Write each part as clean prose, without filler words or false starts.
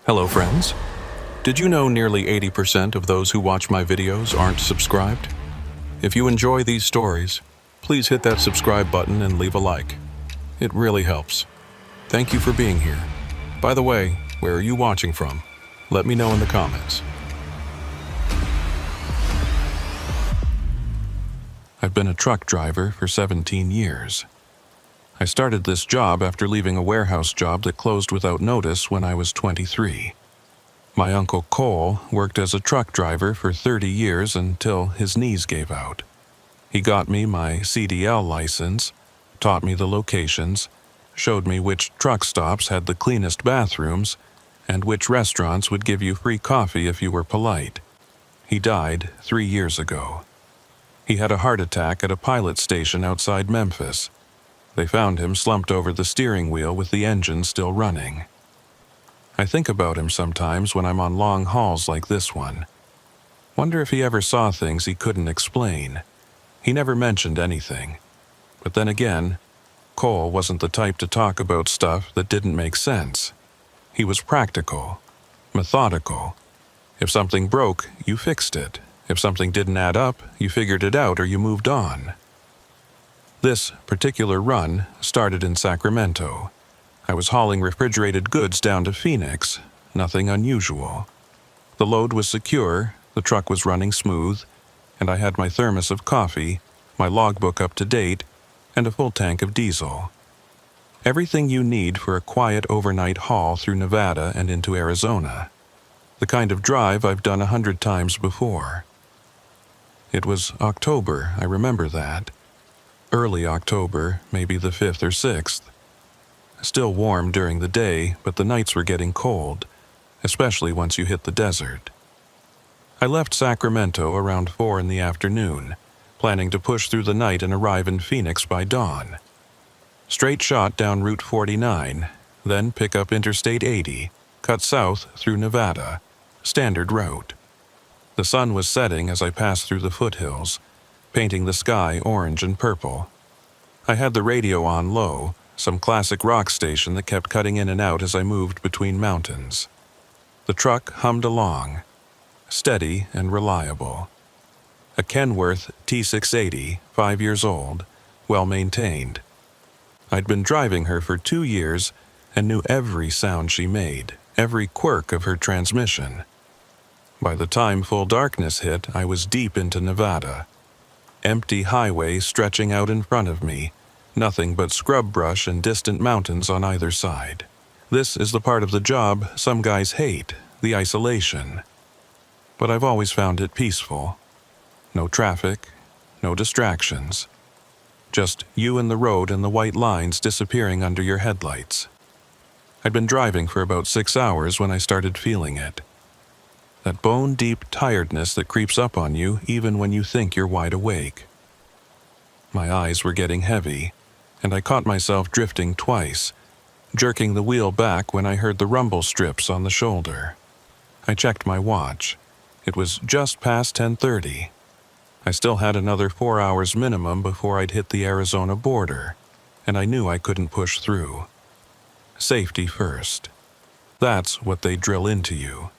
Hello friends. Did you know nearly 80% of those who watch my videos aren't subscribed? If you enjoy these stories, please hit that subscribe button and leave a like. It really helps. Thank you for being here. By the way, where are you watching from? Let me know in the comments. I've been a truck driver for 17 years. I started this job after leaving a warehouse job that closed without notice when I was 23. My uncle Cole worked as a truck driver for 30 years until his knees gave out. He got me my CDL license, taught me the locations, showed me which truck stops had the cleanest bathrooms, and which restaurants would give you free coffee if you were polite. He died 3 years ago. He had a heart attack at a pilot station outside Memphis. They found him slumped over the steering wheel with the engine still running. I think about him sometimes when I'm on long hauls like this one. Wonder if he ever saw things he couldn't explain. He never mentioned anything. But then again, Cole wasn't the type to talk about stuff that didn't make sense. He was practical, methodical. If something broke, you fixed it. If something didn't add up, you figured it out or you moved on. This particular run started in Sacramento. I was hauling refrigerated goods down to Phoenix, nothing unusual. The load was secure, the truck was running smooth, and I had my thermos of coffee, my logbook up to date, and a full tank of diesel. Everything you need for a quiet overnight haul through Nevada and into Arizona. The kind of drive I've done 100 times before. It was October, I remember that. Early October, maybe the 5th or 6th. Still warm during the day, but the nights were getting cold, especially once you hit the desert. I left Sacramento around 4 in the afternoon, planning to push through the night and arrive in Phoenix by dawn. Straight shot down Route 49, then pick up Interstate 80, cut south through Nevada, standard route. The sun was setting as I passed through the foothills, painting the sky orange and purple. I had the radio on low, some classic rock station that kept cutting in and out as I moved between mountains. The truck hummed along, steady and reliable. A Kenworth T680, 5 years old, well maintained. I'd been driving her for 2 years and knew every sound she made, every quirk of her transmission. By the time full darkness hit, I was deep into Nevada. Empty highway stretching out in front of me, nothing but scrub brush and distant mountains on either side. This is the part of the job some guys hate, the isolation. But I've always found it peaceful. No traffic, no distractions. Just you and the road and the white lines disappearing under your headlights. I'd been driving for about 6 hours when I started feeling it. That bone-deep tiredness that creeps up on you even when you think you're wide awake. My eyes were getting heavy, and I caught myself drifting twice, jerking the wheel back when I heard the rumble strips on the shoulder. I checked my watch. It was just past 10:30. I still had another 4 hours minimum before I'd hit the Arizona border, and I knew I couldn't push through. Safety first. That's what they drill into you.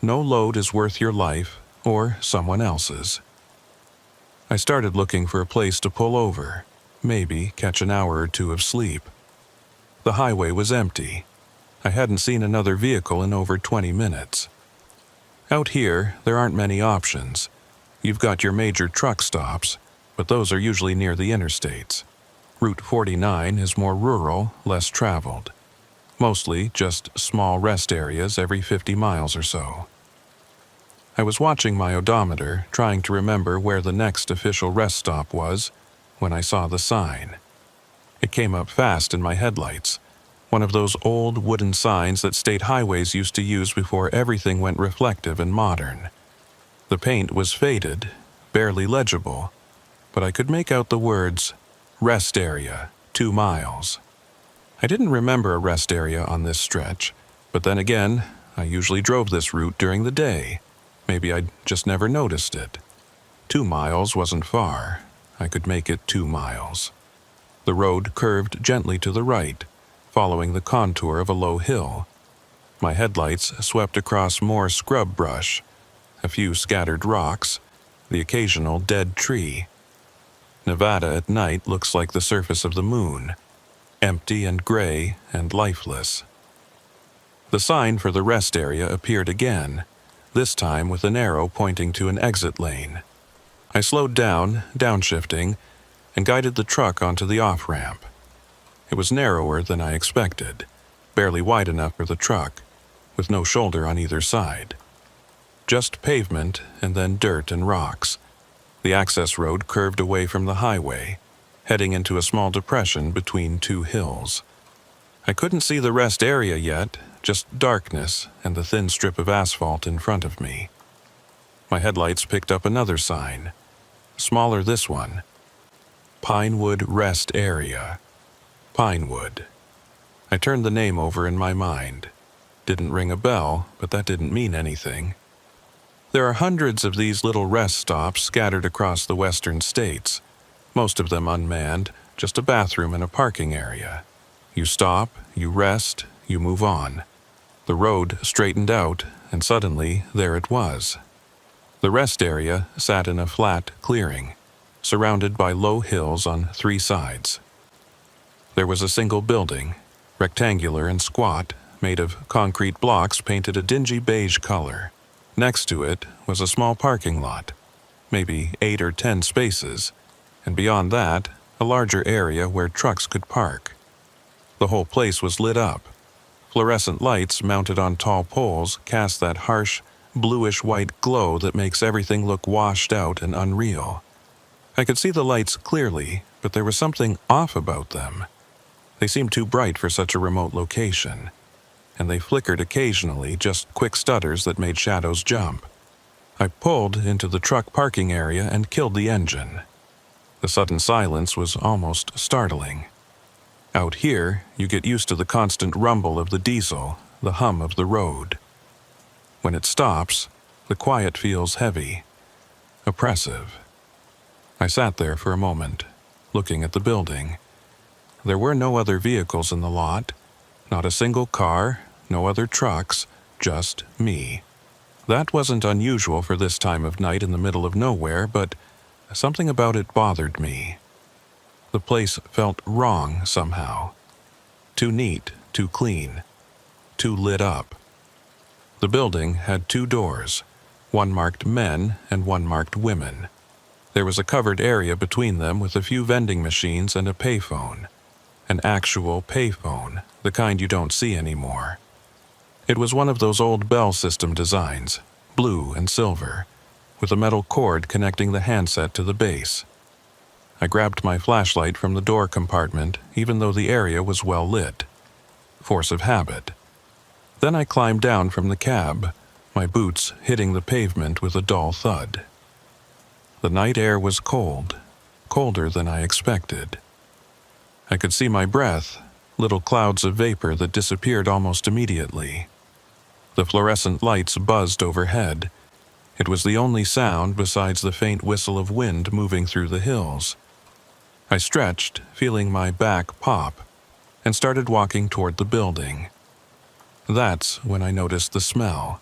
No load is worth your life or someone else's. I started looking for a place to pull over, maybe catch an hour or two of sleep. The highway was empty. I hadn't seen another vehicle in over 20 minutes. Out here, there aren't many options. You've got your major truck stops, but those are usually near the interstates. Route 49 is more rural, less traveled. Mostly just small rest areas every 50 miles or so. I was watching my odometer, trying to remember where the next official rest stop was, when I saw the sign. It came up fast in my headlights, one of those old wooden signs that state highways used to use before everything went reflective and modern. The paint was faded, barely legible, but I could make out the words, "Rest Area, 2 miles." I didn't remember a rest area on this stretch, but then again, I usually drove this route during the day. Maybe I'd just never noticed it. 2 miles wasn't far. I could make it 2 miles. The road curved gently to the right, following the contour of a low hill. My headlights swept across more scrub brush, a few scattered rocks, the occasional dead tree. Nevada at night looks like the surface of the moon, empty and gray and lifeless. The sign for the rest area appeared again, this time with an arrow pointing to an exit lane. I slowed down, downshifting, and guided the truck onto the off-ramp. It was narrower than I expected, barely wide enough for the truck, with no shoulder on either side. Just pavement and then dirt and rocks. The access road curved away from the highway, heading into a small depression between two hills. I couldn't see the rest area yet, just darkness and the thin strip of asphalt in front of me. My headlights picked up another sign, smaller this one. Pinewood Rest Area. Pinewood. I turned the name over in my mind. Didn't ring a bell, but that didn't mean anything. There are hundreds of these little rest stops scattered across the western states, most of them unmanned, just a bathroom and a parking area. You stop, you rest, you move on. The road straightened out, and suddenly there it was. The rest area sat in a flat clearing, surrounded by low hills on three sides. There was a single building, rectangular and squat, made of concrete blocks painted a dingy beige color. Next to it was a small parking lot, maybe 8 or 10 spaces, and beyond that, a larger area where trucks could park. The whole place was lit up. Fluorescent lights mounted on tall poles cast that harsh, bluish-white glow that makes everything look washed out and unreal. I could see the lights clearly, but there was something off about them. They seemed too bright for such a remote location, and they flickered occasionally, just quick stutters that made shadows jump. I pulled into the truck parking area and killed the engine. The sudden silence was almost startling. Out here, you get used to the constant rumble of the diesel, the hum of the road. When it stops, the quiet feels heavy, oppressive. I sat there for a moment, looking at the building. There were no other vehicles in the lot, not a single car, no other trucks, just me. That wasn't unusual for this time of night in the middle of nowhere, but something about it bothered me. The place felt wrong somehow. Too neat, too clean, too lit up. The building had 2 doors, one marked men and one marked women. There was a covered area between them with a few vending machines and a payphone. An actual payphone, the kind you don't see anymore. It was one of those old Bell system designs, blue and silver, with a metal cord connecting the handset to the base. I grabbed my flashlight from the door compartment, even though the area was well lit. Force of habit. Then I climbed down from the cab, my boots hitting the pavement with a dull thud. The night air was cold, colder than I expected. I could see my breath, little clouds of vapor that disappeared almost immediately. The fluorescent lights buzzed overhead. It was the only sound besides the faint whistle of wind moving through the hills. I stretched, feeling my back pop, and started walking toward the building. That's when I noticed the smell.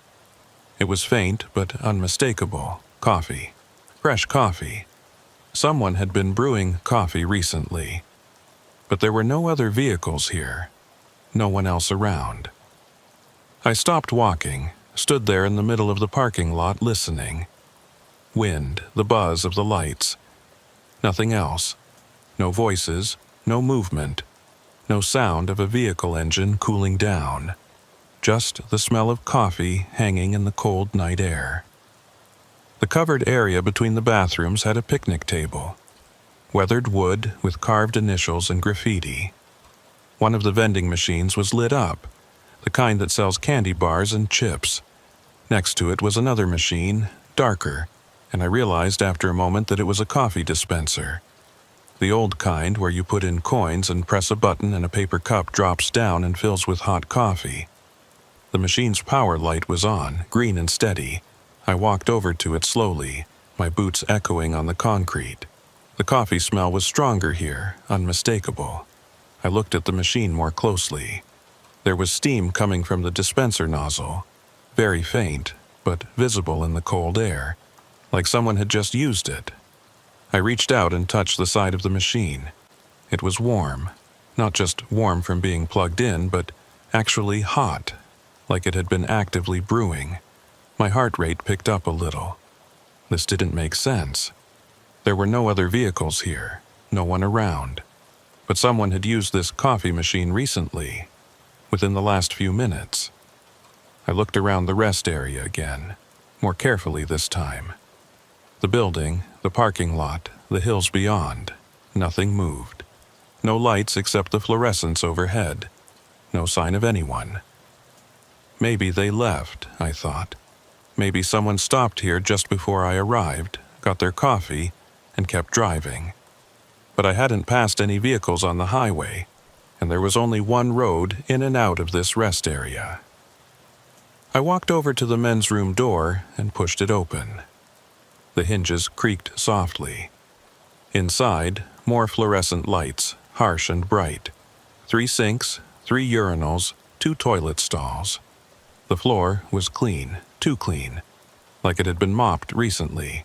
It was faint but unmistakable. Coffee. Fresh coffee. Someone had been brewing coffee recently. But there were no other vehicles here. No one else around. I stopped walking, stood there in the middle of the parking lot listening. Wind, the buzz of the lights. Nothing else. No voices, no movement, no sound of a vehicle engine cooling down. Just the smell of coffee hanging in the cold night air. The covered area between the bathrooms had a picnic table. Weathered wood with carved initials and graffiti. One of the vending machines was lit up, the kind that sells candy bars and chips. Next to it was another machine, darker, and I realized after a moment that it was a coffee dispenser. The old kind where you put in coins and press a button and a paper cup drops down and fills with hot coffee. The machine's power light was on, green and steady. I walked over to it slowly, my boots echoing on the concrete. The coffee smell was stronger here, unmistakable. I looked at the machine more closely. There was steam coming from the dispenser nozzle, very faint, but visible in the cold air, like someone had just used it. I reached out and touched the side of the machine. It was warm, not just warm from being plugged in, but actually hot, like it had been actively brewing. My heart rate picked up a little. This didn't make sense. There were no other vehicles here, no one around. But someone had used this coffee machine recently, within the last few minutes. I looked around the rest area again, more carefully this time. The building, the parking lot, the hills beyond, nothing moved. No lights except the fluorescence overhead. No sign of anyone. Maybe they left, I thought. Maybe someone stopped here just before I arrived, got their coffee, and kept driving. But I hadn't passed any vehicles on the highway, and there was only one road in and out of this rest area. I walked over to the men's room door and pushed it open. The hinges creaked softly. Inside, more fluorescent lights, harsh and bright. 3 sinks, 3 urinals, 2 toilet stalls. The floor was clean, too clean, like it had been mopped recently.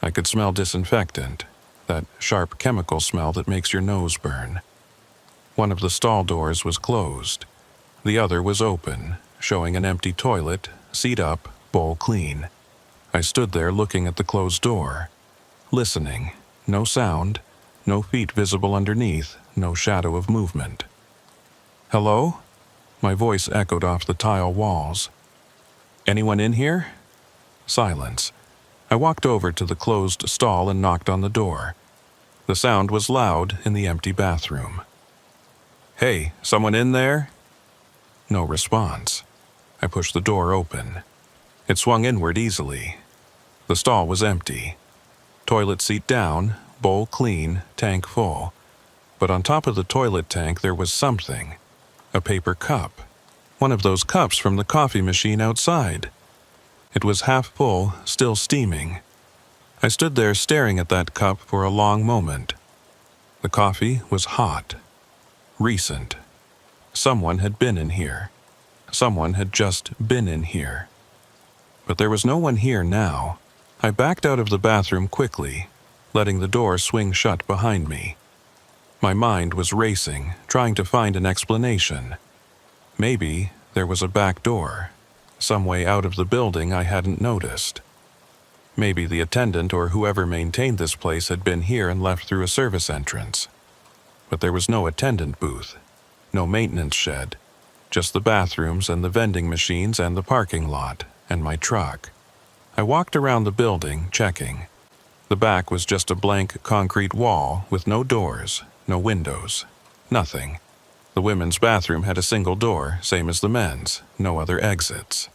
I could smell disinfectant, that sharp chemical smell that makes your nose burn. One of the stall doors was closed. The other was open, showing an empty toilet, seat up, bowl clean. I stood there looking at the closed door, listening. No sound, no feet visible underneath, no shadow of movement. "Hello?" My voice echoed off the tile walls. "Anyone in here?" Silence. I walked over to the closed stall and knocked on the door. The sound was loud in the empty bathroom. "Hey, someone in there?" No response. I pushed the door open. It swung inward easily. The stall was empty. Toilet seat down, bowl clean, tank full. But on top of the toilet tank there was something. A paper cup. One of those cups from the coffee machine outside. It was half full, still steaming. I stood there staring at that cup for a long moment. The coffee was hot. Recent. Someone had been in here. Someone had just been in here. But there was no one here now. I backed out of the bathroom quickly, letting the door swing shut behind me. My mind was racing, trying to find an explanation. Maybe there was a back door, some way out of the building I hadn't noticed. Maybe the attendant or whoever maintained this place had been here and left through a service entrance. But there was no attendant booth, no maintenance shed, just the bathrooms and the vending machines and the parking lot, and my truck. I walked around the building, checking. The back was just a blank concrete wall with no doors, no windows, nothing. The women's bathroom had a single door, same as the men's, no other exits.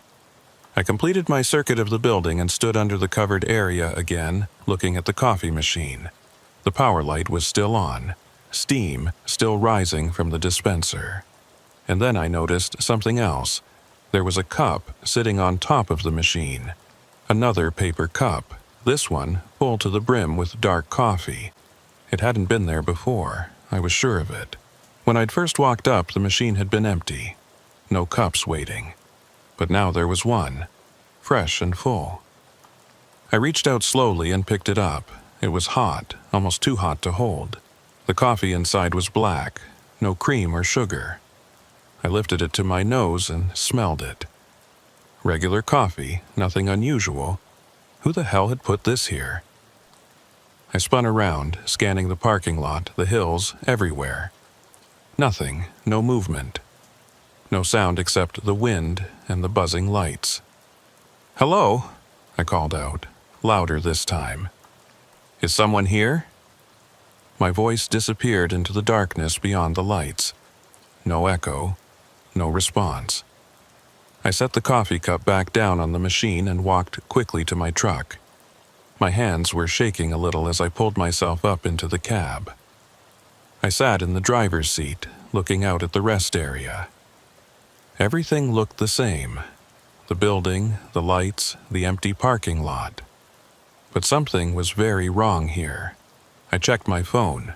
I completed my circuit of the building and stood under the covered area again, looking at the coffee machine. The power light was still on, steam still rising from the dispenser. And then I noticed something else. There was a cup sitting on top of the machine. Another paper cup, this one full to the brim with dark coffee. It hadn't been there before, I was sure of it. When I'd first walked up, the machine had been empty. No cups waiting. But now there was one, fresh and full. I reached out slowly and picked it up. It was hot, almost too hot to hold. The coffee inside was black, no cream or sugar. I lifted it to my nose and smelled it. Regular coffee, nothing unusual. Who the hell had put this here? I spun around, scanning the parking lot, the hills, everywhere. Nothing, no movement. No sound except the wind and the buzzing lights. "Hello?" I called out, louder this time. "Is someone here?" My voice disappeared into the darkness beyond the lights. No echo, no response. I set the coffee cup back down on the machine and walked quickly to my truck. My hands were shaking a little as I pulled myself up into the cab. I sat in the driver's seat, looking out at the rest area. Everything looked the same. The building, the lights, the empty parking lot. But something was very wrong here. I checked my phone.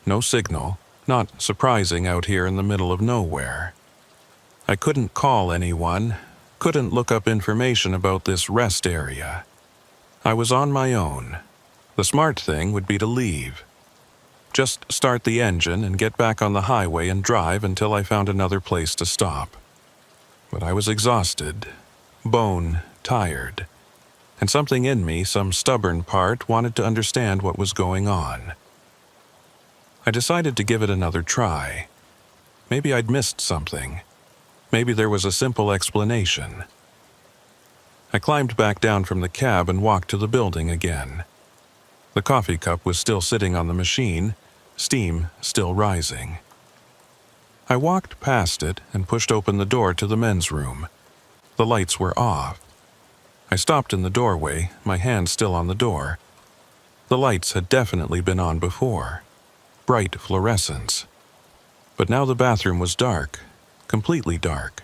No signal, not surprising out here in the middle of nowhere. I couldn't call anyone, couldn't look up information about this rest area. I was on my own. The smart thing would be to leave. Just start the engine and get back on the highway and drive until I found another place to stop. But I was exhausted, bone tired, and something in me, some stubborn part, wanted to understand what was going on. I decided to give it another try. Maybe I'd missed something. Maybe there was a simple explanation. I climbed back down from the cab and walked to the building again. The coffee cup was still sitting on the machine, steam still rising. I walked past it and pushed open the door to the men's room. The lights were off. I stopped in the doorway, my hand still on the door. The lights had definitely been on before. Bright fluorescence. But now the bathroom was dark, completely dark.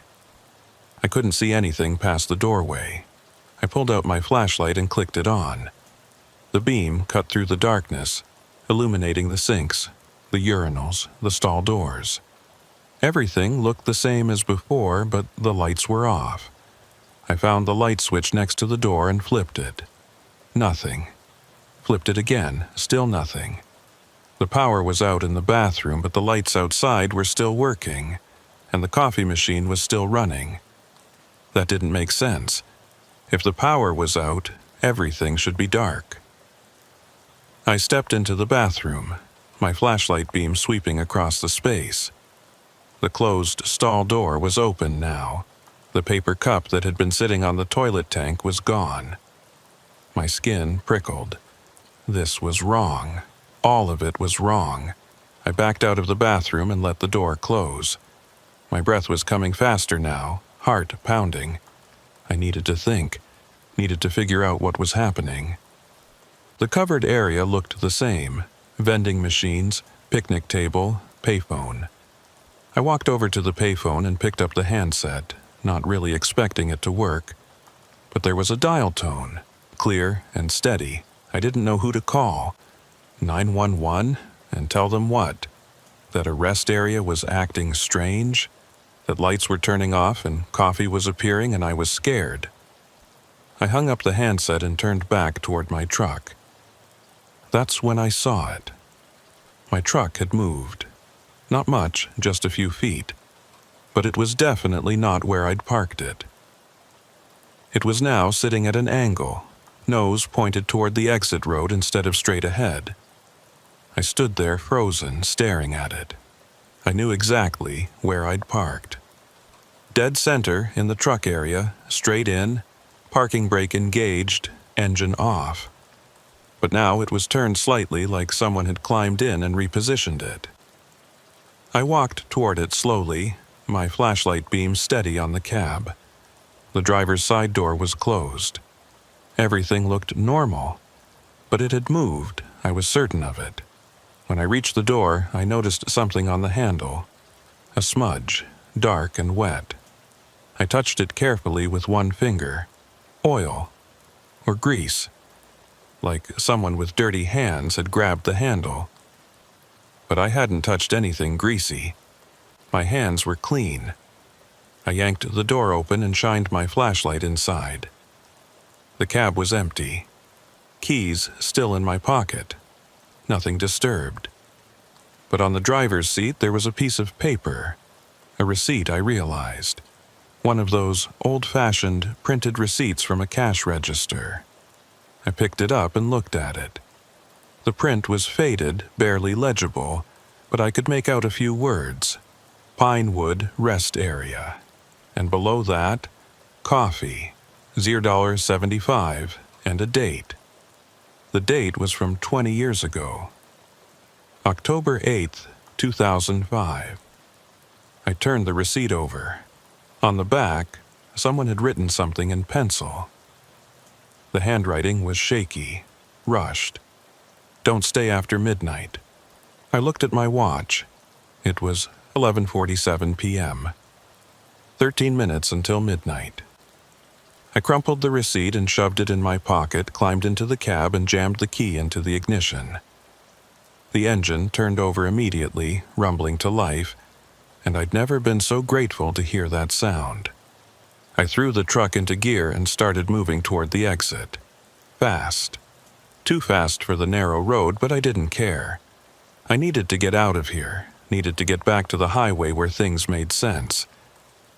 I couldn't see anything past the doorway. I pulled out my flashlight and clicked it on. The beam cut through the darkness, illuminating the sinks, the urinals, the stall doors. Everything looked the same as before, but the lights were off. I found the light switch next to the door and flipped it. Nothing. Flipped it again, still nothing. The power was out in the bathroom, but the lights outside were still working, and the coffee machine was still running. That didn't make sense. If the power was out, everything should be dark. I stepped into the bathroom, my flashlight beam sweeping across the space. The closed stall door was open now. The paper cup that had been sitting on the toilet tank was gone. My skin prickled. This was wrong. All of it was wrong. I backed out of the bathroom and let the door close. My breath was coming faster now, heart pounding. I needed to think, needed to figure out what was happening. The covered area looked the same. Vending machines, picnic table, payphone. I walked over to the payphone and picked up the handset, not really expecting it to work. But there was a dial tone, clear and steady. I didn't know who to call. 911? And tell them what? That a rest area was acting strange? That lights were turning off and coffee was appearing and I was scared. I hung up the handset and turned back toward my truck. That's when I saw it. My truck had moved. Not much, just a few feet. But it was definitely not where I'd parked it. It was now sitting at an angle, nose pointed toward the exit road instead of straight ahead. I stood there frozen, staring at it. I knew exactly where I'd parked. Dead center in the truck area, straight in, parking brake engaged, engine off. But now it was turned slightly like someone had climbed in and repositioned it. I walked toward it slowly, my flashlight beam steady on the cab. The driver's side door was closed. Everything looked normal, but it had moved, I was certain of it. When I reached the door, I noticed something on the handle. A smudge, dark and wet. I touched it carefully with one finger. Oil. Or grease. Like someone with dirty hands had grabbed the handle. But I hadn't touched anything greasy. My hands were clean. I yanked the door open and shined my flashlight inside. The cab was empty. Keys still in my pocket. Nothing disturbed. But on the driver's seat there was a piece of paper. A receipt, I realized. One of those old-fashioned printed receipts from a cash register. I picked it up and looked at it. The print was faded, barely legible, but I could make out a few words. Pinewood Rest Area. And below that, coffee, $0.75, and a date. The date was from 20 years ago. October 8th, 2005. I turned the receipt over. On the back, someone had written something in pencil. The handwriting was shaky, rushed. Don't stay after midnight. I looked at my watch. It was 11:47 p.m. 13 minutes until midnight. I crumpled the receipt and shoved it in my pocket, climbed into the cab and jammed the key into the ignition. The engine turned over immediately, rumbling to life, and I'd never been so grateful to hear that sound. I threw the truck into gear and started moving toward the exit. Fast. Too fast for the narrow road, but I didn't care. I needed to get out of here, needed to get back to the highway where things made sense.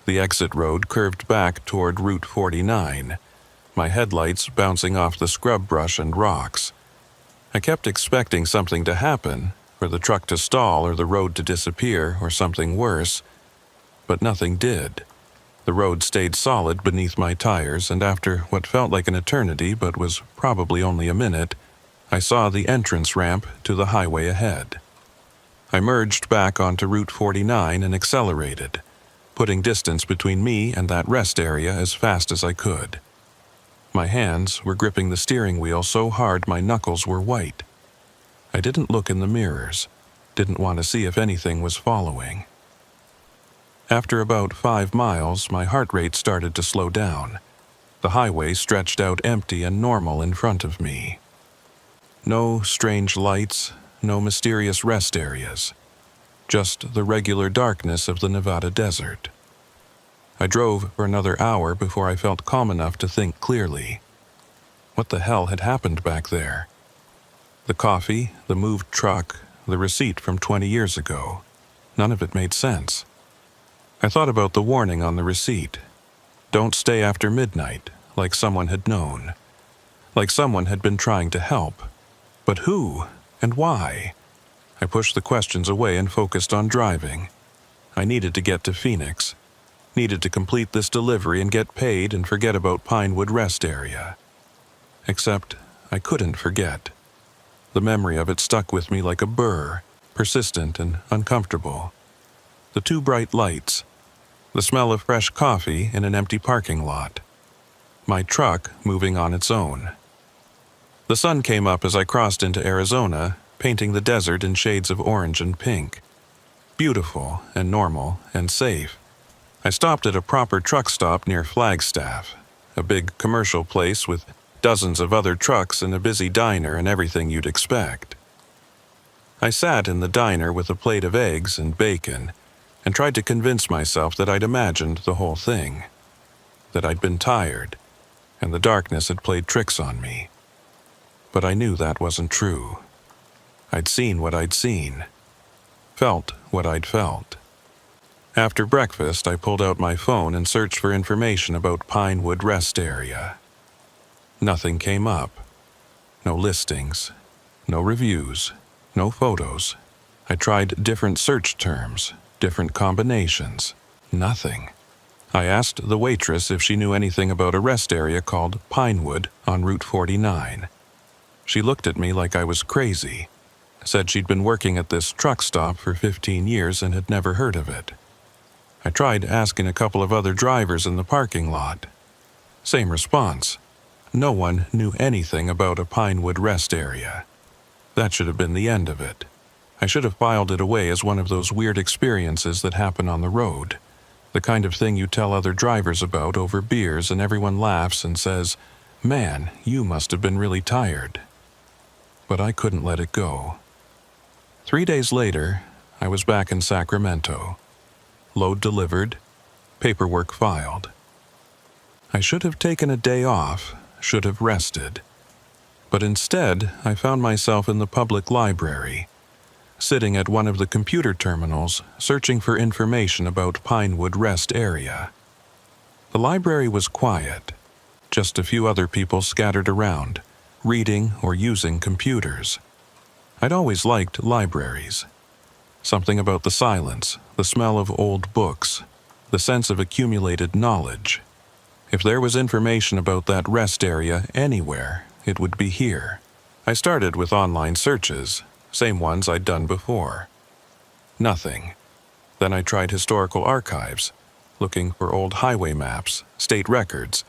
The exit road curved back toward Route 49, my headlights bouncing off the scrub brush and rocks. I kept expecting something to happen, for the truck to stall or the road to disappear or something worse, but nothing did. The road stayed solid beneath my tires, and after what felt like an eternity but was probably only a minute, I saw the entrance ramp to the highway ahead. I merged back onto Route 49 and accelerated, putting distance between me and that rest area as fast as I could. My hands were gripping the steering wheel so hard my knuckles were white. I didn't look in the mirrors, didn't want to see if anything was following. After about 5 miles, my heart rate started to slow down. The highway stretched out empty and normal in front of me. No strange lights, no mysterious rest areas. Just the regular darkness of the Nevada desert. I drove for another hour before I felt calm enough to think clearly. What the hell had happened back there? The coffee, the moved truck, the receipt from 20 years ago. None of it made sense. I thought about the warning on the receipt. Don't stay after midnight, like someone had known. Like someone had been trying to help. But who and why? I pushed the questions away and focused on driving. I needed to get to Phoenix. Needed to complete this delivery and get paid and forget about Pinewood Rest Area. Except I couldn't forget. The memory of it stuck with me like a burr, persistent and uncomfortable. The 2 bright lights. The smell of fresh coffee in an empty parking lot. My truck moving on its own. The sun came up as I crossed into Arizona, painting the desert in shades of orange and pink. Beautiful and normal and safe. I stopped at a proper truck stop near Flagstaff, a big commercial place with dozens of other trucks and a busy diner and everything you'd expect. I sat in the diner with a plate of eggs and bacon and tried to convince myself that I'd imagined the whole thing, that I'd been tired, and the darkness had played tricks on me. But I knew that wasn't true. I'd seen what I'd seen, felt what I'd felt. After breakfast, I pulled out my phone and searched for information about Pinewood Rest Area. Nothing came up. No listings, no reviews, no photos. I tried different search terms, different combinations. Nothing. I asked the waitress if she knew anything about a rest area called Pinewood on Route 49. She looked at me like I was crazy, said she'd been working at this truck stop for 15 years and had never heard of it. I tried asking a couple of other drivers in the parking lot. Same response. No one knew anything about a Pinewood Rest Area. That should have been the end of it. I should have filed it away as one of those weird experiences that happen on the road. The kind of thing you tell other drivers about over beers and everyone laughs and says, "Man, you must have been really tired." But I couldn't let it go. 3 days later, I was back in Sacramento. Load delivered, paperwork filed. I should have taken a day off, should have rested. But instead, I found myself in the public library, sitting at one of the computer terminals, searching for information about Pinewood Rest Area. The library was quiet, just a few other people scattered around, reading or using computers. I'd always liked libraries. Something about the silence, the smell of old books, the sense of accumulated knowledge. If there was information about that rest area anywhere, it would be here. I started with online searches, same ones I'd done before. Nothing. Then I tried historical archives, looking for old highway maps, state records,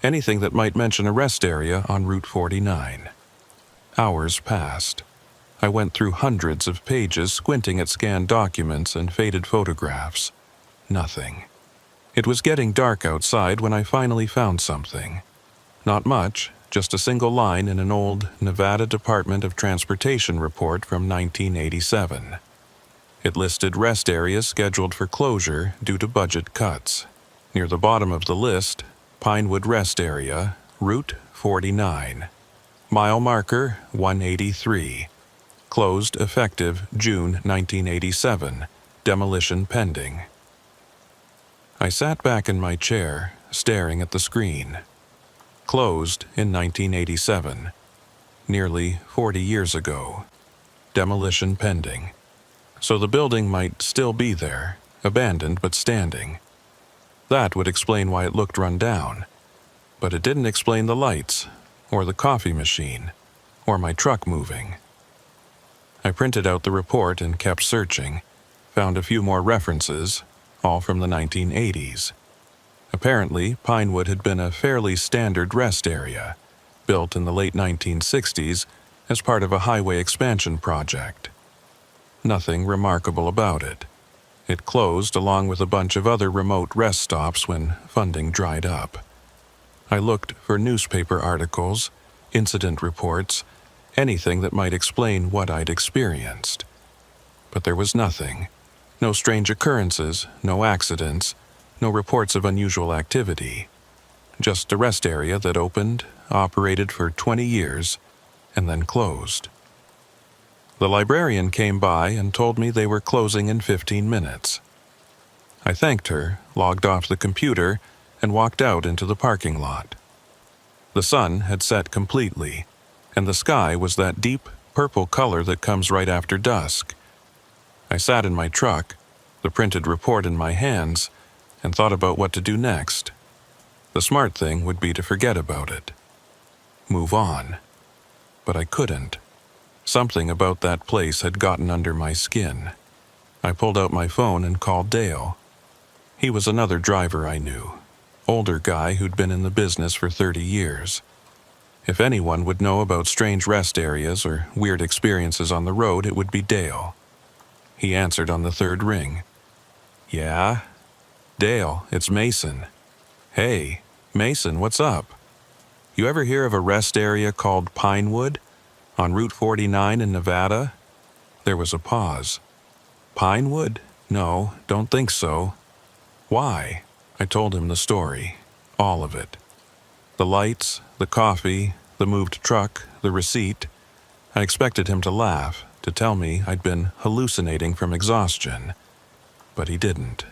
anything that might mention a rest area on Route 49. Hours passed. I went through hundreds of pages, squinting at scanned documents and faded photographs. Nothing. It was getting dark outside when I finally found something. Not much, just a single line in an old Nevada Department of Transportation report from 1987. It listed rest areas scheduled for closure due to budget cuts. Near the bottom of the list, Pinewood Rest Area, Route 49. Mile marker 183. Closed effective June 1987. Demolition pending. I sat back in my chair, staring at the screen. Closed in 1987. Nearly 40 years ago. Demolition pending. So the building might still be there, abandoned but standing. That would explain why it looked run down. But it didn't explain the lights, or the coffee machine, or my truck moving. I printed out the report and kept searching, found a few more references, all from the 1980s. Apparently, Pinewood had been a fairly standard rest area, built in the late 1960s as part of a highway expansion project. Nothing remarkable about it. It closed along with a bunch of other remote rest stops when funding dried up. I looked for newspaper articles, incident reports, anything that might explain what I'd experienced. But there was nothing. No strange occurrences, no accidents, no reports of unusual activity. Just a rest area that opened, operated for 20 years, and then closed. The librarian came by and told me they were closing in 15 minutes. I thanked her, logged off the computer, and walked out into the parking lot. The sun had set completely, and the sky was that deep purple color that comes right after dusk. I sat in my truck, the printed report in my hands, and thought about what to do next. The smart thing would be to forget about it. Move on. But I couldn't. Something about that place had gotten under my skin. I pulled out my phone and called Dale. He was another driver I knew, older guy who'd been in the business for 30 years. If anyone would know about strange rest areas or weird experiences on the road, it would be Dale. He answered on the third ring. "Yeah? Dale, it's Mason." "Hey, Mason, what's up? You ever hear of a rest area called Pinewood on Route 49 in Nevada?" There was a pause. "Pinewood? No, don't think so." "Why?" I told him the story, all of it. The lights, the coffee, the moved truck, the receipt. I expected him to laugh, to tell me I'd been hallucinating from exhaustion. But he didn't.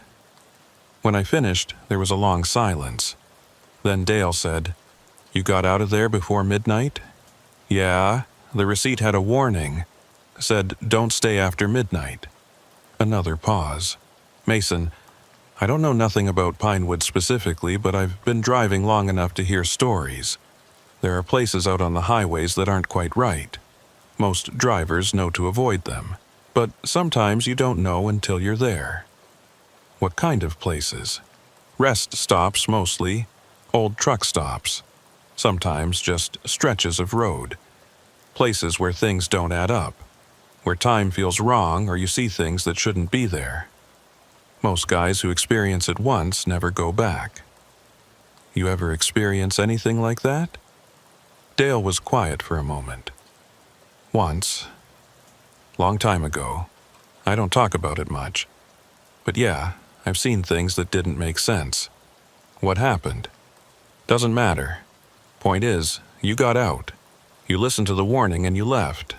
When I finished, there was a long silence. Then Dale said, "You got out of there before midnight?" "Yeah, the receipt had a warning. Said, don't stay after midnight." Another pause. "Mason, I don't know nothing about Pinewood specifically, but I've been driving long enough to hear stories. There are places out on the highways that aren't quite right. Most drivers know to avoid them, but sometimes you don't know until you're there." "What kind of places?" "Rest stops mostly, old truck stops. Sometimes just stretches of road. Places where things don't add up, where time feels wrong or you see things that shouldn't be there. Most guys who experience it once never go back." "You ever experience anything like that?" Dale was quiet for a moment. "Once. Long time ago. I don't talk about it much. But yeah, I've seen things that didn't make sense." "What happened?" "Doesn't matter. Point is, you got out. You listened to the warning and you left.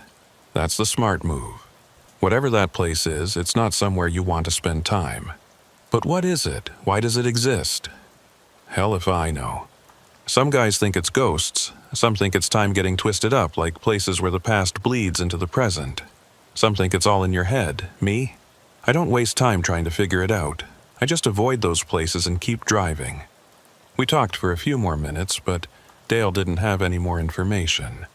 That's the smart move. Whatever that place is, it's not somewhere you want to spend time." "But what is it? Why does it exist?" "Hell if I know. Some guys think it's ghosts. Some think it's time getting twisted up, like places where the past bleeds into the present. Some think it's all in your head. Me? I don't waste time trying to figure it out. I just avoid those places and keep driving." We talked for a few more minutes, but Dale didn't have any more information.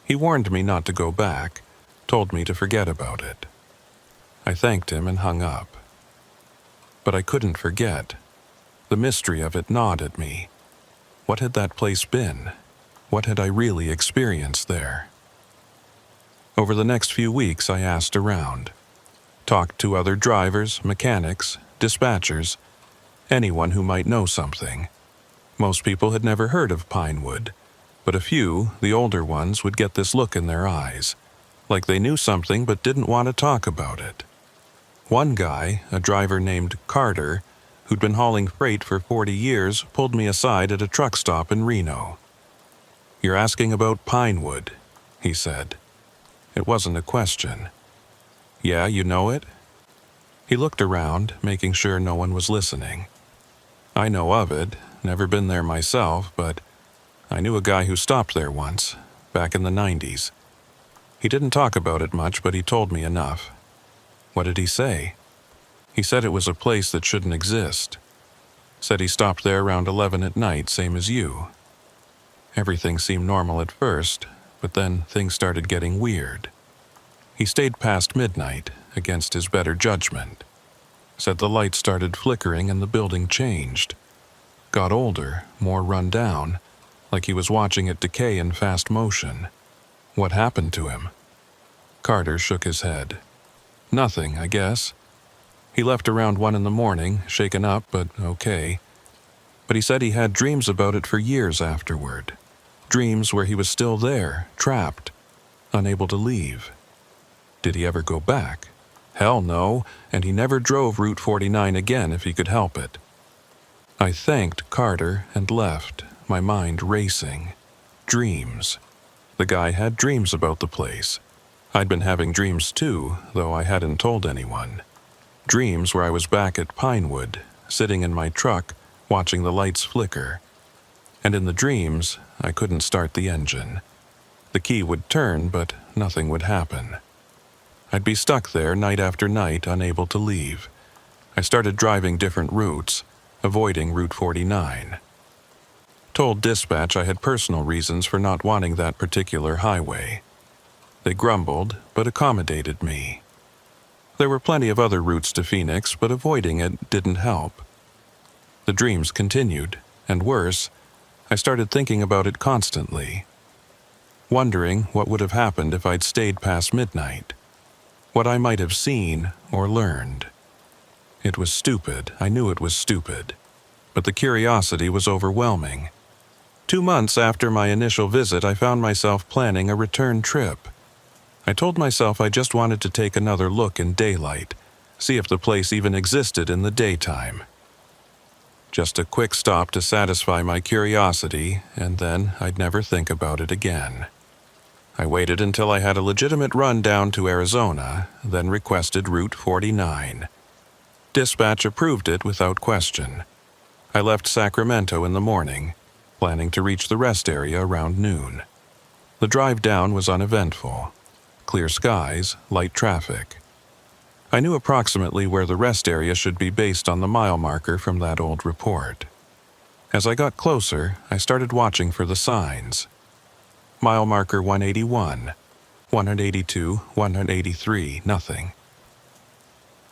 He warned me not to go back, told me to forget about it. I thanked him and hung up. But I couldn't forget. The mystery of it gnawed at me. What had that place been? What had I really experienced there? Over the next few weeks, I asked around. Talked to other drivers, mechanics, dispatchers, anyone who might know something. Most people had never heard of Pinewood, but a few, the older ones, would get this look in their eyes, like they knew something but didn't want to talk about it. One guy, a driver named Carter, who'd been hauling freight for 40 years, pulled me aside at a truck stop in Reno. "You're asking about Pinewood," he said. It wasn't a question. "Yeah, you know it?" He looked around, making sure no one was listening. "I know of it, never been there myself, but I knew a guy who stopped there once, back in the 90s. He didn't talk about it much, but he told me enough." "What did he say?" "He said it was a place that shouldn't exist. Said he stopped there around 11 at night, same as you. Everything seemed normal at first, but then things started getting weird. He stayed past midnight, against his better judgment. Said the lights started flickering and the building changed. Got older, more run down, like he was watching it decay in fast motion." "What happened to him?" Carter shook his head. "Nothing, I guess. He left around 1 in the morning, shaken up, but okay. But he said he had dreams about it for years afterward. Dreams where he was still there, trapped, unable to leave." "Did he ever go back?" "Hell no, and he never drove Route 49 again if he could help it." I thanked Carter and left, my mind racing. Dreams. The guy had dreams about the place. I'd been having dreams too, though I hadn't told anyone. Dreams where I was back at Pinewood, sitting in my truck, watching the lights flicker. And in the dreams, I couldn't start the engine. The key would turn, but nothing would happen. I'd be stuck there night after night, unable to leave. I started driving different routes, avoiding Route 49. Told dispatch I had personal reasons for not wanting that particular highway. They grumbled, but accommodated me. There were plenty of other routes to Phoenix, but avoiding it didn't help. The dreams continued, and worse, I started thinking about it constantly. Wondering what would have happened if I'd stayed past midnight. What I might have seen or learned. It was stupid, I knew it was stupid, but the curiosity was overwhelming. 2 months after my initial visit, I found myself planning a return trip. I told myself I just wanted to take another look in daylight, see if the place even existed in the daytime. Just a quick stop to satisfy my curiosity, and then I'd never think about it again. I waited until I had a legitimate run down to Arizona, then requested Route 49. Dispatch approved it without question. I left Sacramento in the morning, planning to reach the rest area around noon. The drive down was uneventful. Clear skies, light traffic. I knew approximately where the rest area should be based on the mile marker from that old report. As I got closer, I started watching for the signs. Mile marker 181, 182, 183, nothing.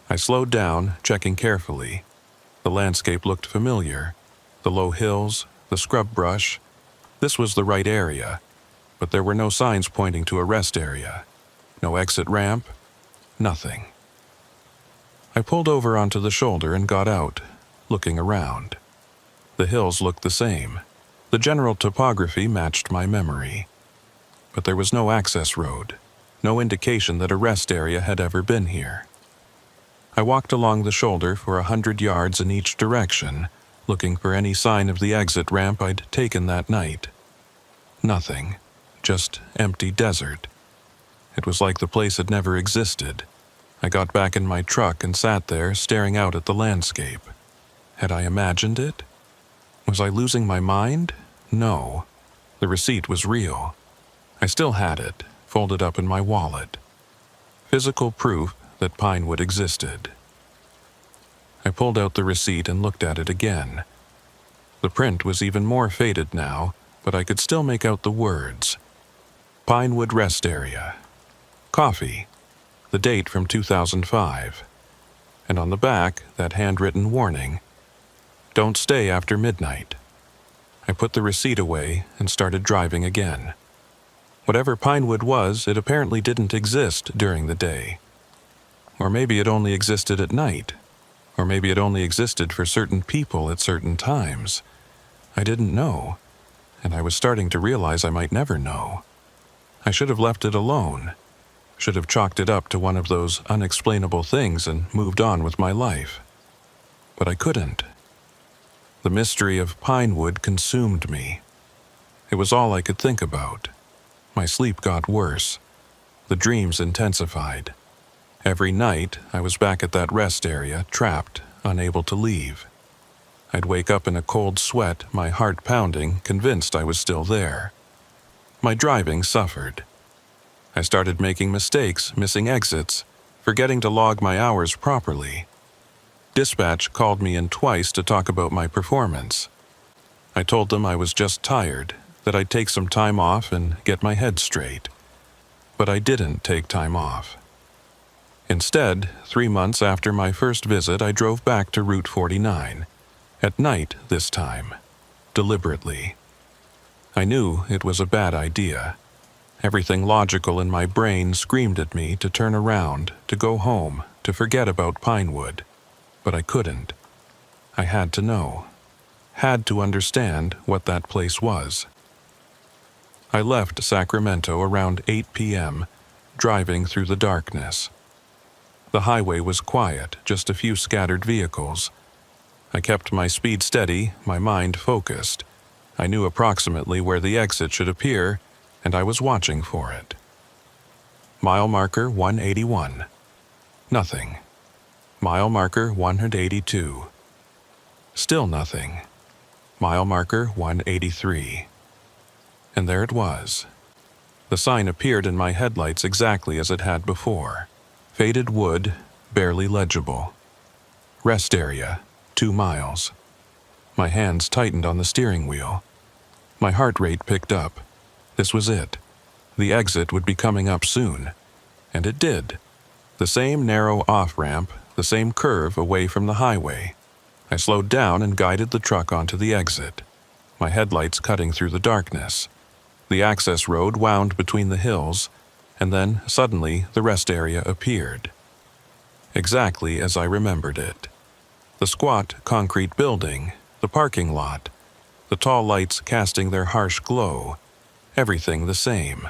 I slowed down, checking carefully. The landscape looked familiar. The low hills, the scrub brush. This was the right area, but there were no signs pointing to a rest area. No exit ramp, nothing. I pulled over onto the shoulder and got out, looking around. The hills looked the same. The general topography matched my memory. But there was no access road, no indication that a rest area had ever been here. I walked along the shoulder for 100 yards in each direction, looking for any sign of the exit ramp I'd taken that night. Nothing, just empty desert. It was like the place had never existed. I got back in my truck and sat there, staring out at the landscape. Had I imagined it? Was I losing my mind? No. The receipt was real. I still had it, folded up in my wallet. Physical proof that Pinewood existed. I pulled out the receipt and looked at it again. The print was even more faded now, but I could still make out the words. Pinewood Rest Area. Coffee. The date from 2005. And on the back, that handwritten warning. Don't stay after midnight. I put the receipt away and started driving again. Whatever Pinewood was, it apparently didn't exist during the day. Or maybe it only existed at night. Or maybe it only existed for certain people at certain times. I didn't know, and I was starting to realize I might never know. I should have left it alone. Should have chalked it up to one of those unexplainable things and moved on with my life. But I couldn't. The mystery of Pinewood consumed me. It was all I could think about. My sleep got worse. The dreams intensified. Every night, I was back at that rest area, trapped, unable to leave. I'd wake up in a cold sweat, my heart pounding, convinced I was still there. My driving suffered. I started making mistakes, missing exits, forgetting to log my hours properly. Dispatch called me in twice to talk about my performance. I told them I was just tired, that I'd take some time off and get my head straight. But I didn't take time off. Instead, 3 months after my first visit, I drove back to Route 49. At night this time. Deliberately. I knew it was a bad idea. Everything logical in my brain screamed at me to turn around, to go home, to forget about Pinewood. But I couldn't. I had to know. Had to understand what that place was. I left Sacramento around 8 p.m., driving through the darkness. The highway was quiet, just a few scattered vehicles. I kept my speed steady, my mind focused. I knew approximately where the exit should appear, and I was watching for it. Mile marker 181. Nothing. Mile marker 182. Still nothing. Mile marker 183. And there it was. The sign appeared in my headlights exactly as it had before. Faded wood, barely legible. Rest area, 2 miles. My hands tightened on the steering wheel. My heart rate picked up. This was it. The exit would be coming up soon. And it did. The same narrow off-ramp, the same curve away from the highway. I slowed down and guided the truck onto the exit, my headlights cutting through the darkness. The access road wound between the hills, and then, suddenly, the rest area appeared. Exactly as I remembered it. The squat, concrete building, the parking lot, the tall lights casting their harsh glow, everything the same.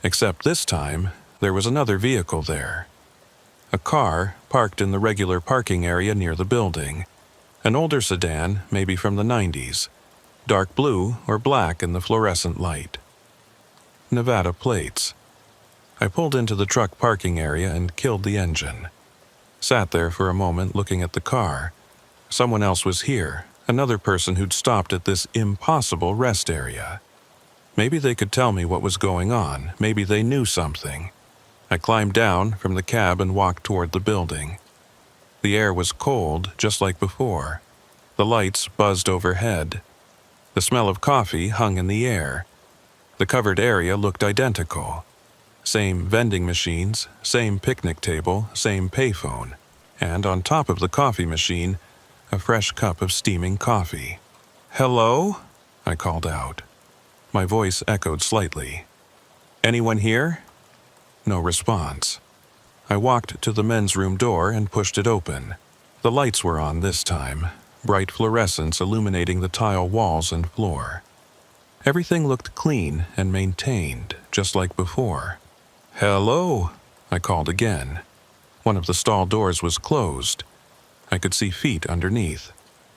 Except this time, there was another vehicle there. A car parked in the regular parking area near the building. An older sedan, maybe from the 90s. Dark blue or black in the fluorescent light. Nevada plates. I pulled into the truck parking area and killed the engine. Sat there for a moment looking at the car. Someone else was here, another person who'd stopped at this impossible rest area. Maybe they could tell me what was going on, maybe they knew something. I climbed down from the cab and walked toward the building. The air was cold, just like before. The lights buzzed overhead. The smell of coffee hung in the air. The covered area looked identical. Same vending machines, same picnic table, same payphone, and on top of the coffee machine, a fresh cup of steaming coffee. "Hello?" I called out. My voice echoed slightly. "Anyone here?" No response. I walked to the men's room door and pushed it open. The lights were on this time, bright fluorescence illuminating the tile walls and floor. Everything looked clean and maintained, just like before. "Hello?" I called again. One of the stall doors was closed. I could see feet underneath.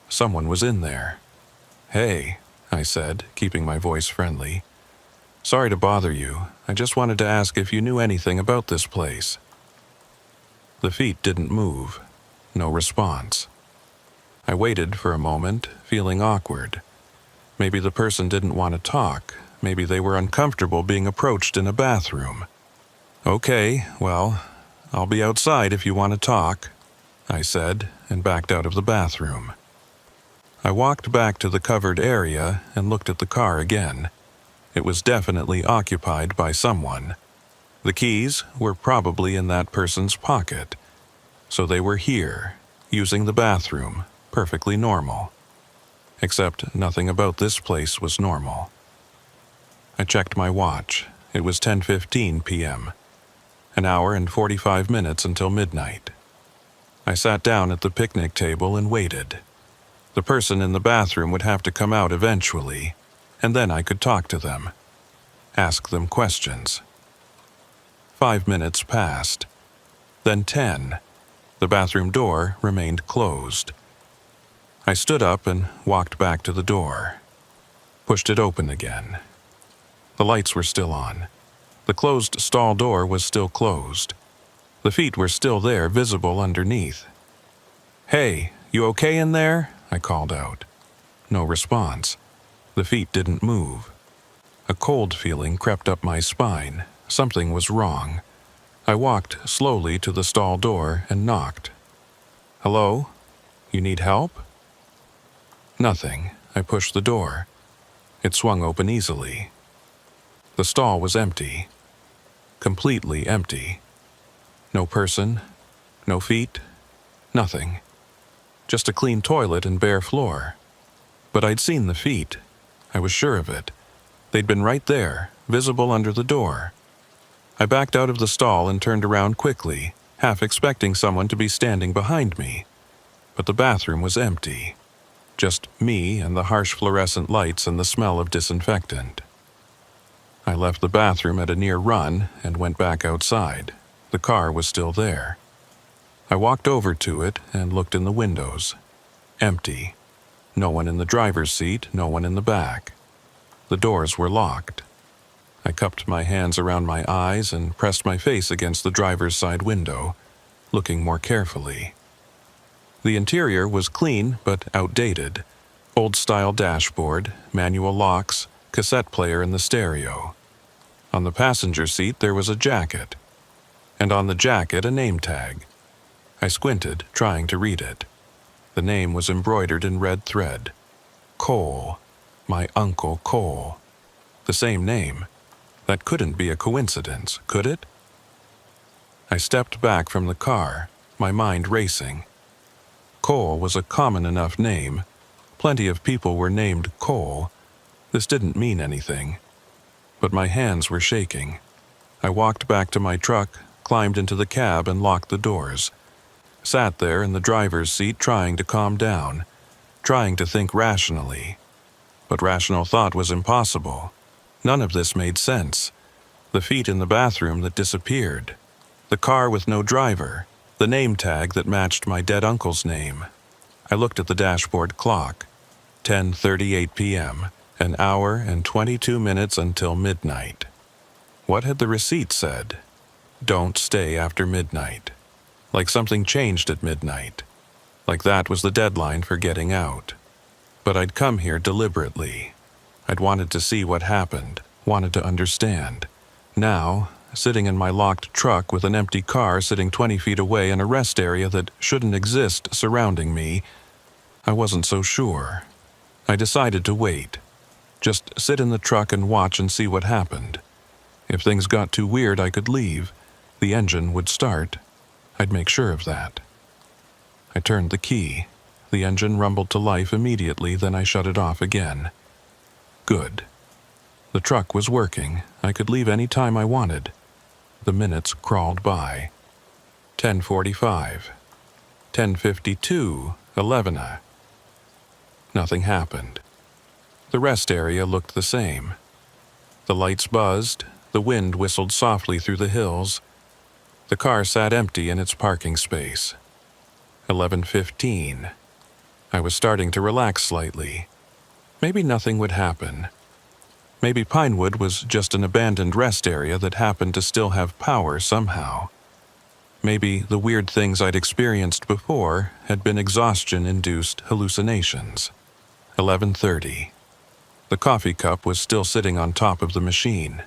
Someone was in there. "Hey," I said, keeping my voice friendly. "Sorry to bother you. I just wanted to ask if you knew anything about this place." The feet didn't move. No response. I waited for a moment, feeling awkward. Maybe the person didn't want to talk. Maybe they were uncomfortable being approached in a bathroom. "Okay, well, I'll be outside if you want to talk," I said, and backed out of the bathroom. I walked back to the covered area and looked at the car again. It was definitely occupied by someone. The keys were probably in that person's pocket. So they were here, using the bathroom, perfectly normal. Except nothing about this place was normal. I checked my watch. It was 10:15 p.m. An hour and 45 minutes until midnight. I sat down at the picnic table and waited. The person in the bathroom would have to come out eventually, and then I could talk to them. Ask them questions. 5 minutes passed. Then 10. The bathroom door remained closed. I stood up and walked back to the door. Pushed it open again. The lights were still on. The closed stall door was still closed. The feet were still there, visible underneath. "Hey, you okay in there?" I called out. No response. The feet didn't move. A cold feeling crept up my spine. Something was wrong. I walked slowly to the stall door and knocked. "Hello? You need help?" Nothing. I pushed the door. It swung open easily. The stall was empty. Completely empty. No person, no feet, nothing. Just a clean toilet and bare floor. But I'd seen the feet. I was sure of it. They'd been right there, visible under the door. I backed out of the stall and turned around quickly, half expecting someone to be standing behind me. But the bathroom was empty. Just me and the harsh fluorescent lights and the smell of disinfectant. I left the bathroom at a near run and went back outside. The car was still there. I walked over to it and looked in the windows. Empty. No one in the driver's seat, no one in the back. The doors were locked. I cupped my hands around my eyes and pressed my face against the driver's side window, looking more carefully. The interior was clean but outdated. Old-style dashboard, manual locks, cassette player in the stereo. On the passenger seat there was a jacket. And on the jacket a name tag. I squinted, trying to read it. The name was embroidered in red thread. Cole. My Uncle Cole. The same name. That couldn't be a coincidence, could it? I stepped back from the car, my mind racing. Cole was a common enough name. Plenty of people were named Cole. This didn't mean anything. But my hands were shaking. I walked back to my truck, climbed into the cab and locked the doors. Sat there in the driver's seat trying to calm down, trying to think rationally. But rational thought was impossible. None of this made sense. The feet in the bathroom that disappeared. The car with no driver. The name tag that matched my dead uncle's name. I looked at the dashboard clock. 10:38 p.m. An hour and 22 minutes until midnight. What had the receipt said? Don't stay after midnight. Like something changed at midnight. Like that was the deadline for getting out. But I'd come here deliberately. I'd wanted to see what happened, wanted to understand. Now, sitting in my locked truck with an empty car sitting 20 feet away in a rest area that shouldn't exist surrounding me, I wasn't so sure. I decided to wait. Just sit in the truck and watch and see what happened. If things got too weird, I could leave. The engine would start. I'd make sure of that. I turned the key. The engine rumbled to life immediately, then I shut it off again. Good. The truck was working. I could leave any time I wanted. The minutes crawled by. 10:45. 10:52. 11. Nothing happened. The rest area looked the same. The lights buzzed. The wind whistled softly through the hills. The car sat empty in its parking space. 11:15. I was starting to relax slightly. Maybe nothing would happen. Maybe Pinewood was just an abandoned rest area that happened to still have power somehow. Maybe the weird things I'd experienced before had been exhaustion-induced hallucinations. 11:30. The coffee cup was still sitting on top of the machine,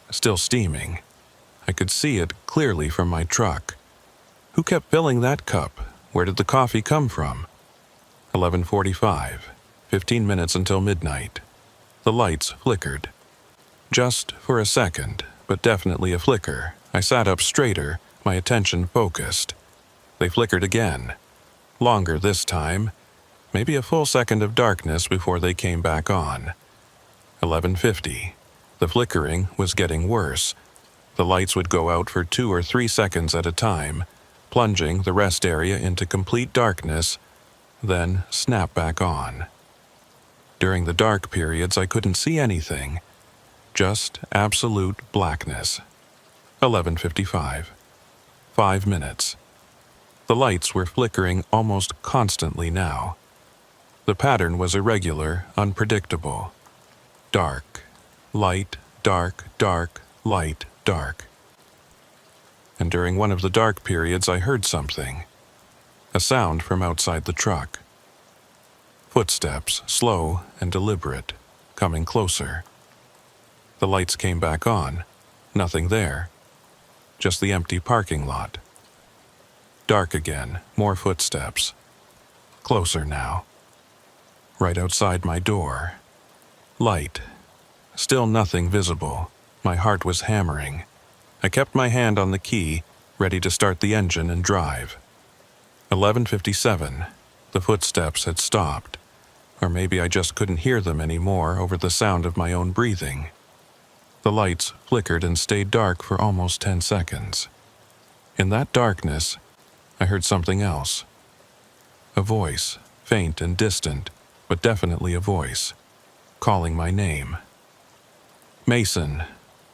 still steaming. I could see it clearly from my truck. Who kept filling that cup? Where did the coffee come from? 11:45. 15 minutes until midnight. The lights flickered. Just for a second, but definitely a flicker. I sat up straighter, my attention focused. They flickered again. Longer this time. Maybe a full second of darkness before they came back on. 11:50. The flickering was getting worse. The lights would go out for 2 or 3 seconds at a time, plunging the rest area into complete darkness, then snap back on. During the dark periods, I couldn't see anything. Just absolute blackness. 11:55. 5 minutes. The lights were flickering almost constantly now. The pattern was irregular, unpredictable. Dark, light, dark, dark, light, dark. And during one of the dark periods I heard something. A sound from outside the truck. Footsteps, slow and deliberate, coming closer. The lights came back on. Nothing there. Just the empty parking lot. Dark again, more footsteps. Closer now. Right outside my door. Light. Still nothing visible. My heart was hammering. I kept my hand on the key, ready to start the engine and drive. 11:57. The footsteps had stopped. Or maybe I just couldn't hear them anymore over the sound of my own breathing. The lights flickered and stayed dark for almost 10 seconds. In that darkness, I heard something else. A voice, faint and distant, but definitely a voice, calling my name. Mason.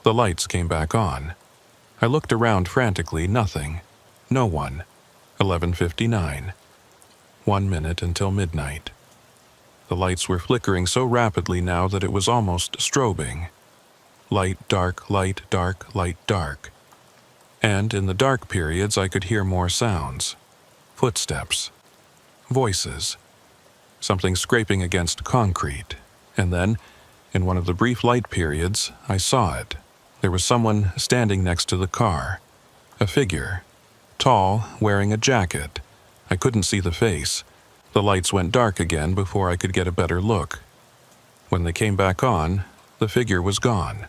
The lights came back on. I looked around frantically, nothing. No one. 11:59. 1 minute until midnight. The lights were flickering so rapidly now that it was almost strobing. Light, dark, light, dark, light, dark. And in the dark periods I could hear more sounds. Footsteps. Voices. Something scraping against concrete. And then, in one of the brief light periods, I saw it. There was someone standing next to the car. A figure. Tall, wearing a jacket. I couldn't see the face. The lights went dark again before I could get a better look. When they came back on, the figure was gone.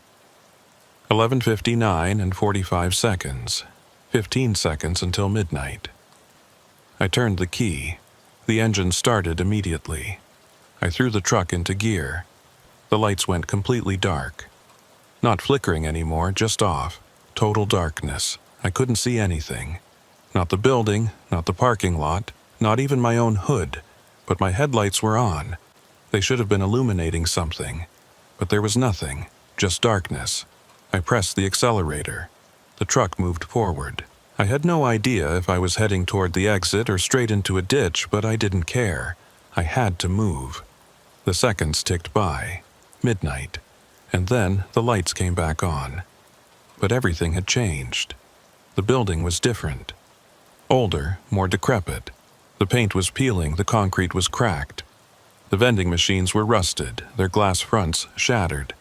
11:59 and 45 seconds. 15 seconds until midnight. I turned the key. The engine started immediately. I threw the truck into gear. The lights went completely dark. Not flickering anymore, just off. Total darkness. I couldn't see anything. Not the building, not the parking lot, not even my own hood. But my headlights were on. They should have been illuminating something. But there was nothing, just darkness. I pressed the accelerator. The truck moved forward. I had no idea if I was heading toward the exit or straight into a ditch, but I didn't care. I had to move. The seconds ticked by. Midnight. And then the lights came back on. But everything had changed. The building was different. Older, more decrepit. The paint was peeling, the concrete was cracked. The vending machines were rusted, their glass fronts shattered.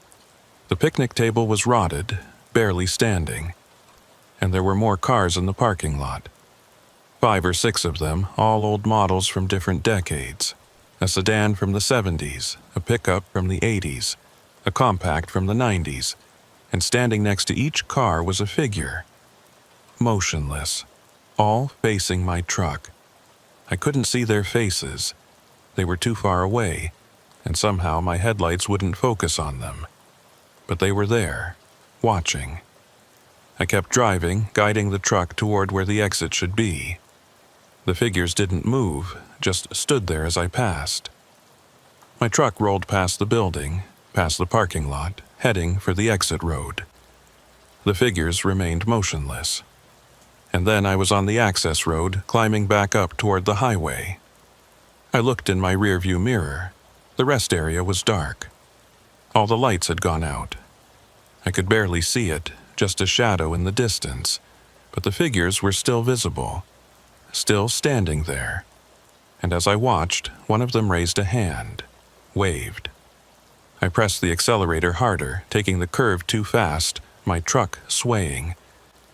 The picnic table was rotted, barely standing. And there were more cars in the parking lot. 5 or 6 of them, all old models from different decades. A sedan from the 70s, a pickup from the 80s, a compact from the 90s, and standing next to each car was a figure. Motionless, all facing my truck. I couldn't see their faces. They were too far away, and somehow my headlights wouldn't focus on them. But they were there, watching. I kept driving, guiding the truck toward where the exit should be. The figures didn't move, just stood there as I passed. My truck rolled past the building, past the parking lot, heading for the exit road. The figures remained motionless. And then I was on the access road, climbing back up toward the highway. I looked in my rearview mirror. The rest area was dark. All the lights had gone out. I could barely see it, just a shadow in the distance, but the figures were still visible, still standing there. And as I watched, one of them raised a hand, waved. I pressed the accelerator harder, taking the curve too fast, my truck swaying.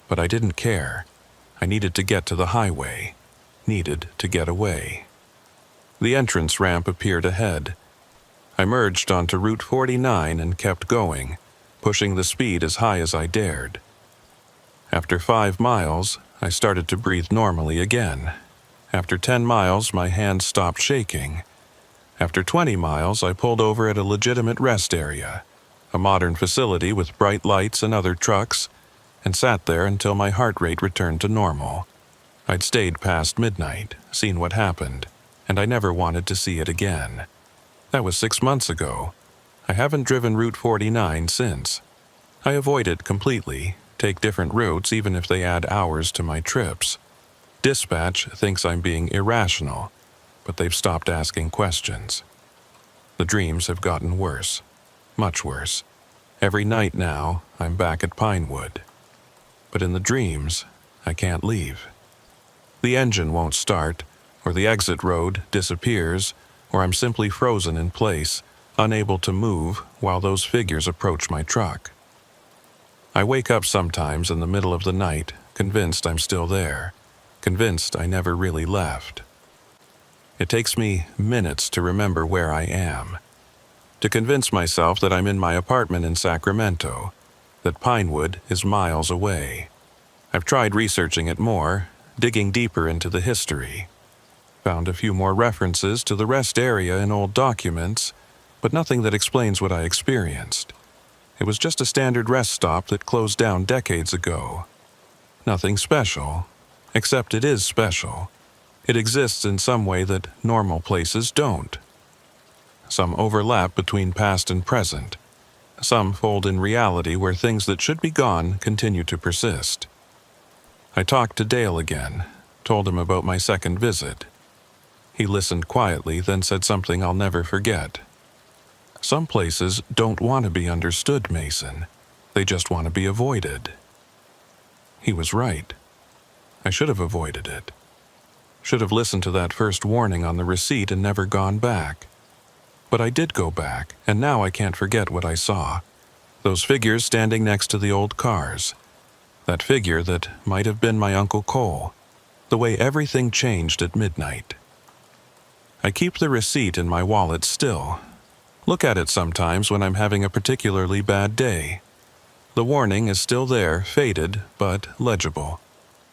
But I didn't care. I needed to get to the highway, needed to get away. The entrance ramp appeared ahead. I merged onto Route 49 and kept going, pushing the speed as high as I dared. After 5 miles, I started to breathe normally again. After 10 miles, my hands stopped shaking. After 20 miles, I pulled over at a legitimate rest area, a modern facility with bright lights and other trucks, and sat there until my heart rate returned to normal. I'd stayed past midnight, seen what happened, and I never wanted to see it again. That was 6 months ago. I haven't driven Route 49 since. I avoid it completely, take different routes even if they add hours to my trips. Dispatch thinks I'm being irrational, but they've stopped asking questions. The dreams have gotten worse, much worse. Every night now, I'm back at Pinewood. But in the dreams, I can't leave. The engine won't start, or the exit road disappears, or I'm simply frozen in place, unable to move while those figures approach my truck. I wake up sometimes in the middle of the night, convinced I'm still there, convinced I never really left. It takes me minutes to remember where I am, to convince myself that I'm in my apartment in Sacramento, that Pinewood is miles away. I've tried researching it more, digging deeper into the history. Found a few more references to the rest area in old documents, but nothing that explains what I experienced. It was just a standard rest stop that closed down decades ago. Nothing special, except it is special. It exists in some way that normal places don't. Some overlap between past and present. Some fold in reality where things that should be gone continue to persist. I talked to Dale again, told him about my second visit. He listened quietly, then said something I'll never forget. Some places don't want to be understood, Mason. They just want to be avoided. He was right. I should have avoided it. Should have listened to that first warning on the receipt and never gone back. But I did go back, and now I can't forget what I saw. Those figures standing next to the old cars. That figure that might have been my Uncle Cole. The way everything changed at midnight. I keep the receipt in my wallet still. Look at it sometimes when I'm having a particularly bad day. The warning is still there, faded, but legible.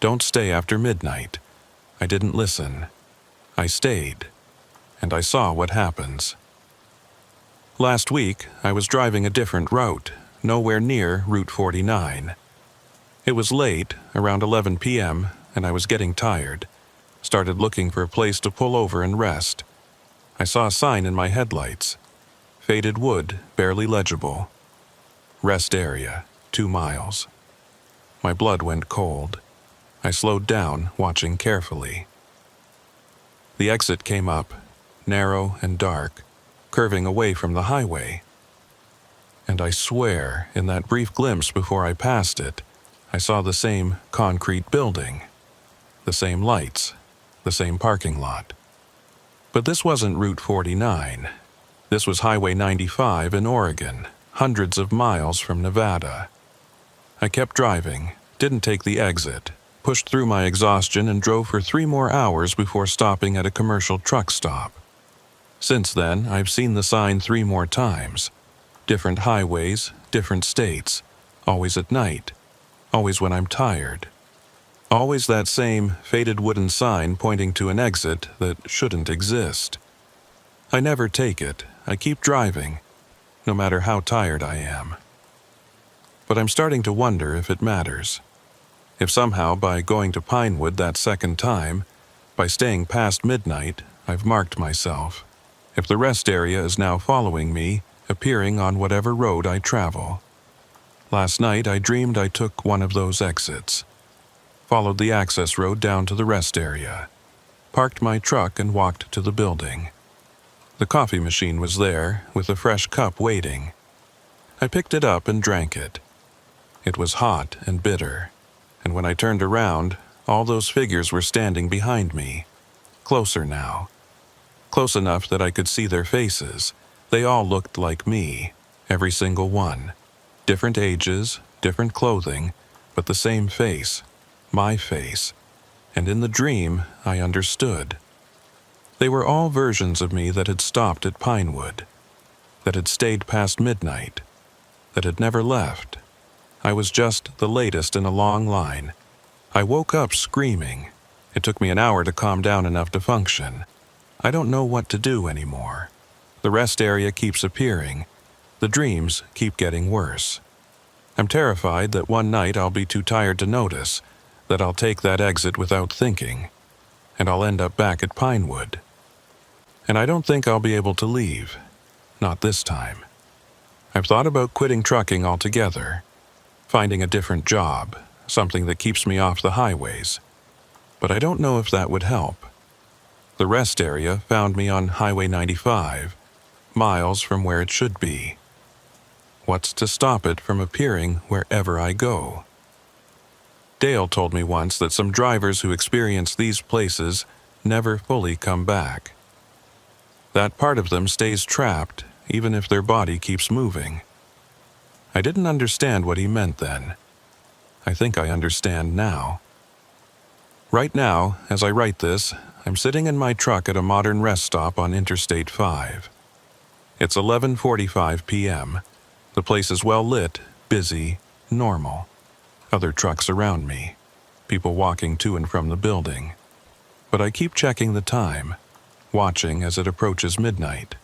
Don't stay after midnight. I didn't listen. I stayed. And I saw what happens. Last week, I was driving a different route, nowhere near Route 49. It was late, around 11 p.m., and I was getting tired. Started looking for a place to pull over and rest. I saw a sign in my headlights. Faded wood, barely legible. Rest area, 2 miles. My blood went cold. I slowed down, watching carefully. The exit came up, narrow and dark, curving away from the highway. And I swear, in that brief glimpse before I passed it, I saw the same concrete building, the same lights, the same parking lot. But this wasn't Route 49. This was Highway 95 in Oregon, hundreds of miles from Nevada. I kept driving, didn't take the exit, pushed through my exhaustion and drove for 3 more hours before stopping at a commercial truck stop. Since then, I've seen the sign 3 more times. Different highways, different states, always at night, always when I'm tired. Always that same faded wooden sign pointing to an exit that shouldn't exist. I never take it. I keep driving, no matter how tired I am. But I'm starting to wonder if it matters. If somehow by going to Pinewood that second time, by staying past midnight, I've marked myself. If the rest area is now following me, appearing on whatever road I travel. Last night I dreamed I took one of those exits. Followed the access road down to the rest area. Parked my truck and walked to the building. The coffee machine was there, with a fresh cup waiting. I picked it up and drank it. It was hot and bitter, and when I turned around, all those figures were standing behind me. Closer now. Close enough that I could see their faces. They all looked like me, every single one. Different ages, different clothing, but the same face. My face. And in the dream, I understood. They were all versions of me that had stopped at Pinewood, that had stayed past midnight, that had never left. I was just the latest in a long line. I woke up screaming. It took me an hour to calm down enough to function. I don't know what to do anymore. The rest area keeps appearing. The dreams keep getting worse. I'm terrified that one night I'll be too tired to notice, that I'll take that exit without thinking, and I'll end up back at Pinewood. And I don't think I'll be able to leave. Not this time. I've thought about quitting trucking altogether. Finding a different job, something that keeps me off the highways. But I don't know if that would help. The rest area found me on Highway 95, miles from where it should be. What's to stop it from appearing wherever I go? Dale told me once that some drivers who experience these places never fully come back. That part of them stays trapped even if their body keeps moving. I didn't understand what he meant then. I think I understand now. Right now, as I write this, I'm sitting in my truck at a modern rest stop on Interstate 5. It's 11:45 p.m. The place is well lit, busy, normal. Other trucks around me, people walking to and from the building. But I keep checking the time, watching as it approaches midnight,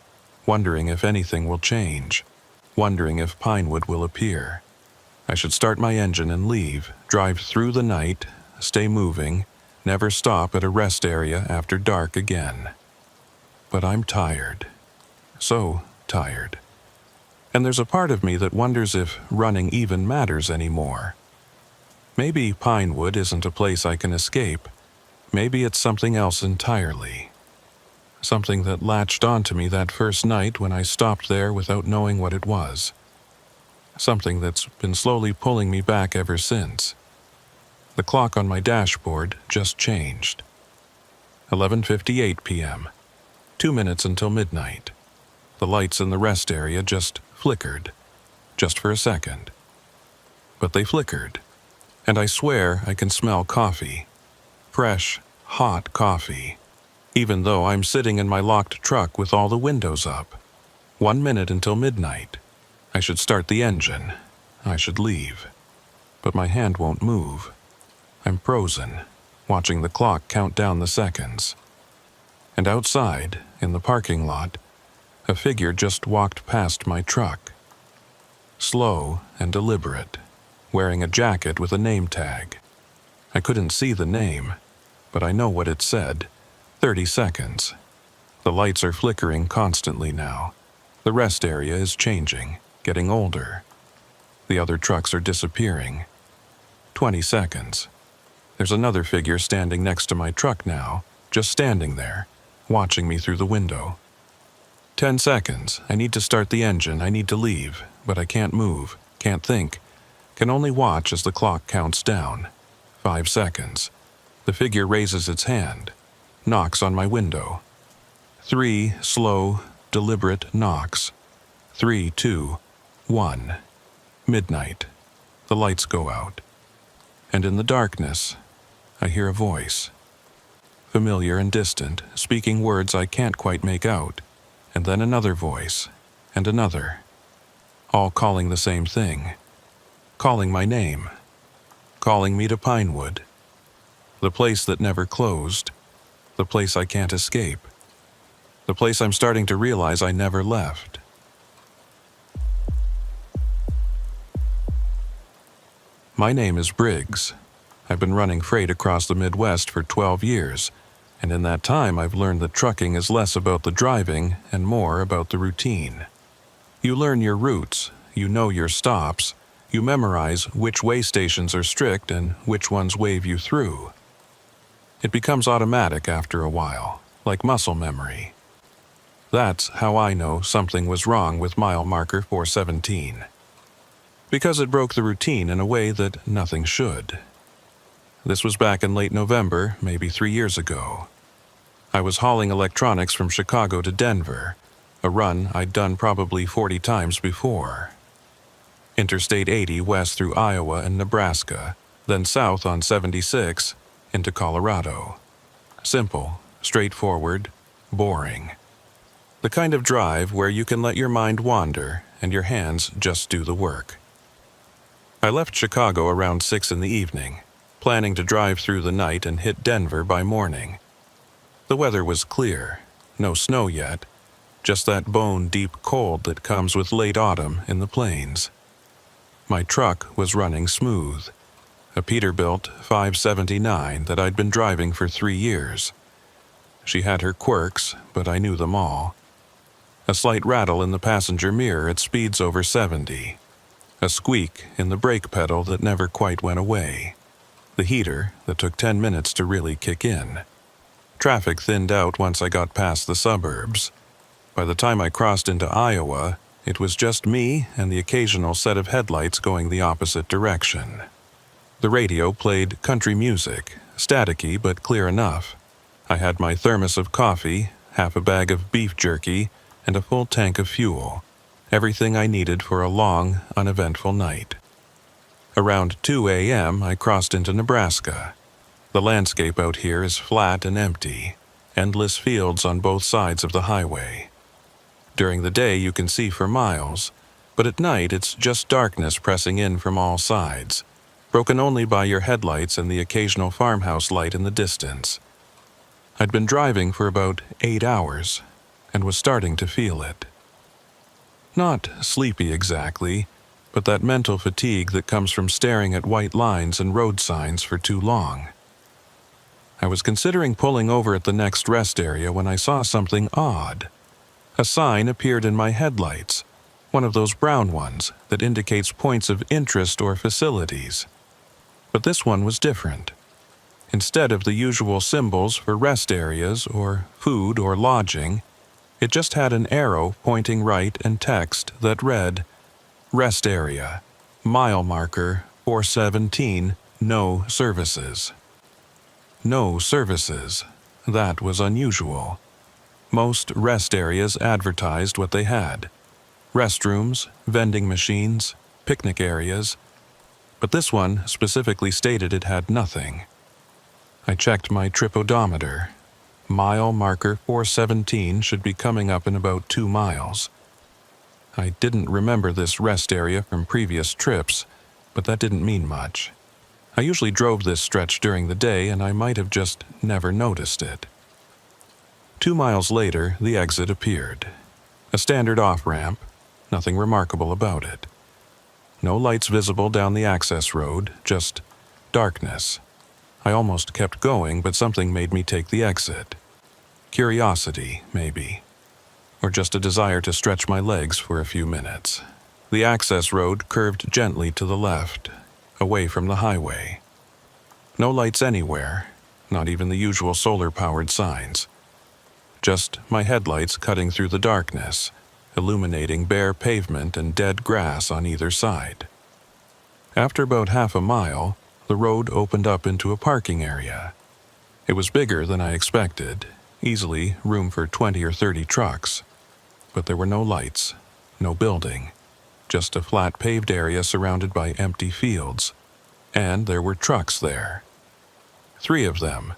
wondering if anything will change, wondering if Pinewood will appear. I should start my engine and leave, drive through the night, stay moving, never stop at a rest area after dark again. But I'm tired. So tired. And there's a part of me that wonders if running even matters anymore. Maybe Pinewood isn't a place I can escape. Maybe it's something else entirely. Something that latched onto me that first night when I stopped there without knowing what it was. Something that's been slowly pulling me back ever since. The clock on my dashboard just changed. 11:58 p.m. 2 minutes until midnight. The lights in the rest area just flickered. Just for a second. But they flickered. And I swear I can smell coffee. Fresh, hot coffee. Even though I'm sitting in my locked truck with all the windows up. 1 minute until midnight. I should start the engine. I should leave. But my hand won't move. I'm frozen, watching the clock count down the seconds. And outside, in the parking lot, a figure just walked past my truck. Slow and deliberate, wearing a jacket with a name tag. I couldn't see the name, but I know what it said. 30 seconds. The lights are flickering constantly now. The rest area is changing, getting older. The other trucks are disappearing. 20 seconds. There's another figure standing next to my truck now, just standing there, watching me through the window. 10 seconds. I need to start the engine. I need to leave, but I can't move, can't think, can only watch as the clock counts down. 5 seconds. The figure raises its hand, knocks on my window. 3 slow, deliberate knocks. 3, 2, 1. Midnight. The lights go out. And in the darkness, I hear a voice. Familiar and distant, speaking words I can't quite make out. And then another voice, and another. All calling the same thing. Calling my name. Calling me to Pinewood. The place that never closed. The place I can't escape. The place I'm starting to realize I never left. My name is Briggs. I've been running freight across the Midwest for 12 years, and in that time I've learned that trucking is less about the driving and more about the routine. You learn your routes, you know your stops, you memorize which way stations are strict and which ones wave you through. It becomes automatic after a while, like muscle memory. That's how I know something was wrong with mile marker 417. Because it broke the routine in a way that nothing should. This was back in late November, maybe 3 years ago. I was hauling electronics from Chicago to Denver, a run I'd done probably 40 times before. Interstate 80 west through Iowa and Nebraska, then south on 76 into Colorado. Simple, straightforward, boring. The kind of drive where you can let your mind wander and your hands just do the work. I left Chicago around 6 in the evening, planning to drive through the night and hit Denver by morning. The weather was clear, no snow yet, just that bone-deep cold that comes with late autumn in the plains. My truck was running smooth, a Peterbilt 579 that I'd been driving for 3 years. She had her quirks, but I knew them all. A slight rattle in the passenger mirror at speeds over 70. a squeak in the brake pedal that never quite went away, the heater that took 10 minutes to really kick in. Traffic thinned out once I got past the suburbs. By the time I crossed into Iowa, it was just me and the occasional set of headlights going the opposite direction. The radio played country music, staticky but clear enough. I had my thermos of coffee, half a bag of beef jerky, and a full tank of fuel, everything I needed for a long, uneventful night. Around 2 a.m., I crossed into Nebraska. The landscape out here is flat and empty, endless fields on both sides of the highway. During the day you can see for miles, but at night it's just darkness pressing in from all sides, broken only by your headlights and the occasional farmhouse light in the distance. I'd been driving for about 8 hours, and was starting to feel it. Not sleepy exactly, but that mental fatigue that comes from staring at white lines and road signs for too long. I was considering pulling over at the next rest area when I saw something odd. A sign appeared in my headlights, one of those brown ones that indicates points of interest or facilities. But this one was different. Instead of the usual symbols for rest areas or food or lodging, it just had an arrow pointing right and text that read, "Rest area, mile marker 417, no services." No services. That was unusual. Most rest areas advertised what they had: restrooms, vending machines, picnic areas. But this one specifically stated it had nothing. I checked my trip odometer. Mile marker 417 should be coming up in about 2 miles. I didn't remember this rest area from previous trips, but that didn't mean much. I usually drove this stretch during the day, and I might have just never noticed it. 2 miles later, the exit appeared. A standard off-ramp, nothing remarkable about it. No lights visible down the access road, just darkness. I almost kept going, but something made me take the exit. Curiosity, maybe. Or just a desire to stretch my legs for a few minutes. The access road curved gently to the left, away from the highway. No lights anywhere, not even the usual solar-powered signs. Just my headlights cutting through the darkness, illuminating bare pavement and dead grass on either side. After about half a mile, the road opened up into a parking area. It was bigger than I expected, easily room for 20 or 30 trucks. But there were no lights, no building, just a flat paved area surrounded by empty fields. And there were trucks there. 3 of them,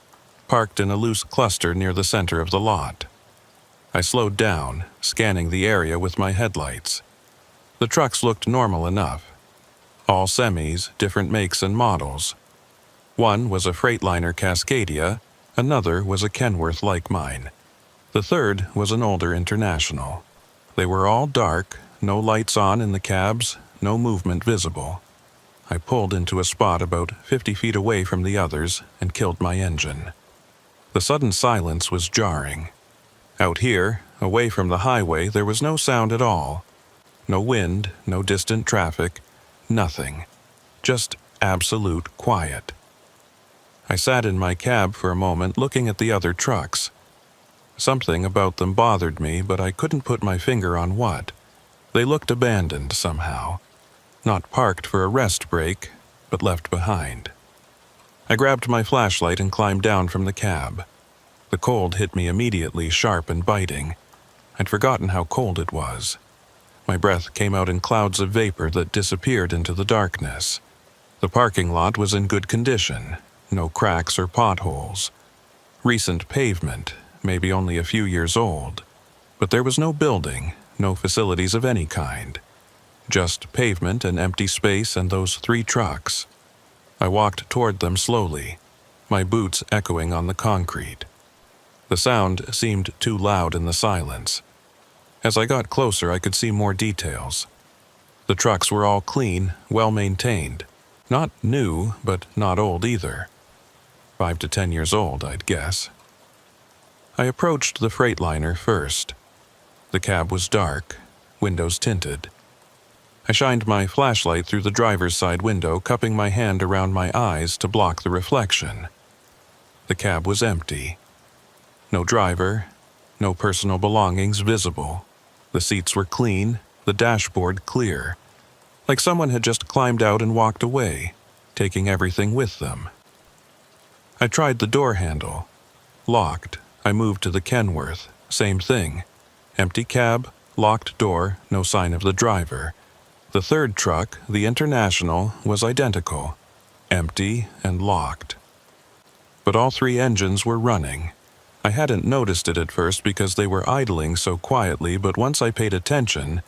parked in a loose cluster near the center of the lot. I slowed down, scanning the area with my headlights. The trucks looked normal enough. All semis, different makes and models. One was a Freightliner Cascadia, another was a Kenworth like mine. The third was an older International. They were all dark, no lights on in the cabs, no movement visible. I pulled into a spot about 50 feet away from the others and killed my engine. The sudden silence was jarring. Out here, away from the highway, there was no sound at all. No wind, no distant traffic, nothing. Just absolute quiet. I sat in my cab for a moment looking at the other trucks. Something about them bothered me, but I couldn't put my finger on what. They looked abandoned somehow. Not parked for a rest break, but left behind. I grabbed my flashlight and climbed down from the cab. The cold hit me immediately, sharp and biting. I'd forgotten how cold it was. My breath came out in clouds of vapor that disappeared into the darkness. The parking lot was in good condition, no cracks or potholes. Recent pavement, maybe only a few years old. But there was no building, no facilities of any kind. Just pavement and empty space and those 3 trucks. I walked toward them slowly, my boots echoing on the concrete. The sound seemed too loud in the silence. As I got closer, I could see more details. The trucks were all clean, well-maintained. Not new, but not old either. 5 to 10 years old, I'd guess. I approached the Freightliner first. The cab was dark, windows tinted. I shined my flashlight through the driver's side window, cupping my hand around my eyes to block the reflection. The cab was empty. No driver, no personal belongings visible. The seats were clean, the dashboard clear, like someone had just climbed out and walked away, taking everything with them. I tried the door handle. Locked. I moved to the Kenworth. Same thing. Empty cab, locked door, no sign of the driver. The third truck, the International, was identical. Empty and locked. But all three engines were running. I hadn't noticed it at first because they were idling so quietly, but once I paid attention,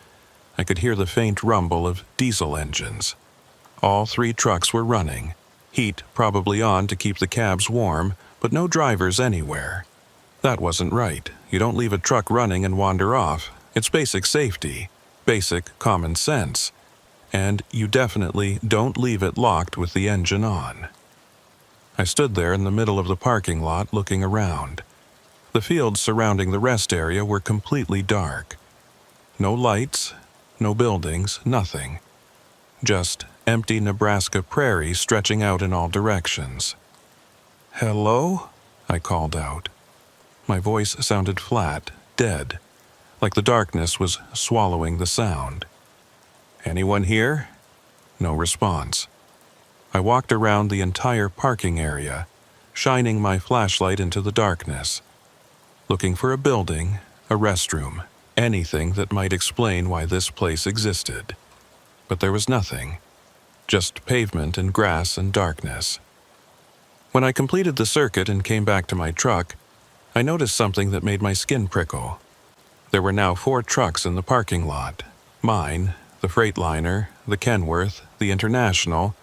I could hear the faint rumble of diesel engines. All three trucks were running. Heat probably on to keep the cabs warm, but no drivers anywhere. That wasn't right. You don't leave a truck running and wander off. It's basic safety, basic common sense. And you definitely don't leave it locked with the engine on. I stood there in the middle of the parking lot looking around. The fields surrounding the rest area were completely dark. No lights, no buildings, nothing. Just empty Nebraska prairie stretching out in all directions. "Hello?" I called out. My voice sounded flat, dead, like the darkness was swallowing the sound. "Anyone here?" No response. I walked around the entire parking area, shining my flashlight into the darkness, looking for a building, a restroom, anything that might explain why this place existed. But there was nothing, just pavement and grass and darkness. When I completed the circuit and came back to my truck, I noticed something that made my skin prickle. There were now 4 trucks in the parking lot. Mine, the Freightliner, the Kenworth, the International,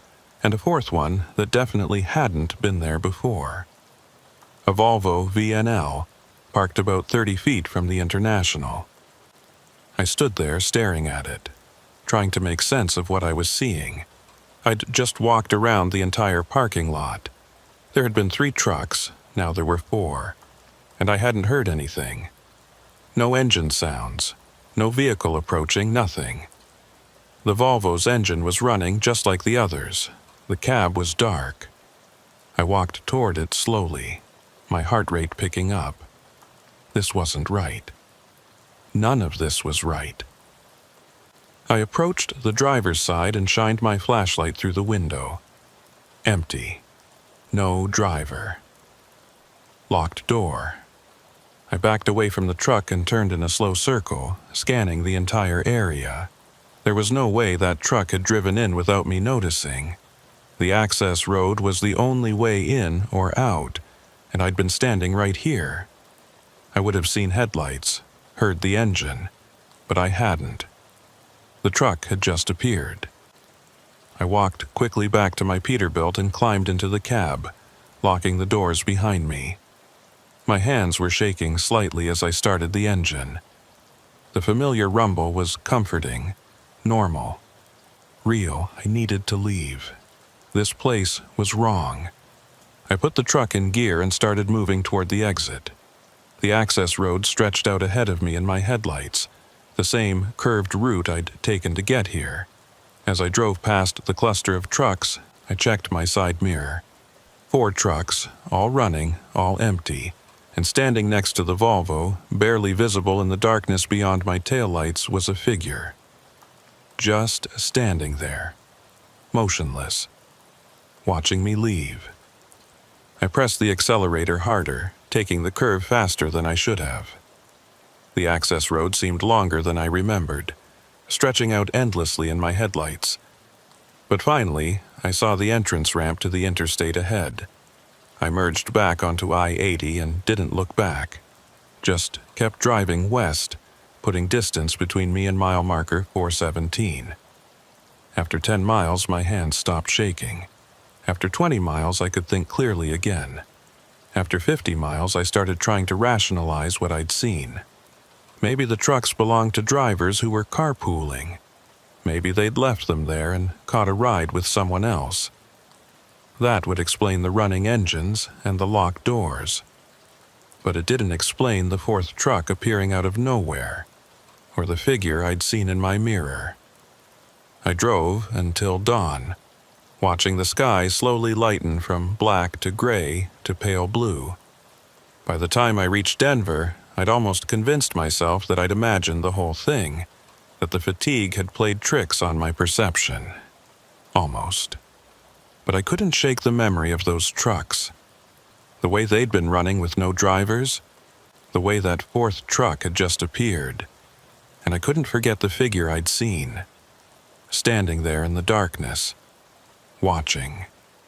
and a 4th one that definitely hadn't been there before. A Volvo VNL, parked about 30 feet from the International. I stood there staring at it, trying to make sense of what I was seeing. I'd just walked around the entire parking lot. There had been 3 trucks, now there were 4, and I hadn't heard anything. No engine sounds, no vehicle approaching, nothing. The Volvo's engine was running just like the others. The cab was dark. I walked toward it slowly, my heart rate picking up. This wasn't right. None of this was right. I approached the driver's side and shined my flashlight through the window. Empty. No driver. Locked door. I backed away from the truck and turned in a slow circle, scanning the entire area. There was no way that truck had driven in without me noticing. The access road was the only way in or out, and I'd been standing right here. I would have seen headlights, heard the engine, but I hadn't. The truck had just appeared. I walked quickly back to my Peterbilt and climbed into the cab, locking the doors behind me. My hands were shaking slightly as I started the engine. The familiar rumble was comforting, normal, real. I needed to leave. This place was wrong. I put the truck in gear and started moving toward the exit. The access road stretched out ahead of me in my headlights, the same curved route I'd taken to get here. As I drove past the cluster of trucks, I checked my side mirror. 4 trucks, all running, all empty, and standing next to the Volvo, barely visible in the darkness beyond my taillights, was a figure. Just standing there, motionless, watching me leave. I pressed the accelerator harder, taking the curve faster than I should have. The access road seemed longer than I remembered, stretching out endlessly in my headlights. But finally, I saw the entrance ramp to the interstate ahead. I merged back onto I-80 and didn't look back, just kept driving west, putting distance between me and mile marker 417. After 10 miles, my hands stopped shaking. After 20 miles, I could think clearly again. After 50 miles, I started trying to rationalize what I'd seen. Maybe the trucks belonged to drivers who were carpooling. Maybe they'd left them there and caught a ride with someone else. That would explain the running engines and the locked doors. But it didn't explain the 4th truck appearing out of nowhere, or the figure I'd seen in my mirror. I drove until dawn, watching the sky slowly lighten from black to gray to pale blue. By the time I reached Denver, I'd almost convinced myself that I'd imagined the whole thing, that the fatigue had played tricks on my perception. Almost. But I couldn't shake the memory of those trucks. The way they'd been running with no drivers, the way that fourth truck had just appeared, and I couldn't forget the figure I'd seen, standing there in the darkness, watching.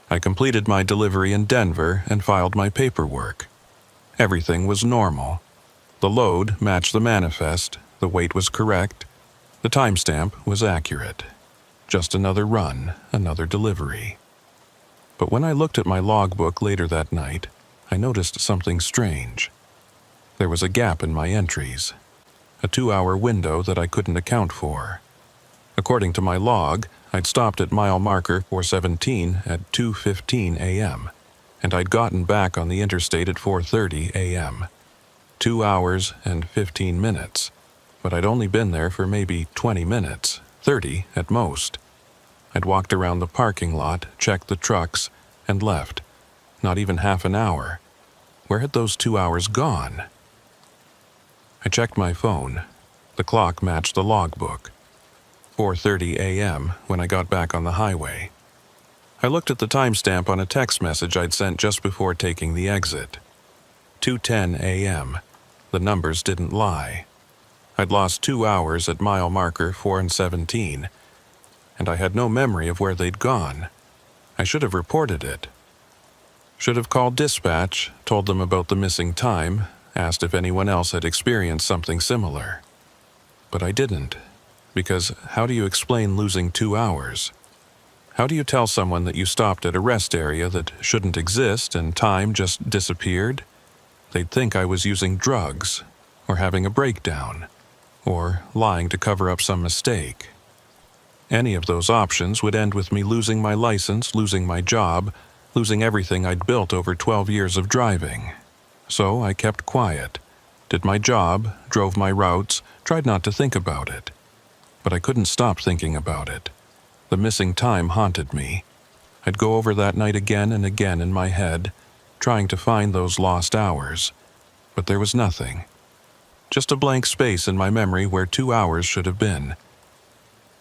I completed my delivery in Denver and filed my paperwork. Everything was normal. The load matched the manifest, the weight was correct, the timestamp was accurate. Just another run, another delivery. But when I looked at my logbook later that night, I noticed something strange. There was a gap in my entries, a 2-hour window that I couldn't account for. According to my log, I'd stopped at mile marker 417 at 2:15 a.m., and I'd gotten back on the interstate at 4:30 a.m. 2 hours and 15 minutes, but I'd only been there for maybe 20 minutes, 30 at most. I'd walked around the parking lot, checked the trucks, and left. Not even half an hour. Where had those 2 hours gone? I checked my phone. The clock matched the logbook. 4:30 a.m. when I got back on the highway. I looked at the timestamp on a text message I'd sent just before taking the exit. 2:10 a.m. The numbers didn't lie. I'd lost 2 hours at mile marker 417, and I had no memory of where they'd gone. I should have reported it. Should have called dispatch, told them about the missing time, asked if anyone else had experienced something similar. But I didn't, because how do you explain losing 2 hours? How do you tell someone that you stopped at a rest area that shouldn't exist and time just disappeared? They'd think I was using drugs, or having a breakdown, or lying to cover up some mistake. Any of those options would end with me losing my license, losing my job, losing everything I'd built over 12 years of driving. So I kept quiet, did my job, drove my routes, tried not to think about it. But I couldn't stop thinking about it. The missing time haunted me. I'd go over that night again and again in my head, trying to find those lost hours. But there was nothing. Just a blank space in my memory where 2 hours should have been.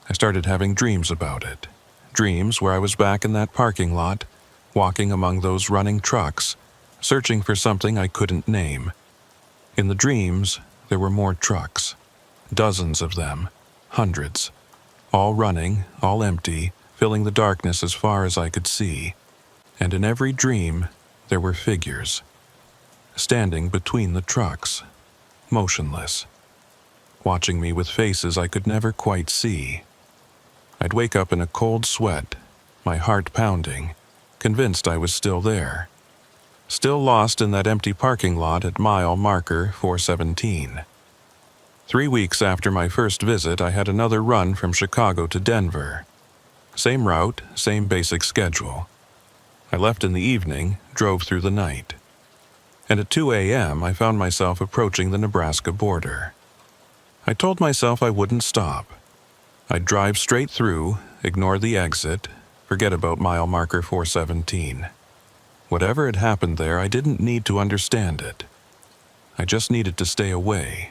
I started having dreams about it. Dreams where I was back in that parking lot, walking among those running trucks, searching for something I couldn't name. In the dreams, there were more trucks. Dozens of them. Hundreds. All running, all empty, filling the darkness as far as I could see. And in every dream, there were figures. Standing between the trucks. Motionless. Watching me with faces I could never quite see. I'd wake up in a cold sweat, my heart pounding, convinced I was still there. Still lost in that empty parking lot at mile marker 417. 3 weeks after my first visit, I had another run from Chicago to Denver. Same route, same basic schedule. I left in the evening, drove through the night. And at 2 a.m., I found myself approaching the Nebraska border. I told myself I wouldn't stop. I'd drive straight through, ignore the exit, forget about mile marker 417. Whatever had happened there, I didn't need to understand it. I just needed to stay away.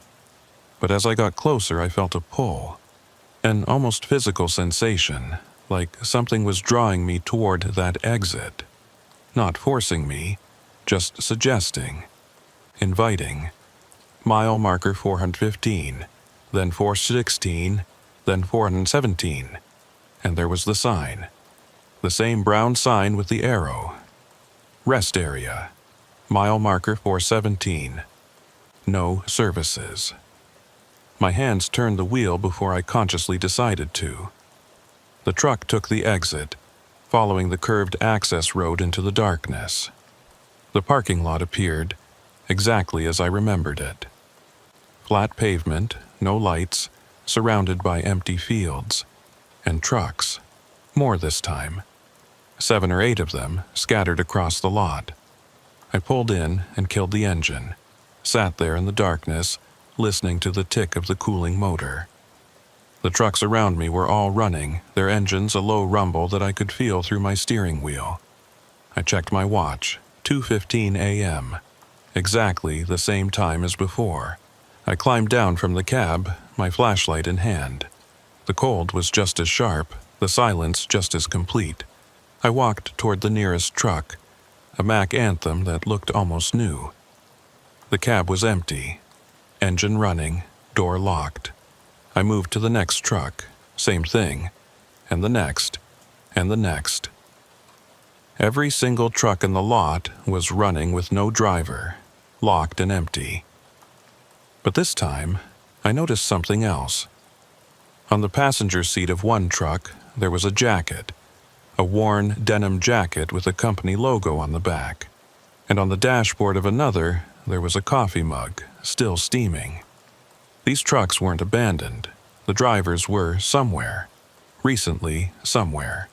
But as I got closer, I felt a pull, an almost physical sensation, like something was drawing me toward that exit. Not forcing me, just suggesting, inviting. Mile marker 415, then 416, then 417, and there was the sign. The same brown sign with the arrow. Rest area. Mile marker 417. No services. My hands turned the wheel before I consciously decided to. The truck took the exit, following the curved access road into the darkness. The parking lot appeared, exactly as I remembered it. Flat pavement, no lights, surrounded by empty fields. And trucks. More this time. 7 or 8 of them, scattered across the lot. I pulled in and killed the engine, sat there in the darkness, listening to the tick of the cooling motor. The trucks around me were all running, their engines a low rumble that I could feel through my steering wheel. I checked my watch, 2:15 a.m., exactly the same time as before. I climbed down from the cab, my flashlight in hand. The cold was just as sharp, the silence just as complete. I walked toward the nearest truck, a Mack Anthem that looked almost new. The cab was empty, engine running, door locked. I moved to the next truck, same thing, and the next, and the next. Every single truck in the lot was running with no driver, locked and empty. But this time, I noticed something else. On the passenger seat of one truck, there was a jacket, a worn denim jacket with a company logo on the back. And on the dashboard of another, there was a coffee mug, still steaming. These trucks weren't abandoned. The drivers were somewhere. Recently, somewhere.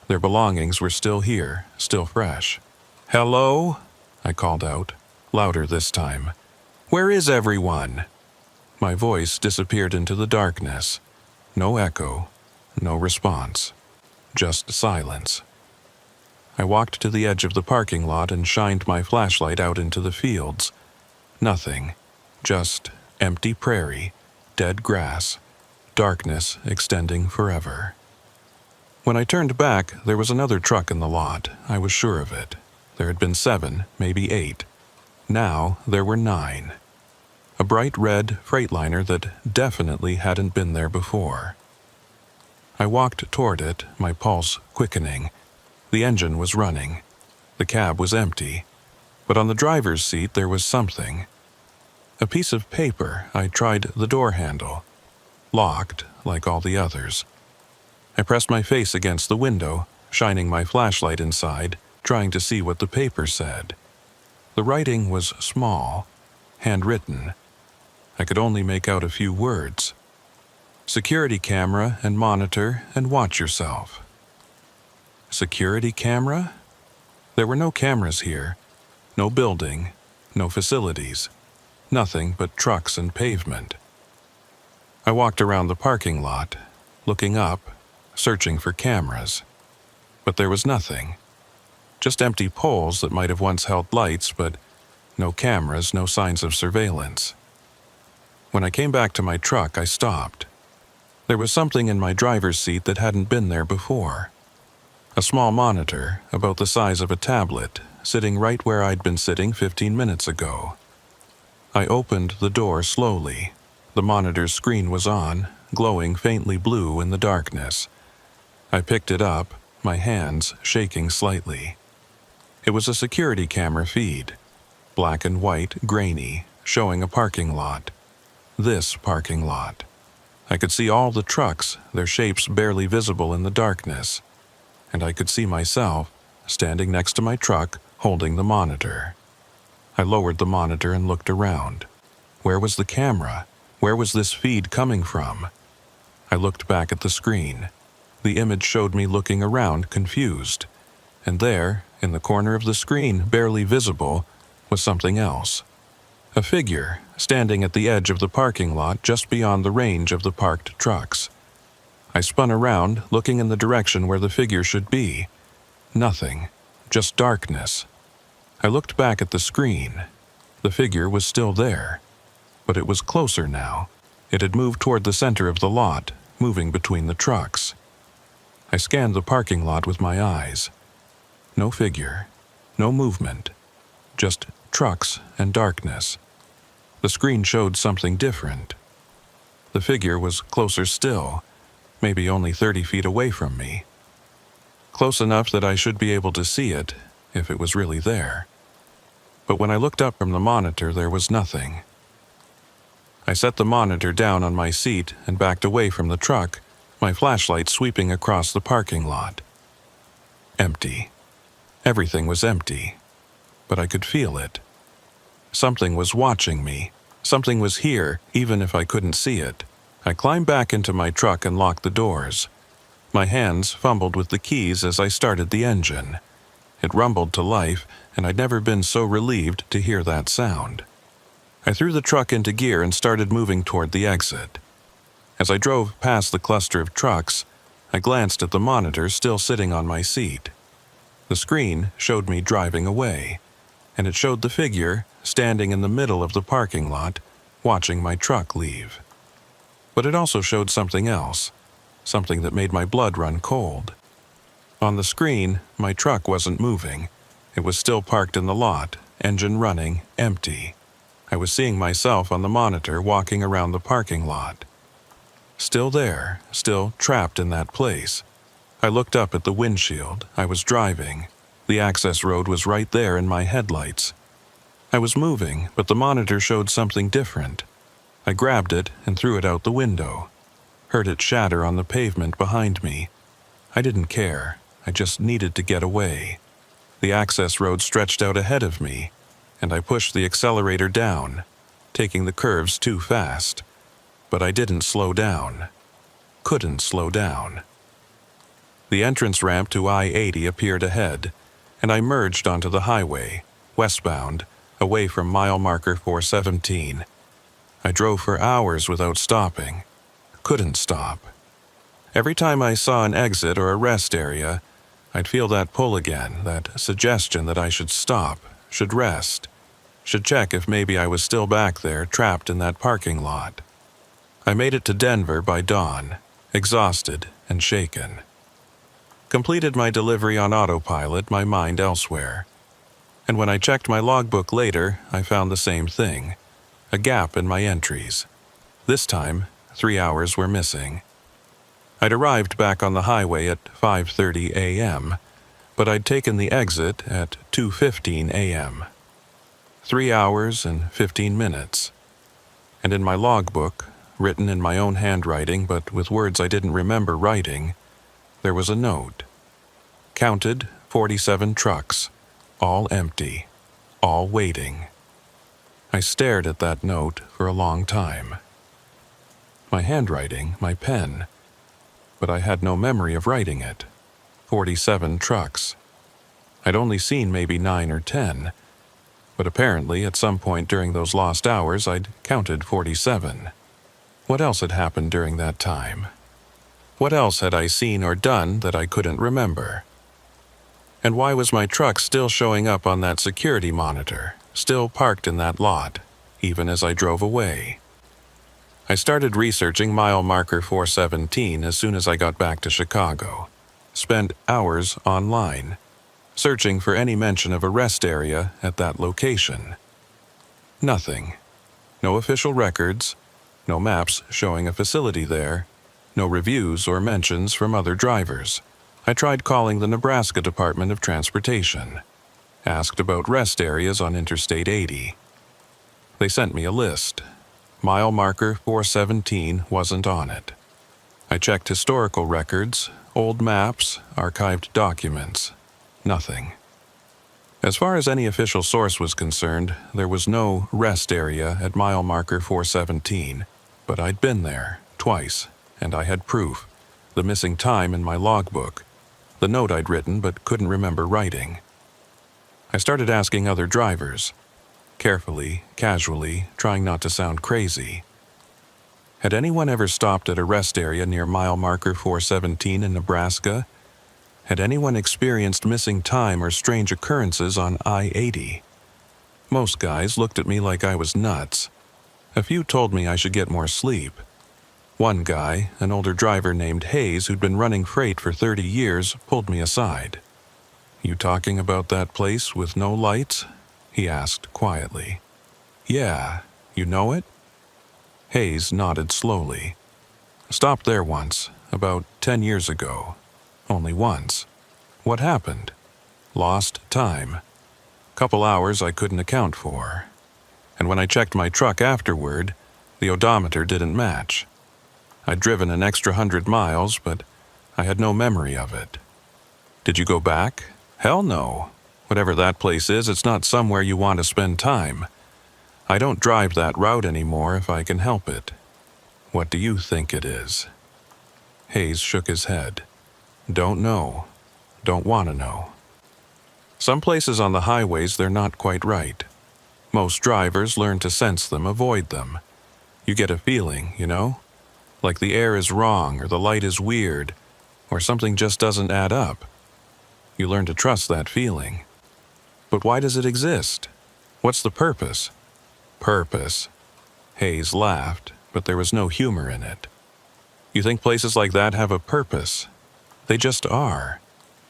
Their belongings were still here, still fresh. "Hello?" I called out, louder this time. "Where is everyone?" My voice disappeared into the darkness. No echo, no response. Just silence. I walked to the edge of the parking lot and shined my flashlight out into the fields. Nothing. Just empty prairie, dead grass, darkness extending forever. When I turned back, there was another truck in the lot. I was sure of it. There had been 7, maybe 8. Now there were 9. A bright red Freightliner that definitely hadn't been there before. I walked toward it, my pulse quickening. The engine was running. The cab was empty. But on the driver's seat there was something. A piece of paper. I tried the door handle. Locked, like all the others. I pressed my face against the window, shining my flashlight inside, trying to see what the paper said. The writing was small, handwritten. I could only make out a few words. Security camera and monitor and watch yourself. Security camera? There were no cameras here. No building, no facilities. Nothing but trucks and pavement. I walked around the parking lot, looking up, searching for cameras. But there was nothing. Just empty poles that might have once held lights, but no cameras, no signs of surveillance. When I came back to my truck, I stopped. There was something in my driver's seat that hadn't been there before. A small monitor, about the size of a tablet, sitting right where I'd been sitting 15 minutes ago. I opened the door slowly. The monitor's screen was on, glowing faintly blue in the darkness. I picked it up, my hands shaking slightly. It was a security camera feed, black and white, grainy, showing a parking lot. This parking lot. I could see all the trucks, their shapes barely visible in the darkness. And I could see myself, standing next to my truck, holding the monitor. I lowered the monitor and looked around. Where was the camera? Where was this feed coming from? I looked back at the screen. The image showed me looking around, confused. And there, in the corner of the screen, barely visible, was something else. A figure, standing at the edge of the parking lot just beyond the range of the parked trucks. I spun around, looking in the direction where the figure should be. Nothing, just darkness. I looked back at the screen. The figure was still there, but it was closer now. It had moved toward the center of the lot, moving between the trucks. I scanned the parking lot with my eyes. No figure, no movement, just trucks and darkness. The screen showed something different. The figure was closer still, maybe only 30 feet away from me. Close enough that I should be able to see it, if it was really there. But when I looked up from the monitor, there was nothing. I set the monitor down on my seat and backed away from the truck, my flashlight sweeping across the parking lot. Empty. Everything was empty. But I could feel it. Something was watching me. Something was here, even if I couldn't see it. I climbed back into my truck and locked the doors. My hands fumbled with the keys as I started the engine. It rumbled to life, and I'd never been so relieved to hear that sound. I threw the truck into gear and started moving toward the exit. As I drove past the cluster of trucks, I glanced at the monitor still sitting on my seat. The screen showed me driving away, and it showed the figure standing in the middle of the parking lot, watching my truck leave. But it also showed something else, something that made my blood run cold. On the screen, my truck wasn't moving. It was still parked in the lot, engine running, empty. I was seeing myself on the monitor walking around the parking lot. Still there, still trapped in that place. I looked up at the windshield. I was driving. The access road was right there in my headlights. I was moving, but the monitor showed something different. I grabbed it and threw it out the window. Heard it shatter on the pavement behind me. I didn't care. I just needed to get away. The access road stretched out ahead of me, and I pushed the accelerator down, taking the curves too fast. But I didn't slow down. Couldn't slow down. The entrance ramp to I-80 appeared ahead, and I merged onto the highway, westbound, away from mile marker 417. I drove for hours without stopping. Couldn't stop. Every time I saw an exit or a rest area, I'd feel that pull again, that suggestion that I should stop, should rest, should check if maybe I was still back there, trapped in that parking lot. I made it to Denver by dawn, exhausted and shaken. Completed my delivery on autopilot, my mind elsewhere. And when I checked my logbook later, I found the same thing, a gap in my entries. This time, 3 hours were missing. I'd arrived back on the highway at 5:30 a.m., but I'd taken the exit at 2:15 a.m. 3 hours and 15 minutes. And in my logbook, written in my own handwriting but with words I didn't remember writing, there was a note. Counted 47 trucks, all empty, all waiting. I stared at that note for a long time. My handwriting, my pen, but I had no memory of writing it. 47 trucks. I'd only seen maybe 9 or 10, but apparently at some point during those lost hours I'd counted 47. What else had happened during that time? What else had I seen or done that I couldn't remember? And why was my truck still showing up on that security monitor, still parked in that lot, even as I drove away? I started researching mile marker 417 as soon as I got back to Chicago. Spent hours online, searching for any mention of a rest area at that location. Nothing. No official records, no maps showing a facility there, no reviews or mentions from other drivers. I tried calling the Nebraska Department of Transportation, asked about rest areas on Interstate 80. They sent me a list. Mile marker 417 wasn't on it. I checked historical records, old maps, archived documents. Nothing. As far as any official source was concerned, there was no rest area at mile marker 417, but I'd been there twice, and I had proof, the missing time in my logbook, the note I'd written but couldn't remember writing. I started asking other drivers, carefully, casually, trying not to sound crazy. Had anyone ever stopped at a rest area near mile marker 417 in Nebraska? Had anyone experienced missing time or strange occurrences on I-80? Most guys looked at me like I was nuts. A few told me I should get more sleep. One guy, an older driver named Hayes who'd been running freight for 30 years, pulled me aside. "You talking about that place with no lights?" he asked quietly. "Yeah, you know it?" Hayes nodded slowly. "Stopped there once, about 10 years ago. Only once. What happened? Lost time. Couple hours I couldn't account for. And when I checked my truck afterward, the odometer didn't match. I'd driven an extra 100 miles, but I had no memory of it. Did you go back? Hell no. Whatever that place is, it's not somewhere you want to spend time. I don't drive that route anymore if I can help it. What do you think it is?" Hayes shook his head. "Don't know. Don't want to know." Some places on the highways, they're not quite right. Most drivers learn to sense them, avoid them. You get a feeling, you know? like the air is wrong or the light is weird or something just doesn't add up. You learn to trust that feeling. But why does it exist? What's the purpose? Purpose. Hayes laughed, but there was no humor in it. You think places like that have a purpose? They just are.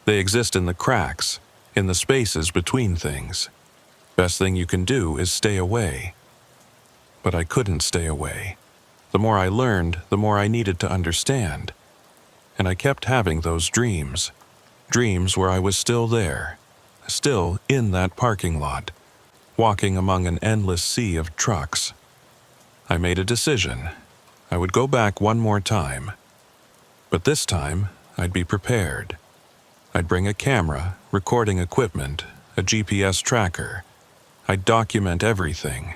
They exist in the cracks, in the spaces between things. Best thing you can do is stay away. But I couldn't stay away. The more I learned, the more I needed to understand. And I kept having those dreams. Dreams where I was still there, still in that parking lot, walking among an endless sea of trucks. I made a decision. I would go back one more time. But this time, I'd be prepared. I'd bring a camera, recording equipment, a GPS tracker. I'd document everything.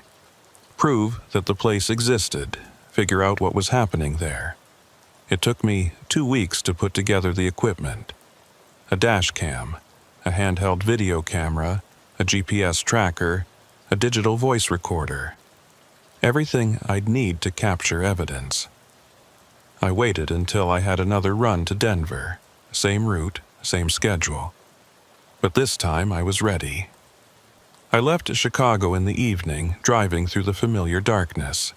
Prove that the place existed, figure out what was happening there. It took me 2 weeks to put together the equipment. A dash cam, a handheld video camera, a GPS tracker, a digital voice recorder. Everything I'd need to capture evidence. I waited until I had another run to Denver. Same route, same schedule. But this time I was ready. I left Chicago in the evening, driving through the familiar darkness.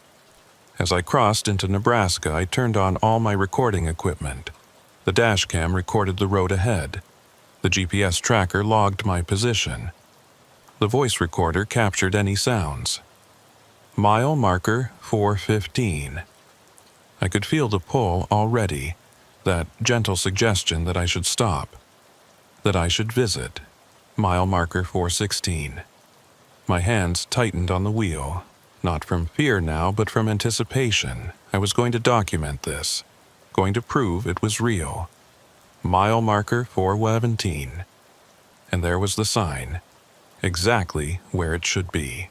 As I crossed into Nebraska, I turned on all my recording equipment. The dash cam recorded the road ahead. The GPS tracker logged my position. The voice recorder captured any sounds. Mile marker 415. I could feel the pull already, that gentle suggestion that I should stop, that I should visit. Mile marker 416. My hands tightened on the wheel, not from fear now, but from anticipation. I was going to document this, going to prove it was real. Mile marker 417. And there was the sign, exactly where it should be.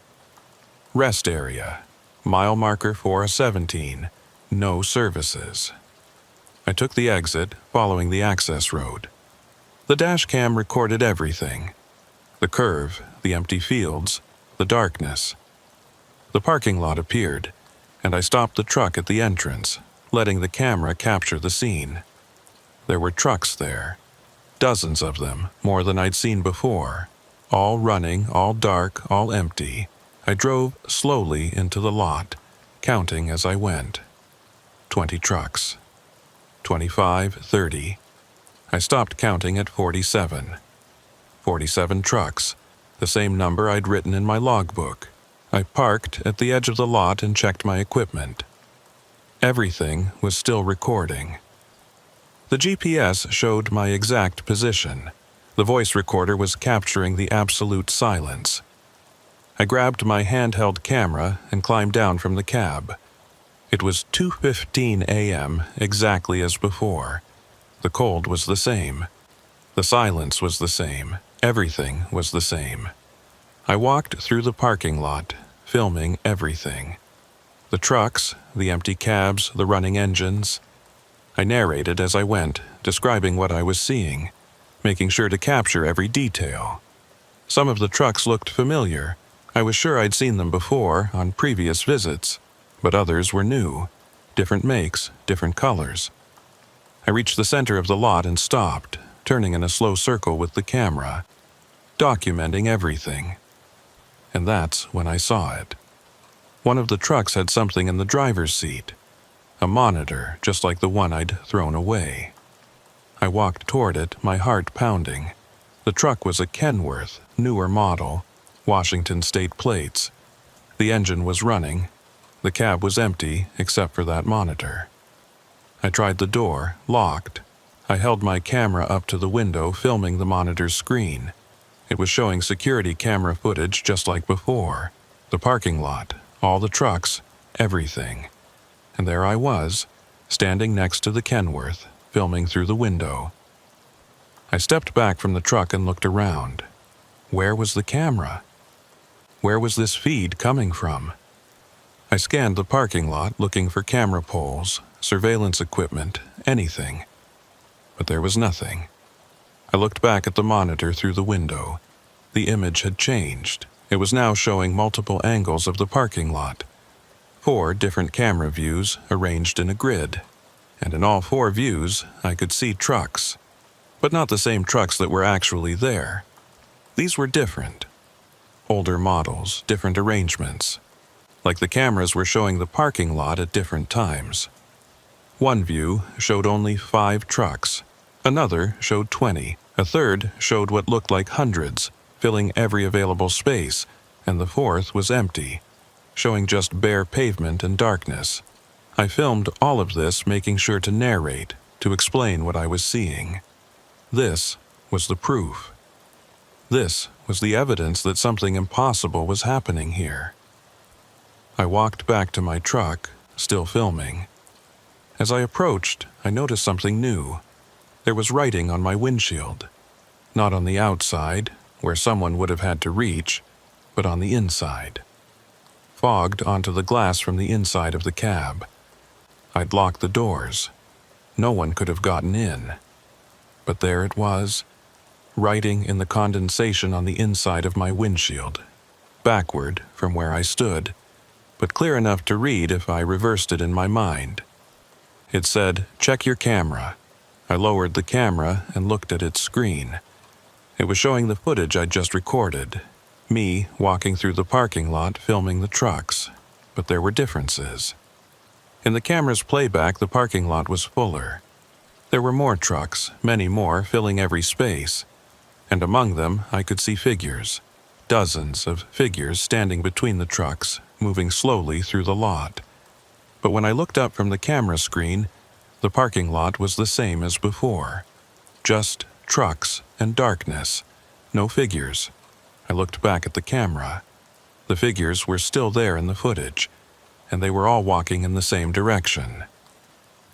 Rest area, mile marker 417, no services. I took the exit, following the access road. The dash cam recorded everything. The curve, the empty fields, the darkness. The parking lot appeared, and I stopped the truck at the entrance, letting the camera capture the scene. There were trucks there, dozens of them, more than I'd seen before, all running, all dark, all empty. I drove slowly into the lot, counting as I went. 20 trucks. 25, 30. I stopped counting at 47. 47 trucks, the same number I'd written in my logbook. I parked at the edge of the lot and checked my equipment. Everything was still recording. The GPS showed my exact position. The voice recorder was capturing the absolute silence. I grabbed my handheld camera and climbed down from the cab. It was 2:15 a.m., exactly as before. The cold was the same. The silence was the same. Everything was the same. I walked through the parking lot, filming everything. The trucks, the empty cabs, the running engines. I narrated as I went, describing what I was seeing, making sure to capture every detail. Some of the trucks looked familiar. I was sure I'd seen them before, on previous visits, but others were new, different makes, different colors. I reached the center of the lot and stopped, turning in a slow circle with the camera, documenting everything. And that's when I saw it. One of the trucks had something in the driver's seat, a monitor just like the one I'd thrown away. I walked toward it, my heart pounding. The truck was a Kenworth, newer model, Washington state plates. The engine was running. The cab was empty except for that monitor. I tried the door, locked. I held my camera up to the window, filming the monitor's screen. It was showing security camera footage just like before. The parking lot, all the trucks, everything. And there I was, standing next to the Kenworth, filming through the window. I stepped back from the truck and looked around. Where was the camera? Where was this feed coming from? I scanned the parking lot looking for camera poles, surveillance equipment, anything. But there was nothing. I looked back at the monitor through the window. The image had changed. It was now showing multiple angles of the parking lot. 4 different camera views arranged in a grid, and in all 4 views I could see trucks, but not the same trucks that were actually there. These were different. Older models, different arrangements. Like the cameras were showing the parking lot at different times. One view showed only 5 trucks. Another showed 20. A third showed what looked like hundreds, filling every available space, and the fourth was empty, showing just bare pavement and darkness. I filmed all of this, making sure to narrate, to explain what I was seeing. This was the proof. This was the evidence that something impossible was happening here. I walked back to my truck, still filming. As I approached, I noticed something new. There was writing on my windshield. Not on the outside, where someone would have had to reach, but on the inside. Fogged onto the glass from the inside of the cab. I'd locked the doors. No one could have gotten in. But there it was, writing in the condensation on the inside of my windshield, backward from where I stood, but clear enough to read if I reversed it in my mind. It said, "Check your camera." I lowered the camera and looked at its screen. It was showing the footage I'd just recorded, me walking through the parking lot filming the trucks, but there were differences. In the camera's playback, the parking lot was fuller. There were more trucks, many more, filling every space, and among them I could see figures, dozens of figures standing between the trucks, moving slowly through the lot. But when I looked up from the camera screen, the parking lot was the same as before. Just trucks and darkness. No figures. I looked back at the camera. The figures were still there in the footage, and they were all walking in the same direction.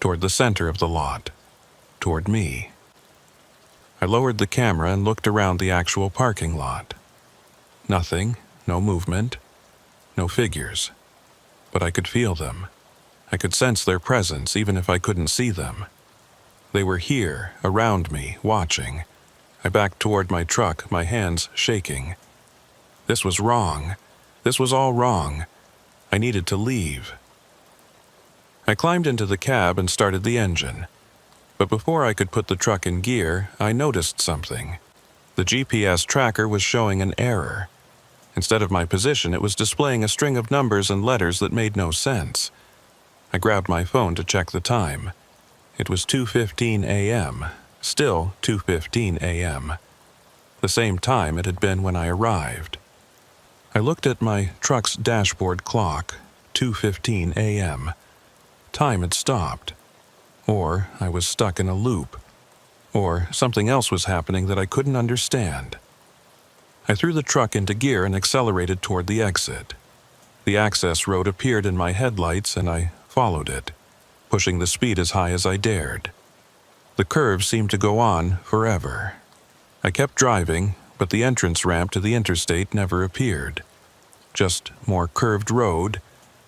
Toward the center of the lot. Toward me. I lowered the camera and looked around the actual parking lot. Nothing, no movement, no figures. But I could feel them. I could sense their presence even if I couldn't see them. They were here, around me, watching. I backed toward my truck, my hands shaking. This was wrong. This was all wrong. I needed to leave. I climbed into the cab and started the engine. But before I could put the truck in gear, I noticed something. The GPS tracker was showing an error. Instead of my position, it was displaying a string of numbers and letters that made no sense. I grabbed my phone to check the time. It was 2:15 a.m., still 2:15 a.m. The same time it had been when I arrived. I looked at my truck's dashboard clock, 2:15 a.m. Time had stopped. Or I was stuck in a loop. Or something else was happening that I couldn't understand. I threw the truck into gear and accelerated toward the exit. The access road appeared in my headlights and I followed it, pushing the speed as high as I dared. The curve seemed to go on forever. I kept driving, but the entrance ramp to the interstate never appeared. Just more curved road,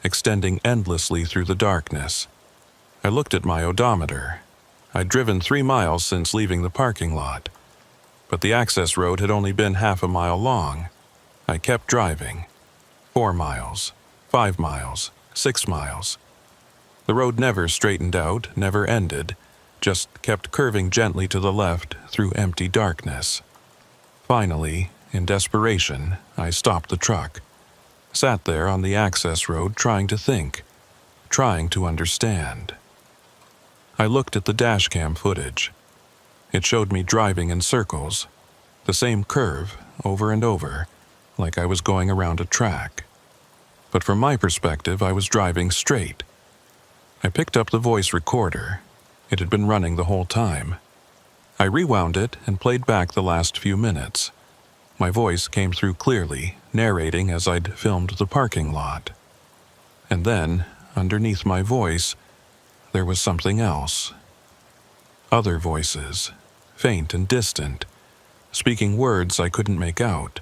extending endlessly through the darkness. I looked at my odometer. I'd driven 3 miles since leaving the parking lot, but the access road had only been half a mile long. I kept driving. 4 miles, 5 miles, 6 miles. The road never straightened out, never ended, just kept curving gently to the left through empty darkness. Finally, in desperation, I stopped the truck. Sat there on the access road trying to think, trying to understand. I looked at the dashcam footage. It showed me driving in circles, the same curve over and over, like I was going around a track. But from my perspective, I was driving straight. I picked up the voice recorder. It had been running the whole time. I rewound it and played back the last few minutes. My voice came through clearly, narrating as I'd filmed the parking lot. And then, underneath my voice, there was something else. Other voices, faint and distant, speaking words I couldn't make out.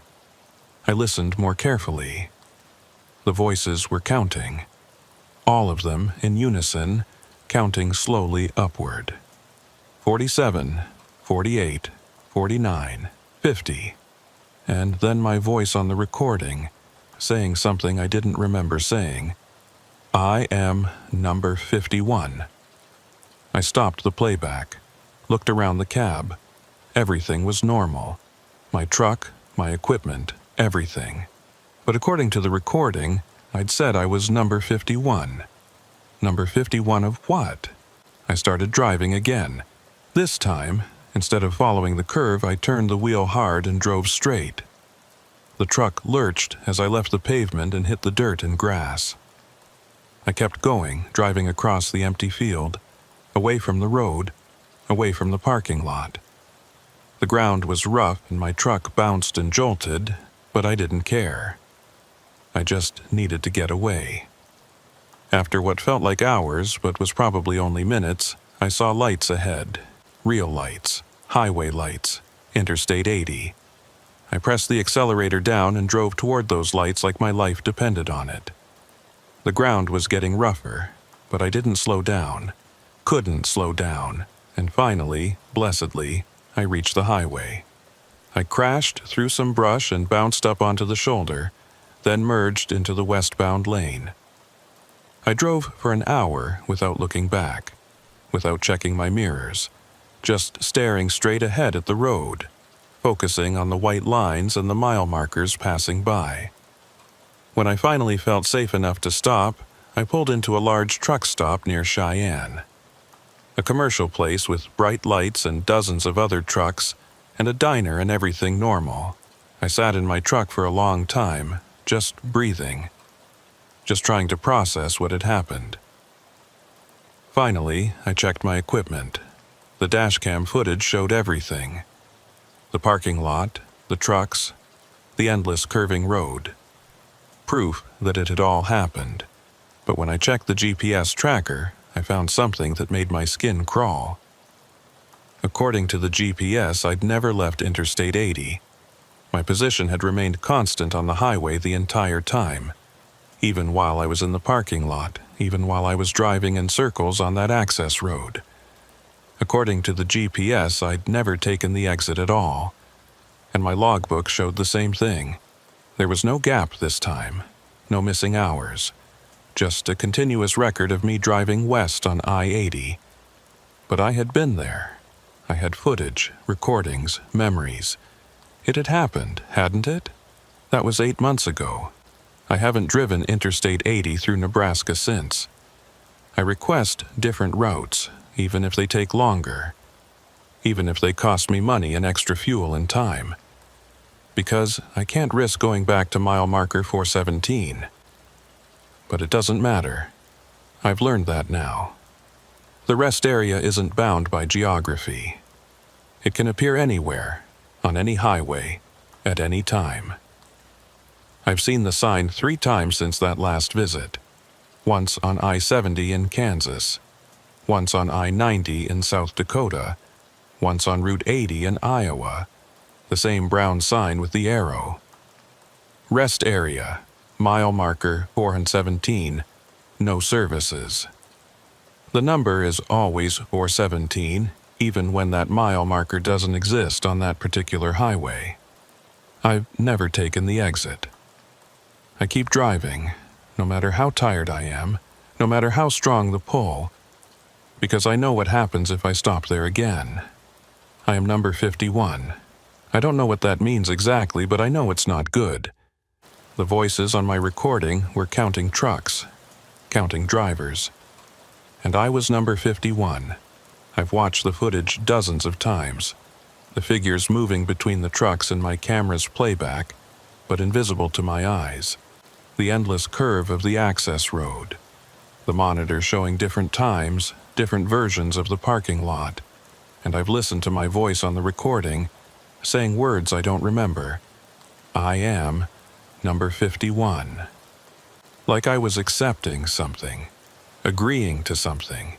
I listened more carefully. The voices were counting. All of them, in unison, counting slowly upward. 47, 48, 49, 50. And then my voice on the recording, saying something I didn't remember saying. I am number 51. I stopped the playback, looked around the cab. Everything was normal. My truck, my equipment, everything. But according to the recording, I'd said I was number 51. Number 51 of what? I started driving again. This time, instead of following the curve, I turned the wheel hard and drove straight. The truck lurched as I left the pavement and hit the dirt and grass. I kept going, driving across the empty field, away from the road, away from the parking lot. The ground was rough and my truck bounced and jolted, but I didn't care. I just needed to get away. After what felt like hours, but was probably only minutes, I saw lights ahead. Real lights, highway lights, Interstate 80. I pressed the accelerator down and drove toward those lights like my life depended on it. The ground was getting rougher, but I didn't slow down, couldn't slow down, and finally, blessedly, I reached the highway. I crashed through some brush and bounced up onto the shoulder, then merged into the westbound lane. I drove for an hour without looking back, without checking my mirrors, just staring straight ahead at the road, focusing on the white lines and the mile markers passing by. When I finally felt safe enough to stop, I pulled into a large truck stop near Cheyenne. A commercial place with bright lights and dozens of other trucks, and a diner and everything normal. I sat in my truck for a long time, just breathing, just trying to process what had happened. Finally, I checked my equipment. The dashcam footage showed everything. The parking lot, the trucks, the endless curving road. Proof that it had all happened. But when I checked the GPS tracker, I found something that made my skin crawl. According to the GPS, I'd never left Interstate 80. My position had remained constant on the highway the entire time, even while I was in the parking lot, even while I was driving in circles on that access road. According to the GPS, I'd never taken the exit at all, and my logbook showed the same thing. There was no gap this time, no missing hours, just a continuous record of me driving west on I-80. But I had been there. I had footage, recordings, memories. It had happened, hadn't it? That was 8 months ago. I haven't driven Interstate 80 through Nebraska since. I request different routes, even if they take longer, even if they cost me money and extra fuel and time. Because I can't risk going back to mile marker 417. But it doesn't matter. I've learned that now. The rest area isn't bound by geography. It can appear anywhere, on any highway, at any time. I've seen the sign 3 times since that last visit. Once on I-70 in Kansas, once on I-90 in South Dakota, once on Route 80 in Iowa, the same brown sign with the arrow. Rest area, mile marker 417, no services. The number is always 417, even when that mile marker doesn't exist on that particular highway. I've never taken the exit. I keep driving, no matter how tired I am, no matter how strong the pull, because I know what happens if I stop there again. I am number 51. I don't know what that means exactly, but I know it's not good. The voices on my recording were counting trucks, counting drivers. And I was number 51. I've watched the footage dozens of times. The figures moving between the trucks in my camera's playback, but invisible to my eyes. The endless curve of the access road. The monitor showing different times, different versions of the parking lot. And I've listened to my voice on the recording, saying words I don't remember. I am number 51. Like I was accepting something, agreeing to something,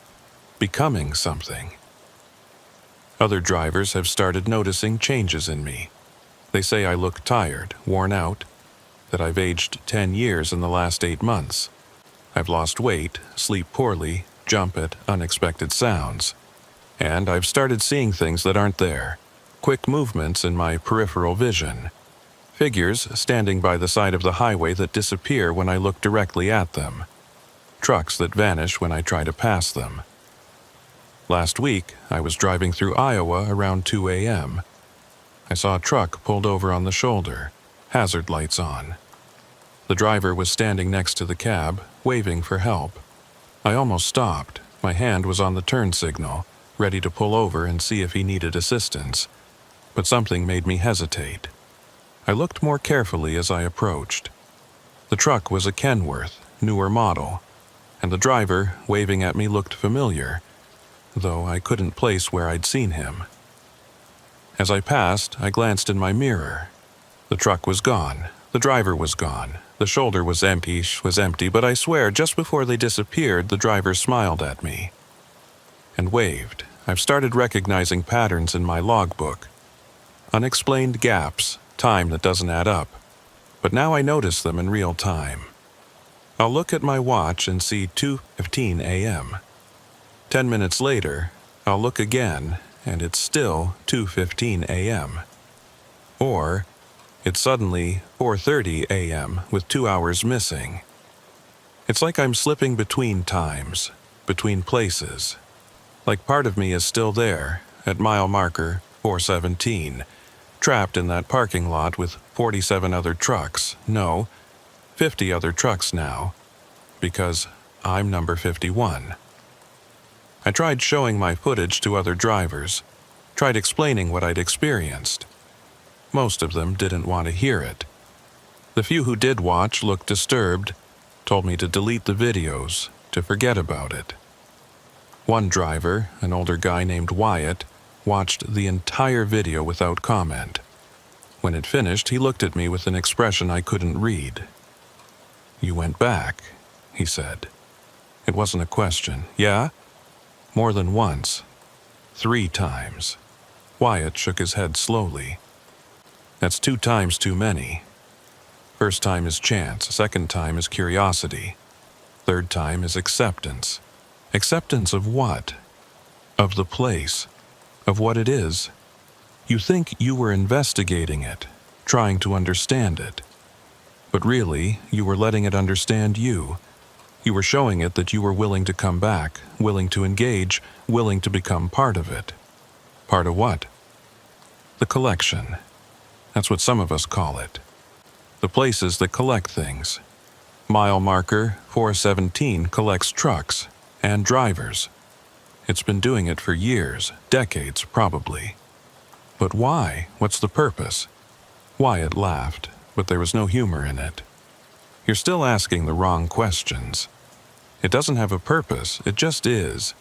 becoming something. Other drivers have started noticing changes in me. They say I look tired, worn out, that I've aged 10 years in the last 8 months. I've lost weight, sleep poorly, jump at unexpected sounds. And I've started seeing things that aren't there. Quick movements in my peripheral vision. Figures standing by the side of the highway that disappear when I look directly at them. trucks that vanish when I try to pass them. Last week, I was driving through Iowa around 2 a.m. I saw a truck pulled over on the shoulder, hazard lights on. The driver was standing next to the cab, waving for help. I almost stopped. My hand was on the turn signal, ready to pull over and see if he needed assistance. But something made me hesitate. I looked more carefully as I approached. The truck was a Kenworth, newer model, and the driver, waving at me, looked familiar, though I couldn't place where I'd seen him. As I passed, I glanced in my mirror. The truck was gone. The driver was gone. The shoulder was empty, but I swear just before they disappeared, the driver smiled at me and waved. I've started recognizing patterns in my logbook. Unexplained gaps, time that doesn't add up. But now I notice them in real time. I'll look at my watch and see 2:15 a.m. 10 minutes later, I'll look again, and it's still 2:15 a.m. Or it's suddenly 4:30 a.m. with 2 hours missing. It's like I'm slipping between times, between places. Like part of me is still there, at mile marker 417, trapped in that parking lot with 47 other trucks. No, 50 other trucks now, because I'm number 51. I tried showing my footage to other drivers, tried explaining what I'd experienced. Most of them didn't want to hear it. The few who did watch looked disturbed, told me to delete the videos, to forget about it. One driver, an older guy named Wyatt, watched the entire video without comment. When it finished, he looked at me with an expression I couldn't read. "You went back," he said. It wasn't a question. "Yeah?" "More than once. 3 times." Wyatt shook his head slowly. "That's 2 times too many. First time is chance, second time is curiosity. Third time is acceptance. Acceptance of what? Of the place. Of what it is. You think you were investigating it, trying to understand it. But really, you were letting it understand you. You were showing it that you were willing to come back, willing to engage, willing to become part of it. Part of what? The collection. That's what some of us call it. The places that collect things. Mile marker 417 collects trucks and drivers. It's been doing it for years, decades probably. But why? What's the purpose? Wyatt laughed, but there was no humor in it. You're still asking the wrong questions. It doesn't have a purpose, it just is.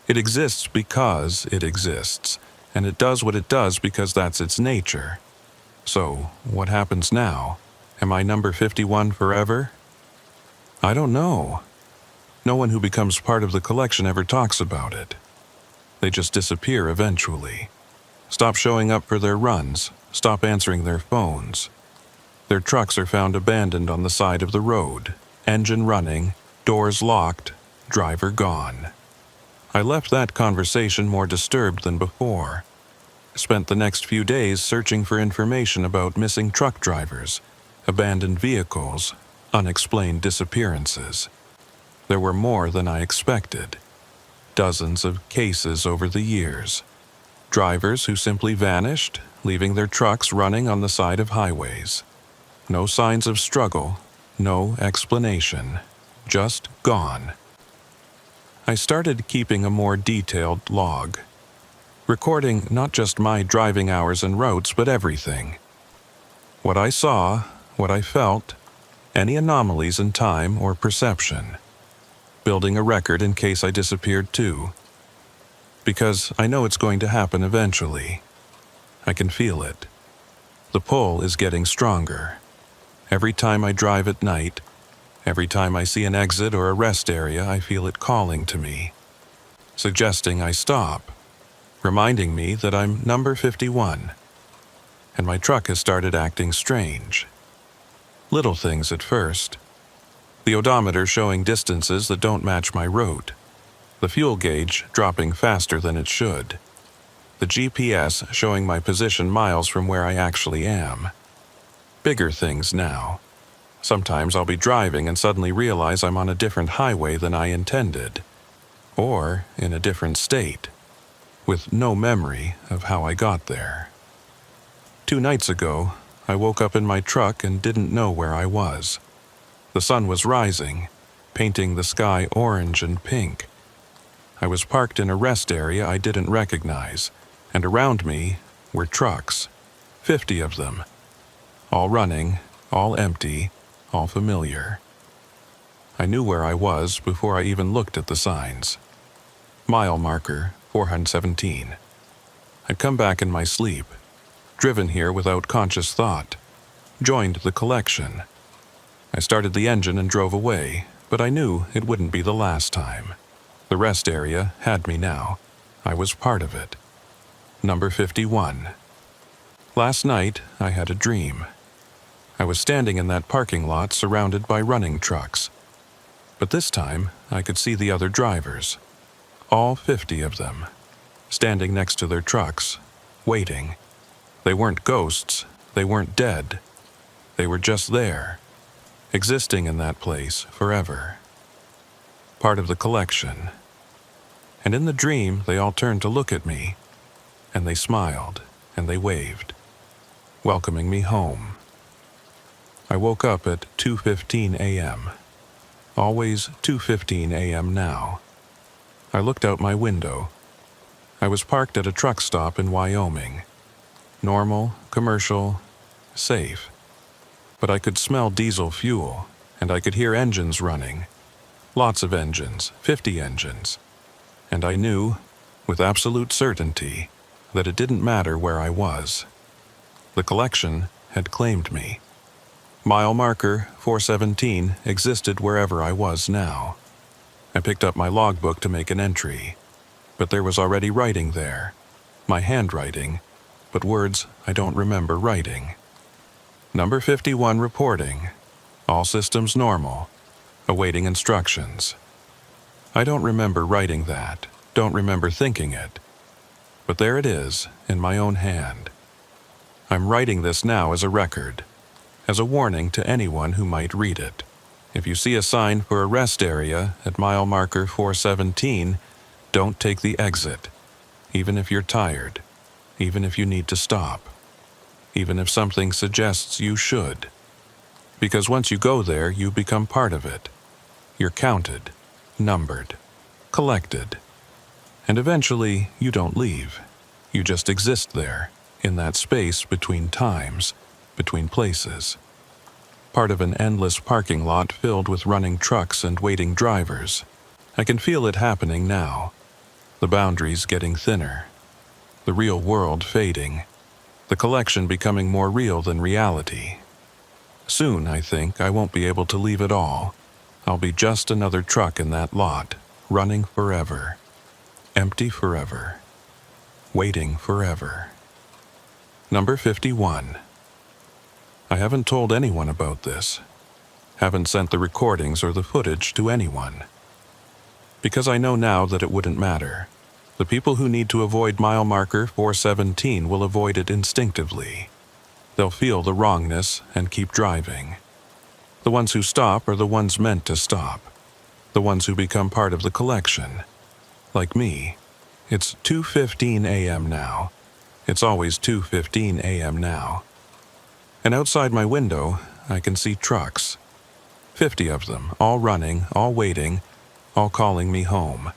It exists because it exists, and it does what it does because that's its nature. So, what happens now? Am I number 51 forever? I don't know. No one who becomes part of the collection ever talks about it. They just disappear eventually. Stop showing up for their runs, stop answering their phones. Their trucks are found abandoned on the side of the road, engine running, doors locked, driver gone. I left that conversation more disturbed than before. Spent the next few days searching for information about missing truck drivers, abandoned vehicles, unexplained disappearances. There were more than I expected. Dozens of cases over the years. Drivers who simply vanished, leaving their trucks running on the side of highways. No signs of struggle, no explanation, just gone. I started keeping a more detailed log, recording not just my driving hours and routes, but everything. What I saw, what I felt, any anomalies in time or perception. Building a record in case I disappeared too. Because I know it's going to happen eventually. I can feel it. The pull is getting stronger. Every time I drive at night, every time I see an exit or a rest area, I feel it calling to me, suggesting I stop, reminding me that I'm number 51, and my truck has started acting strange. Little things at first. The odometer showing distances that don't match my route. The fuel gauge dropping faster than it should. The GPS showing my position miles from where I actually am. Bigger things now. Sometimes I'll be driving and suddenly realize I'm on a different highway than I intended, or in a different state, with no memory of how I got there. 2 nights ago, I woke up in my truck and didn't know where I was. The sun was rising, painting the sky orange and pink. I was parked in a rest area I didn't recognize, and around me were trucks, 50 of them, all running, all empty, all familiar. I knew where I was before I even looked at the signs. Mile marker 417. I'd come back in my sleep, driven here without conscious thought, joined the collection. I started the engine and drove away, but I knew it wouldn't be the last time. The rest area had me now. I was part of it. Number 51. Last night, I had a dream. I was standing in that parking lot surrounded by running trucks. But this time, I could see the other drivers. All 50 of them. Standing next to their trucks, waiting. They weren't ghosts. They weren't dead. They were just there, existing in that place forever. Part of the collection. And in the dream, they all turned to look at me, and they smiled, and they waved, welcoming me home. I woke up at 2:15 a.m. Always 2:15 a.m. now. I looked out my window. I was parked at a truck stop in Wyoming. Normal, commercial, safe. But I could smell diesel fuel, and I could hear engines running. Lots of engines, 50 engines. And I knew, with absolute certainty, that it didn't matter where I was. The collection had claimed me. Mile marker 417 existed wherever I was now. I picked up my logbook to make an entry, but there was already writing there. My handwriting, but words I don't remember writing. Number 51 reporting. All systems normal. Awaiting instructions. I don't remember writing that, don't remember thinking it. But there it is, in my own hand. I'm writing this now as a record, as a warning to anyone who might read it. If you see a sign for a rest area at mile marker 417, don't take the exit, even if you're tired, even if you need to stop, even if something suggests you should. Because once you go there, you become part of it. You're counted, numbered, collected. And eventually, you don't leave. You just exist there, in that space between times, between places. Part of an endless parking lot filled with running trucks and waiting drivers. I can feel it happening now. The boundaries getting thinner. The real world fading. The collection becoming more real than reality. Soon, I think, I won't be able to leave at all. I'll be just another truck in that lot, running forever. Empty forever. Waiting forever. Number 51. I haven't told anyone about this. Haven't sent the recordings or the footage to anyone. Because I know now that it wouldn't matter. The people who need to avoid mile marker 417 will avoid it instinctively. They'll feel the wrongness and keep driving. The ones who stop are the ones meant to stop. The ones who become part of the collection. Like me. It's 2:15 a.m. now. It's always 2:15 a.m. now. And outside my window, I can see trucks. 50 of them, all running, all waiting, all calling me home.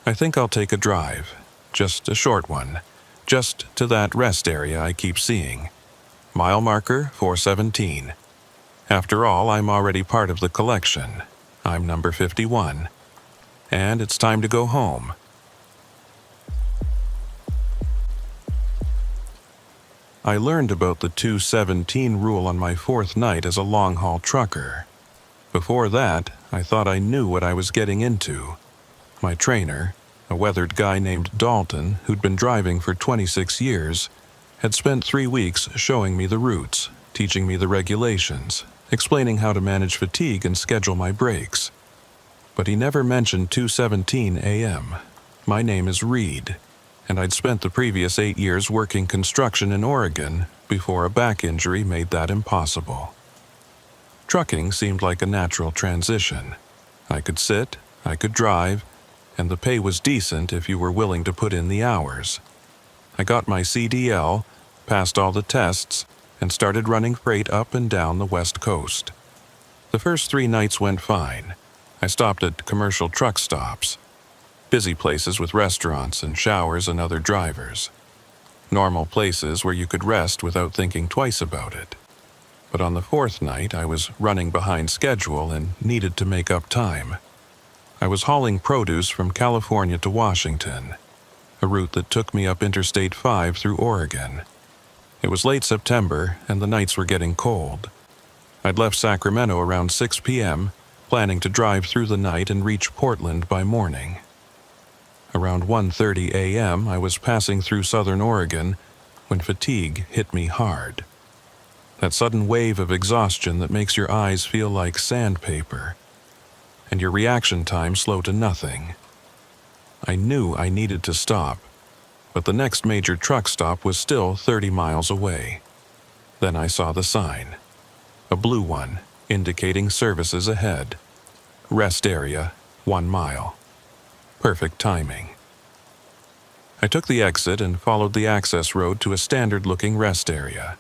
I think I'll take a drive, just a short one, just to that rest area I keep seeing. Mile marker 417. After all, I'm already part of the collection. I'm number 51. And it's time to go home. I learned about the 217 rule on my 4th night as a long-haul trucker. Before that, I thought I knew what I was getting into. My trainer, a weathered guy named Dalton who'd been driving for 26 years, had spent 3 weeks showing me the routes, teaching me the regulations, explaining how to manage fatigue and schedule my breaks. But he never mentioned 2:17 a.m. My name is Reed, and I'd spent the previous 8 years working construction in Oregon before a back injury made that impossible. Trucking seemed like a natural transition. I could sit, I could drive, and the pay was decent if you were willing to put in the hours. I got my CDL, passed all the tests, and started running freight up and down the West Coast. The first 3 nights went fine. I stopped at commercial truck stops, busy places with restaurants and showers and other drivers. Normal places where you could rest without thinking twice about it. But on the 4th night, I was running behind schedule and needed to make up time. I was hauling produce from California to Washington, a route that took me up Interstate 5 through Oregon. It was late September, and the nights were getting cold. I'd left Sacramento around 6 p.m., planning to drive through the night and reach Portland by morning. Around 1:30 a.m., I was passing through southern Oregon when fatigue hit me hard. That sudden wave of exhaustion that makes your eyes feel like sandpaper, and your reaction time slow to nothing. I knew I needed to stop, but the next major truck stop was still 30 miles away. Then I saw the sign, a blue one, indicating services ahead. Rest area, 1 mile. Perfect timing. I took the exit and followed the access road to a standard-looking rest area.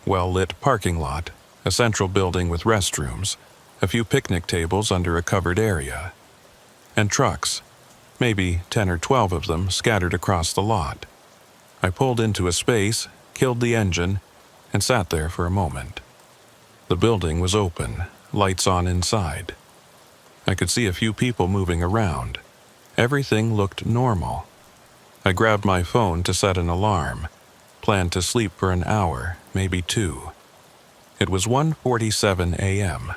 Well-lit parking lot, a central building with restrooms, a few picnic tables under a covered area, and trucks, maybe 10 or 12 of them scattered across the lot. I pulled into a space, killed the engine, and sat there for a moment. The building was open, lights on inside. I could see a few people moving around. Everything looked normal. I grabbed my phone to set an alarm, planned to sleep for an hour, maybe 2. It was 1:47 a.m.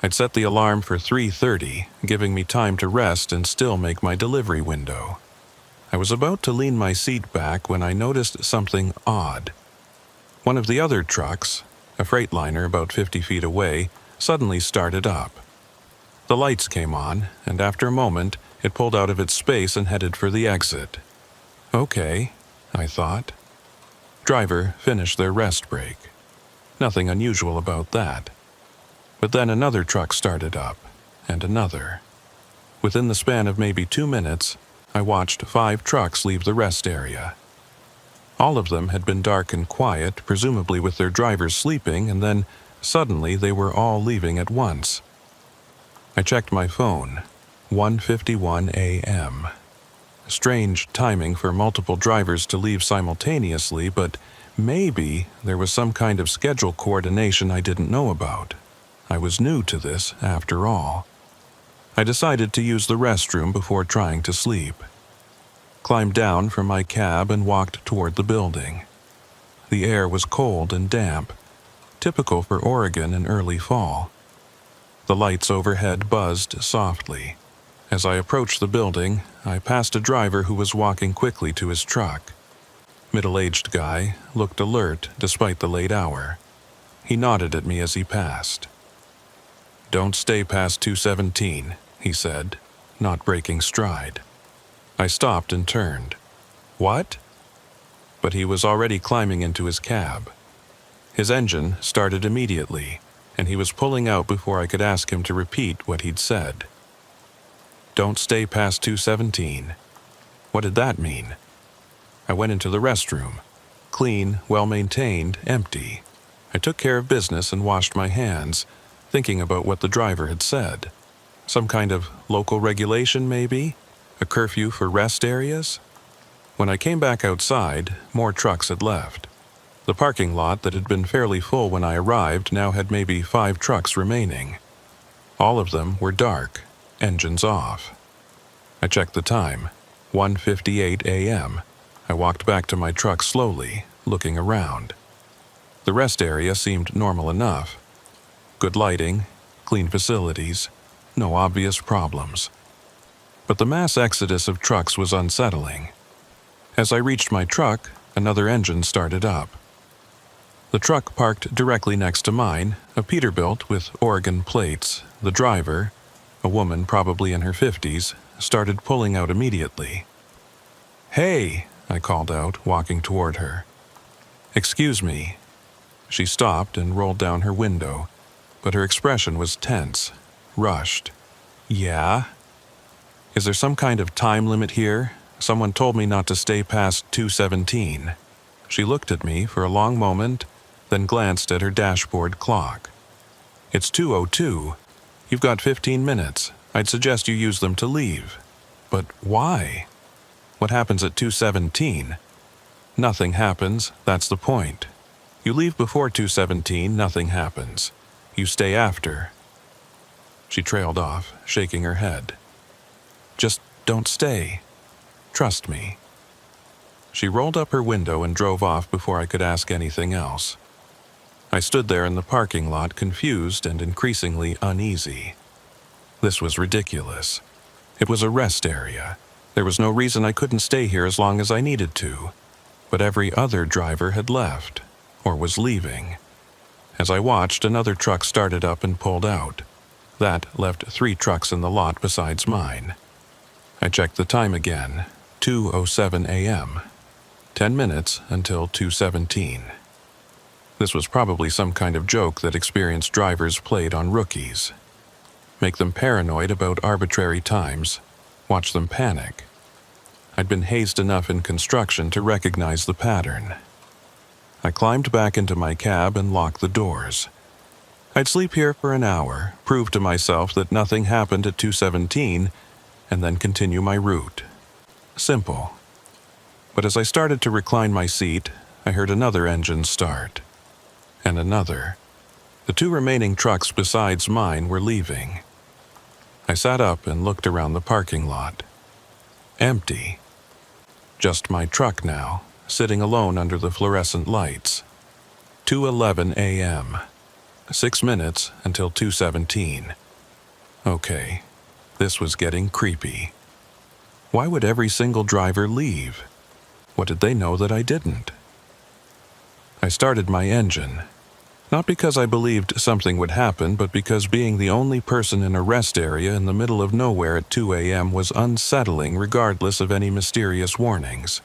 I'd set the alarm for 3:30, giving me time to rest and still make my delivery window. I was about to lean my seat back when I noticed something odd. One of the other trucks, a Freightliner about 50 feet away, suddenly started up. The lights came on, and after a moment, it pulled out of its space and headed for the exit. Okay, I thought. Driver finished their rest break. Nothing unusual about that. But then another truck started up, and another. Within the span of maybe 2 minutes, I watched 5 trucks leave the rest area. All of them had been dark and quiet, presumably with their drivers sleeping, and then, suddenly, they were all leaving at once. I checked my phone. 1:51 a.m. Strange timing for multiple drivers to leave simultaneously, but maybe there was some kind of schedule coordination I didn't know about. I was new to this, after all. I decided to use the restroom before trying to sleep. Climbed down from my cab and walked toward the building. The air was cold and damp, typical for Oregon in early fall. The lights overhead buzzed softly. As I approached the building, I passed a driver who was walking quickly to his truck. Middle-aged guy, looked alert despite the late hour. He nodded at me as he passed. "Don't stay past 217, he said, not breaking stride. I stopped and turned. What? But he was already climbing into his cab. His engine started immediately, and he was pulling out before I could ask him to repeat what he'd said. Don't stay past 217. What did that mean? I went into the restroom. Clean, well-maintained, empty. I took care of business and washed my hands, thinking about what the driver had said. Some kind of local regulation, maybe? A curfew for rest areas? When I came back outside, more trucks had left. The parking lot that had been fairly full when I arrived now had maybe 5 trucks remaining. All of them were dark, engines off. I checked the time, 1:58 a.m. I walked back to my truck slowly, looking around. The rest area seemed normal enough. Good lighting, clean facilities, no obvious problems. But the mass exodus of trucks was unsettling. As I reached my truck, another engine started up. The truck parked directly next to mine, a Peterbilt with Oregon plates. The driver, a woman probably in her 50s, started pulling out immediately. "Hey!" I called out, walking toward her. "Excuse me." She stopped and rolled down her window, but her expression was tense, rushed. Yeah? Is there some kind of time limit here? Someone told me not to stay past 2:17. She looked at me for a long moment, then glanced at her dashboard clock. It's 2:02. You've got 15 minutes. I'd suggest you use them to leave. But why? What happens at 2:17? Nothing happens, that's the point. You leave before 2:17, nothing happens. You stay after. She trailed off, shaking her head. Just don't stay. Trust me. She rolled up her window and drove off before I could ask anything else. I stood there in the parking lot, confused and increasingly uneasy. This was ridiculous. It was a rest area. There was no reason I couldn't stay here as long as I needed to. But every other driver had left, or was leaving. As I watched, another truck started up and pulled out. That left 3 trucks in the lot besides mine. I checked the time again, 2:07 a.m. 10 minutes until 2:17. This was probably some kind of joke that experienced drivers played on rookies. Make them paranoid about arbitrary times, watch them panic. I'd been hazed enough in construction to recognize the pattern. I climbed back into my cab and locked the doors. I'd sleep here for an hour, prove to myself that nothing happened at 2:17, and then continue my route. Simple. But as I started to recline my seat, I heard another engine start. And another. The 2 remaining trucks besides mine were leaving. I sat up and looked around the parking lot. Empty. Just my truck now, sitting alone under the fluorescent lights. 2:11 a.m. 6 minutes until 2:17. Okay, this was getting creepy. Why would every single driver leave? What did they know that I didn't? I started my engine. Not because I believed something would happen, but because being the only person in a rest area in the middle of nowhere at 2 a.m. was unsettling regardless of any mysterious warnings.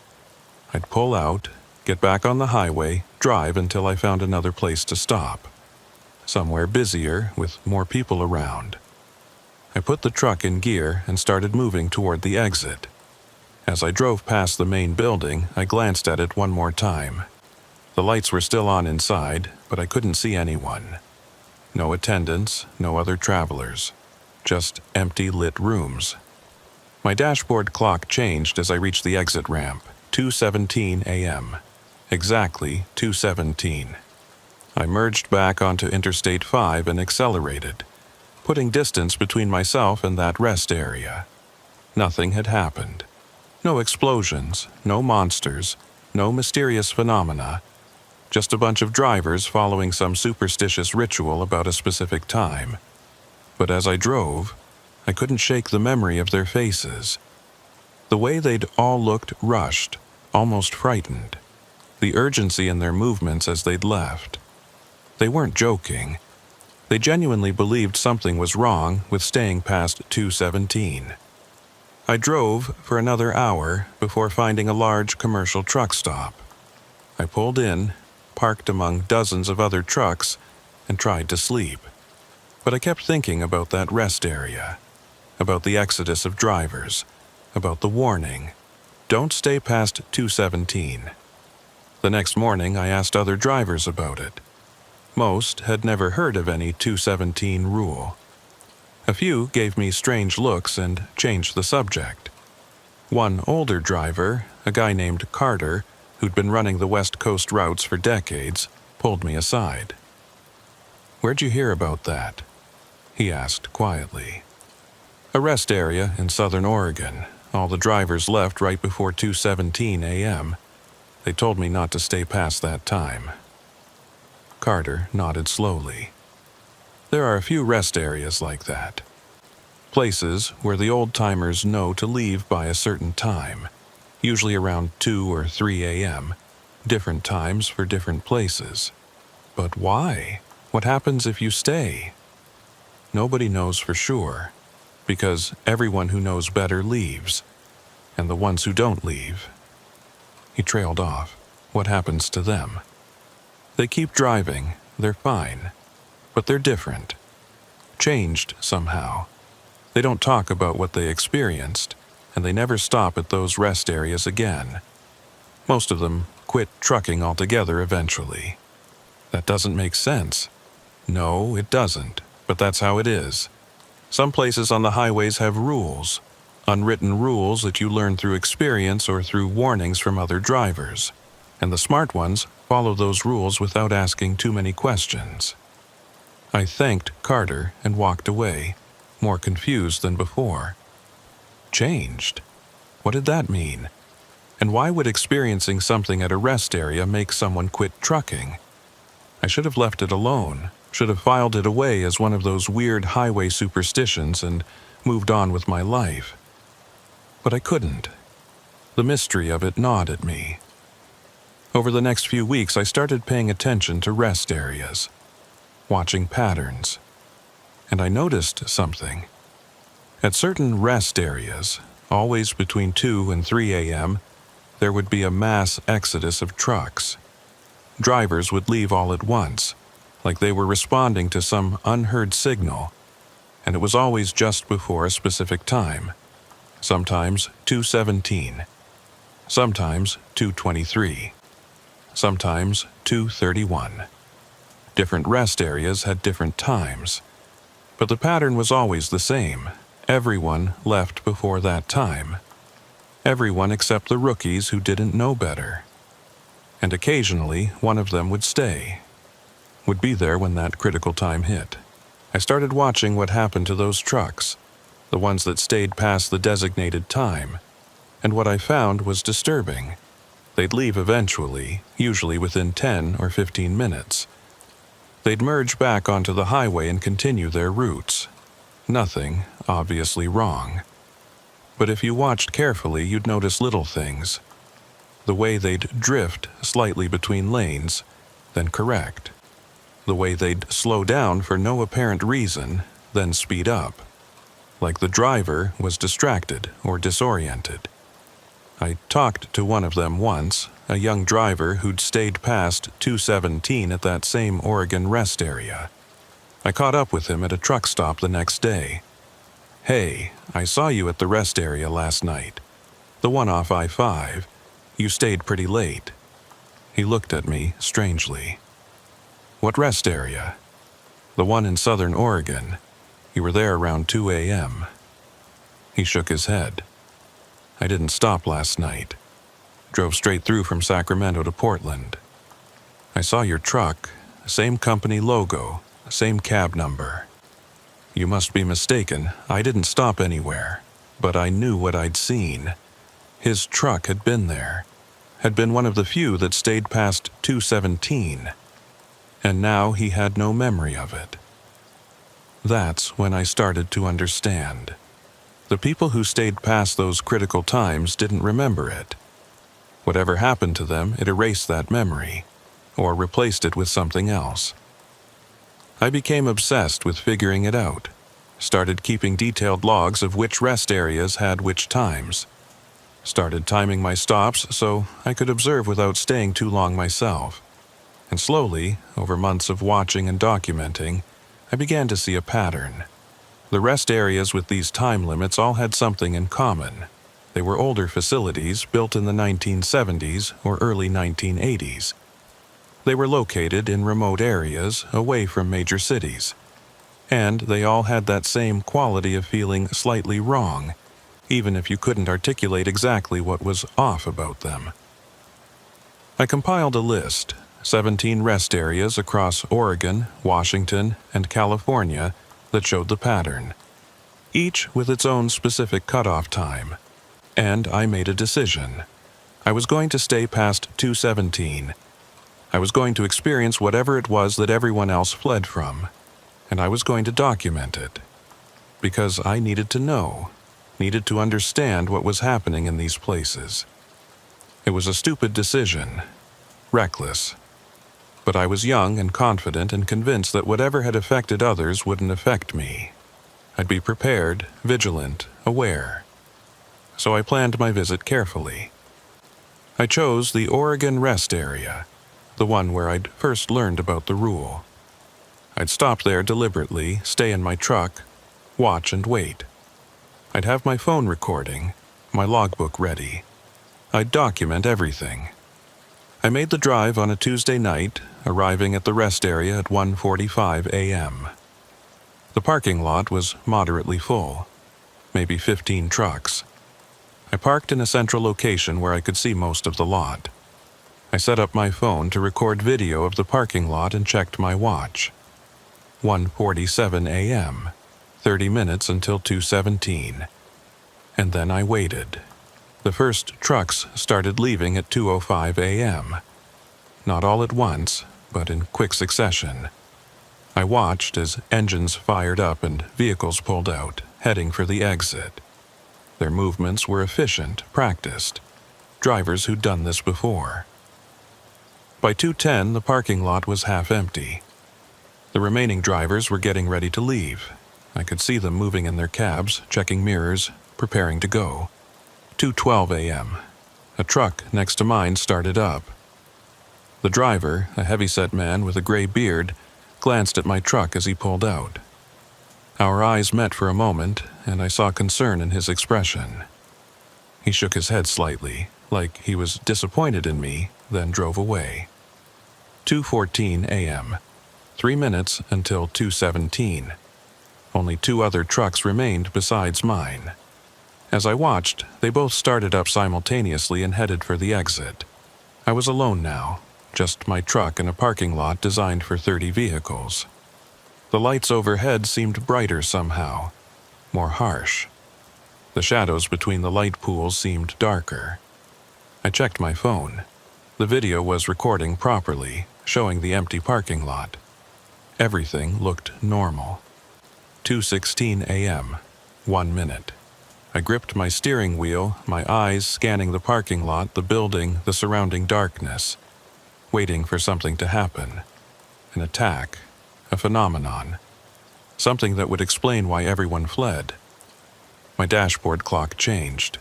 I'd pull out, get back on the highway, drive until I found another place to stop. Somewhere busier, with more people around. I put the truck in gear and started moving toward the exit. As I drove past the main building, I glanced at it one more time. The lights were still on inside, but I couldn't see anyone. No attendants, no other travelers. Just empty lit rooms. My dashboard clock changed as I reached the exit ramp, 2:17 a.m. Exactly 2:17. I merged back onto Interstate 5 and accelerated, putting distance between myself and that rest area. Nothing had happened. No explosions, no monsters, no mysterious phenomena. Just a bunch of drivers following some superstitious ritual about a specific time. But as I drove, I couldn't shake the memory of their faces. The way they'd all looked rushed, almost frightened. The urgency in their movements as they'd left. They weren't joking. They genuinely believed something was wrong with staying past 2:17. I drove for another hour before finding a large commercial truck stop. I pulled in, parked among dozens of other trucks, and tried to sleep. But I kept thinking about that rest area, about the exodus of drivers, about the warning, don't stay past 2:17. The next morning I asked other drivers about it. Most had never heard of any 2:17 rule. A few gave me strange looks and changed the subject. One older driver, a guy named Carter, who'd been running the West Coast routes for decades, pulled me aside. "Where'd you hear about that?" he asked quietly. "A rest area in southern Oregon. All the drivers left right before 2:17 a.m. They told me not to stay past that time." Carter nodded slowly. There are a few rest areas like that. Places where the old-timers know to leave by a certain time. Usually around 2 or 3 a.m., different times for different places. But why? What happens if you stay? Nobody knows for sure, because everyone who knows better leaves, and the ones who don't leave. He trailed off. What happens to them? They keep driving. They're fine. But they're different. Changed somehow. They don't talk about what they experienced, and they never stop at those rest areas again. Most of them quit trucking altogether eventually. That doesn't make sense. No, it doesn't, but that's how it is. Some places on the highways have rules, unwritten rules that you learn through experience or through warnings from other drivers, and the smart ones follow those rules without asking too many questions. I thanked Carter and walked away, more confused than before. Changed? What did that mean? And why would experiencing something at a rest area make someone quit trucking? I should have left it alone, should have filed it away as one of those weird highway superstitions and moved on with my life. But I couldn't. The mystery of it gnawed at me. Over the next few weeks, I started paying attention to rest areas, watching patterns. And I noticed something. At certain rest areas, always between 2 and 3 a.m., there would be a mass exodus of trucks. Drivers would leave all at once, like they were responding to some unheard signal, and it was always just before a specific time. Sometimes 2:17, sometimes 2:23, sometimes 2:31. Different rest areas had different times, but the pattern was always the same. Everyone left before that time. Everyone except the rookies who didn't know better. And occasionally, one of them would stay, would be there when that critical time hit. I started watching what happened to those trucks, the ones that stayed past the designated time, and what I found was disturbing. They'd leave eventually, usually within 10 or 15 minutes. They'd merge back onto the highway and continue their routes. Nothing obviously wrong. But if you watched carefully, you'd notice little things. The way they'd drift slightly between lanes, then correct. The way they'd slow down for no apparent reason, then speed up. Like the driver was distracted or disoriented. I talked to one of them once, a young driver who'd stayed past 2:17 at that same Oregon rest area. I caught up with him at a truck stop the next day. "Hey, I saw you at the rest area last night. The one off I-5. You stayed pretty late." He looked at me strangely. "What rest area?" "The one in southern Oregon. You were there around 2 a.m. He shook his head. "I didn't stop last night. Drove straight through from Sacramento to Portland. I saw your truck, same company logo, same cab number. You must be mistaken. I didn't stop anywhere, but I knew what I'd seen. His truck had been there, had been one of the few that stayed past 2:17, and now he had no memory of it." That's when I started to understand. The people who stayed past those critical times didn't remember it. Whatever happened to them, it erased that memory, or replaced it with something else. I became obsessed with figuring it out, started keeping detailed logs of which rest areas had which times, started timing my stops so I could observe without staying too long myself. And slowly, over months of watching and documenting, I began to see a pattern. The rest areas with these time limits all had something in common. They were older facilities built in the 1970s or early 1980s. They were located in remote areas away from major cities. And they all had that same quality of feeling slightly wrong, even if you couldn't articulate exactly what was off about them. I compiled a list, 17 rest areas across Oregon, Washington, and California that showed the pattern, each with its own specific cutoff time. And I made a decision. I was going to stay past 2:17. I was going to experience whatever it was that everyone else fled from, and I was going to document it. Because I needed to know, needed to understand what was happening in these places. It was a stupid decision, reckless. But I was young and confident and convinced that whatever had affected others wouldn't affect me. I'd be prepared, vigilant, aware. So I planned my visit carefully. I chose the Oregon rest area, the one where I'd first learned about the rule. I'd stop there deliberately, stay in my truck, watch and wait. I'd have my phone recording, my logbook ready. I'd document everything. I made the drive on a Tuesday night, arriving at the rest area at 1:45 a.m. The parking lot was moderately full, maybe 15 trucks. I parked in a central location where I could see most of the lot. I set up my phone to record video of the parking lot and checked my watch. 1:47 a.m., 30 minutes until 2:17. And then I waited. The first trucks started leaving at 2:05 a.m. Not all at once, but in quick succession. I watched as engines fired up and vehicles pulled out, heading for the exit. Their movements were efficient, practiced. Drivers who'd done this before. By 2:10, the parking lot was half empty. The remaining drivers were getting ready to leave. I could see them moving in their cabs, checking mirrors, preparing to go. 2:12 a.m. A truck next to mine started up. The driver, a heavyset man with a gray beard, glanced at my truck as he pulled out. Our eyes met for a moment, and I saw concern in his expression. He shook his head slightly, like he was disappointed in me, then drove away. 2:14 a.m. 3 minutes until 2:17. Only 2 other trucks remained besides mine. As I watched, they both started up simultaneously and headed for the exit. I was alone now, just my truck in a parking lot designed for 30 vehicles. The lights overhead seemed brighter somehow, more harsh. The shadows between the light pools seemed darker. I checked my phone. The video was recording properly, showing the empty parking lot. Everything looked normal. 2:16 a.m., 1 minute. I gripped my steering wheel, my eyes scanning the parking lot, the building, the surrounding darkness, waiting for something to happen. An attack, a phenomenon, something that would explain why everyone fled. My dashboard clock changed.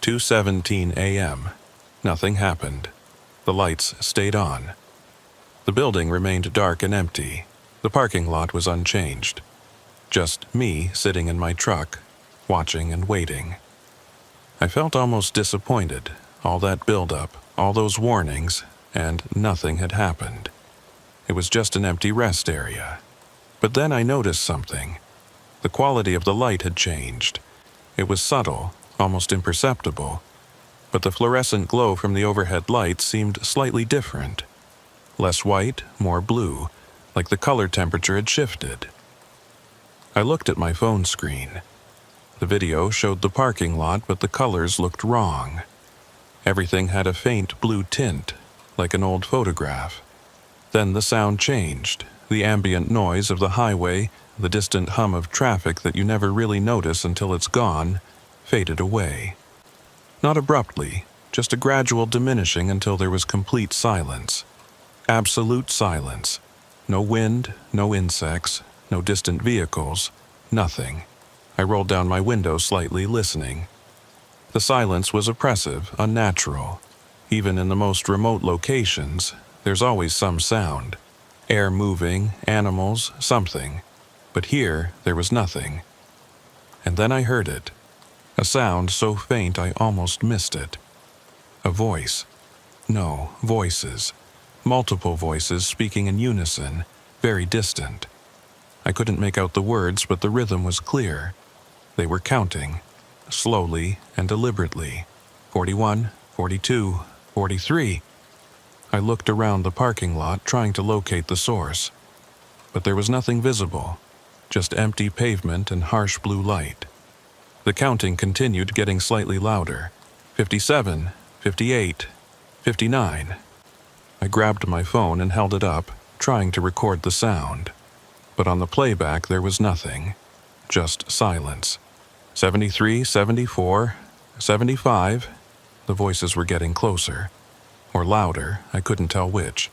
2:17 a.m. Nothing happened. The lights stayed on. The building remained dark and empty. The parking lot was unchanged. Just me sitting in my truck, watching and waiting. I felt almost disappointed, all that build-up, all those warnings, and nothing had happened. It was just an empty rest area. But then I noticed something. The quality of the light had changed. It was subtle, almost imperceptible, but the fluorescent glow from the overhead lights seemed slightly different. Less white, more blue, like the color temperature had shifted. I looked at my phone screen. The video showed the parking lot, but the colors looked wrong. Everything had a faint blue tint, like an old photograph. Then the sound changed. The ambient noise of the highway, the distant hum of traffic that you never really notice until it's gone, faded away. Not abruptly, just a gradual diminishing until there was complete silence. Absolute silence. No wind, no insects, no distant vehicles, nothing. I rolled down my window slightly, listening. The silence was oppressive, unnatural. Even in the most remote locations, there's always some sound. Air moving, animals, something. But here, there was nothing. And then I heard it. A sound so faint I almost missed it. A voice. No, voices. Multiple voices speaking in unison, very distant. I couldn't make out the words, but the rhythm was clear. They were counting, slowly and deliberately. 41, 42, 43. I looked around the parking lot, trying to locate the source. But there was nothing visible, just empty pavement and harsh blue light. The counting continued, getting slightly louder. 57, 58, 59. I grabbed my phone and held it up, trying to record the sound. But on the playback there was nothing, just silence. 73, 74, 75. The voices were getting closer. Or louder, I couldn't tell which.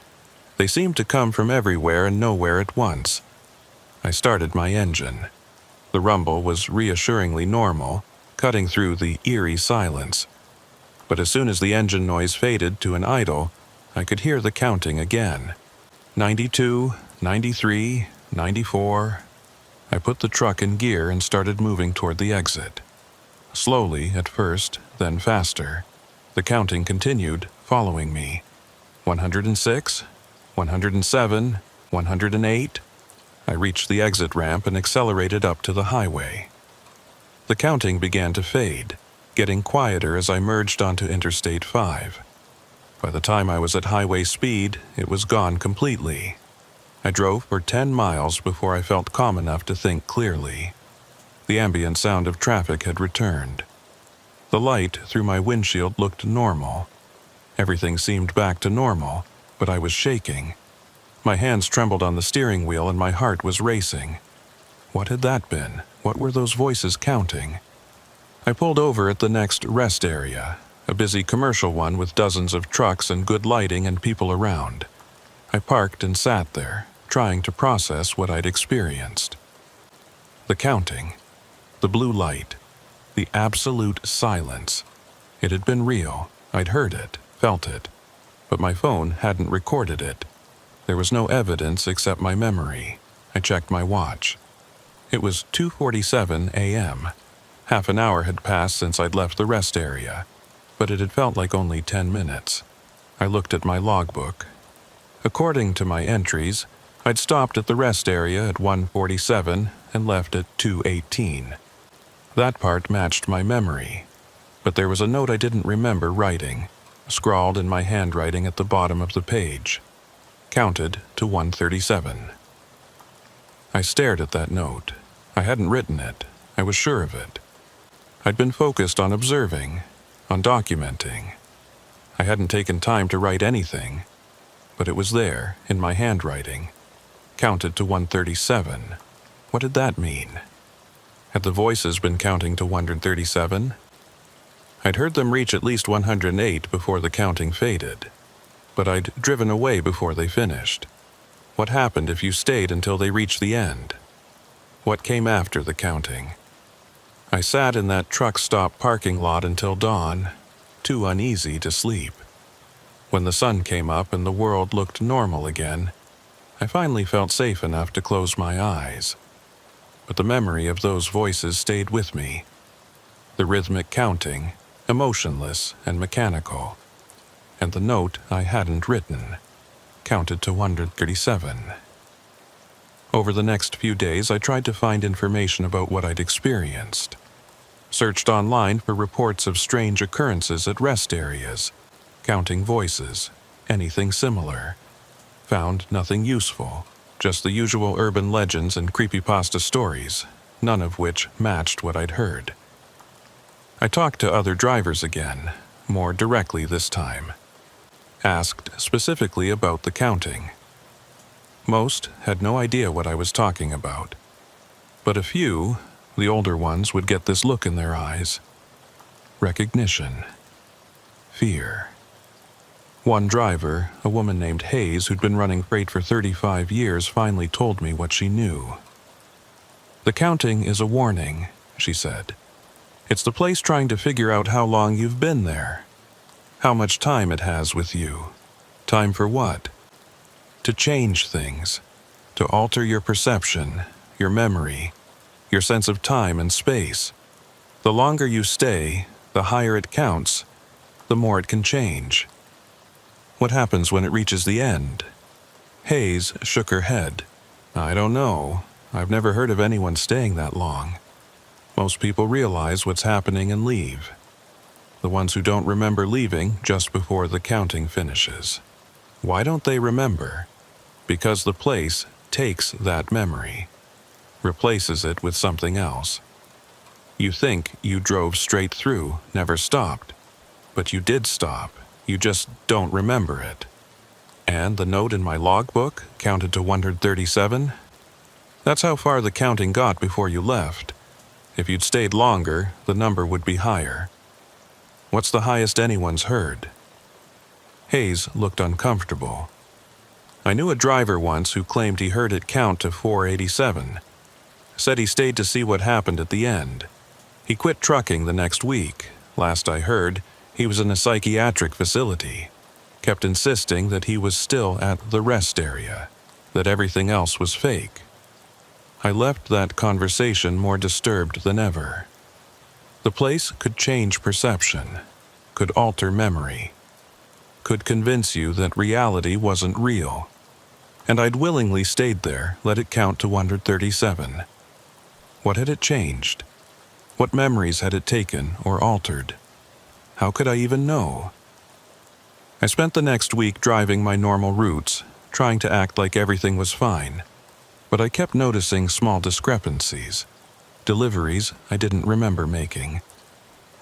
They seemed to come from everywhere and nowhere at once. I started my engine. The rumble was reassuringly normal, cutting through the eerie silence. But as soon as the engine noise faded to an idle, I could hear the counting again. 92, 93, 94. I put the truck in gear and started moving toward the exit. Slowly at first, then faster. The counting continued, following me. 106, 107, 108. I reached the exit ramp and accelerated up to the highway. The counting began to fade, getting quieter as I merged onto Interstate 5. By the time I was at highway speed, it was gone completely. I drove for 10 miles before I felt calm enough to think clearly. The ambient sound of traffic had returned. The light through my windshield looked normal. Everything seemed back to normal, but I was shaking. My hands trembled on the steering wheel and my heart was racing. What had that been? What were those voices counting? I pulled over at the next rest area, a busy commercial one with dozens of trucks and good lighting and people around. I parked and sat there, trying to process what I'd experienced. The counting, the blue light, the absolute silence. It had been real. I'd heard it, felt it, but my phone hadn't recorded it. There was no evidence except my memory. I checked my watch. It was 2:47 a.m. Half an hour had passed since I'd left the rest area, but it had felt like only 10 minutes. I looked at my logbook. According to my entries, I'd stopped at the rest area at 1:47 and left at 2:18. That part matched my memory, but there was a note I didn't remember writing, scrawled in my handwriting at the bottom of the page. Counted to 137. I stared at that note. I hadn't written it. I was sure of it. I'd been focused on observing, on documenting. I hadn't taken time to write anything, but it was there, in my handwriting. Counted to 137. What did that mean? Had the voices been counting to 137? I'd heard them reach at least 108 before the counting faded, but I'd driven away before they finished. What happened if you stayed until they reached the end? What came after the counting? I sat in that truck stop parking lot until dawn, too uneasy to sleep. When the sun came up and the world looked normal again, I finally felt safe enough to close my eyes. But the memory of those voices stayed with me. The rhythmic counting, emotionless and mechanical. And the note I hadn't written, counted to 137. Over the next few days, I tried to find information about what I'd experienced. Searched online for reports of strange occurrences at rest areas, counting voices, anything similar. Found nothing useful, just the usual urban legends and creepypasta stories, none of which matched what I'd heard. I talked to other drivers again, more directly this time. Asked specifically about the counting. Most had no idea what I was talking about, but a few, the older ones, would get this look in their eyes. Recognition. Fear. One driver, a woman named Hayes who'd been running freight for 35 years, finally told me what she knew. The counting is a warning, she said. It's the place trying to figure out how long you've been there. How much time it has with you. Time for what? To change things. To alter your perception, your memory, your sense of time and space. The longer you stay, the higher it counts, the more it can change. What happens when it reaches the end? Hayes shook her head. I don't know. I've never heard of anyone staying that long. Most people realize what's happening and leave. The ones who don't remember leaving just before the counting finishes. Why don't they remember? Because the place takes that memory, replaces it with something else. You think you drove straight through, never stopped, but you did stop. You just don't remember it. And the note in my logbook counted to 137? That's how far the counting got before you left. If you'd stayed longer, the number would be higher. What's the highest anyone's heard? Hayes looked uncomfortable. I knew a driver once who claimed he heard it count to 487. Said he stayed to see what happened at the end. He quit trucking the next week. Last I heard, he was in a psychiatric facility. Kept insisting that he was still at the rest area, that everything else was fake. I left that conversation more disturbed than ever. The place could change perception, could alter memory, could convince you that reality wasn't real. And I'd willingly stayed there, let it count to 137. What had it changed? What memories had it taken or altered? How could I even know? I spent the next week driving my normal routes, trying to act like everything was fine. But I kept noticing small discrepancies. Deliveries I didn't remember making.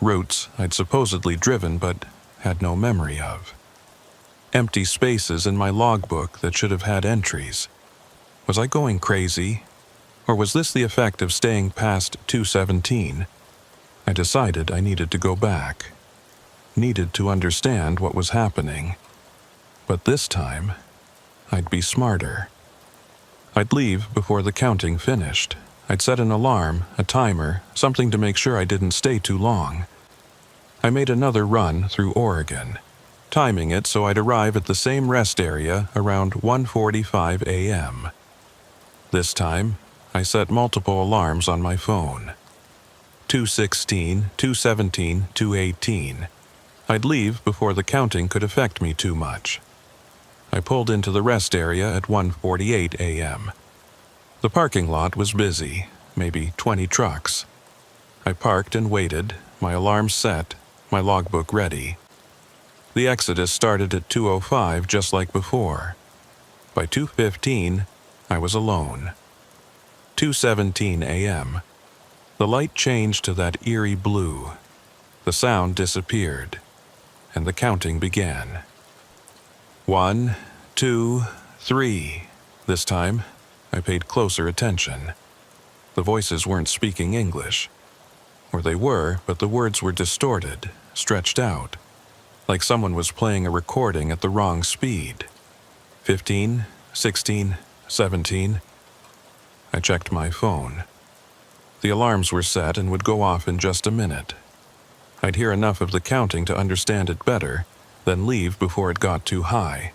Routes I'd supposedly driven but had no memory of. Empty spaces in my logbook that should have had entries. Was I going crazy? Or was this the effect of staying past 217? I decided I needed to go back. Needed to understand what was happening. But this time, I'd be smarter. I'd leave before the counting finished. I'd set an alarm, a timer, something to make sure I didn't stay too long. I made another run through Oregon, timing it so I'd arrive at the same rest area around 1:45 a.m. This time, I set multiple alarms on my phone. 2:16, 2:17, 2:18. I'd leave before the counting could affect me too much. I pulled into the rest area at 1:48 a.m. The parking lot was busy, maybe 20 trucks. I parked and waited, my alarm set, my logbook ready. The exodus started at 2:05 just like before. By 2:15, I was alone. 2:17 a.m. The light changed to that eerie blue. The sound disappeared, and the counting began. 1, 2, 3. This time, I paid closer attention. The voices weren't speaking English. Or they were, but the words were distorted, stretched out, like someone was playing a recording at the wrong speed. 15, 16, 17. I checked my phone. The alarms were set and would go off in just a minute. I'd hear enough of the counting to understand it better, then leave before it got too high.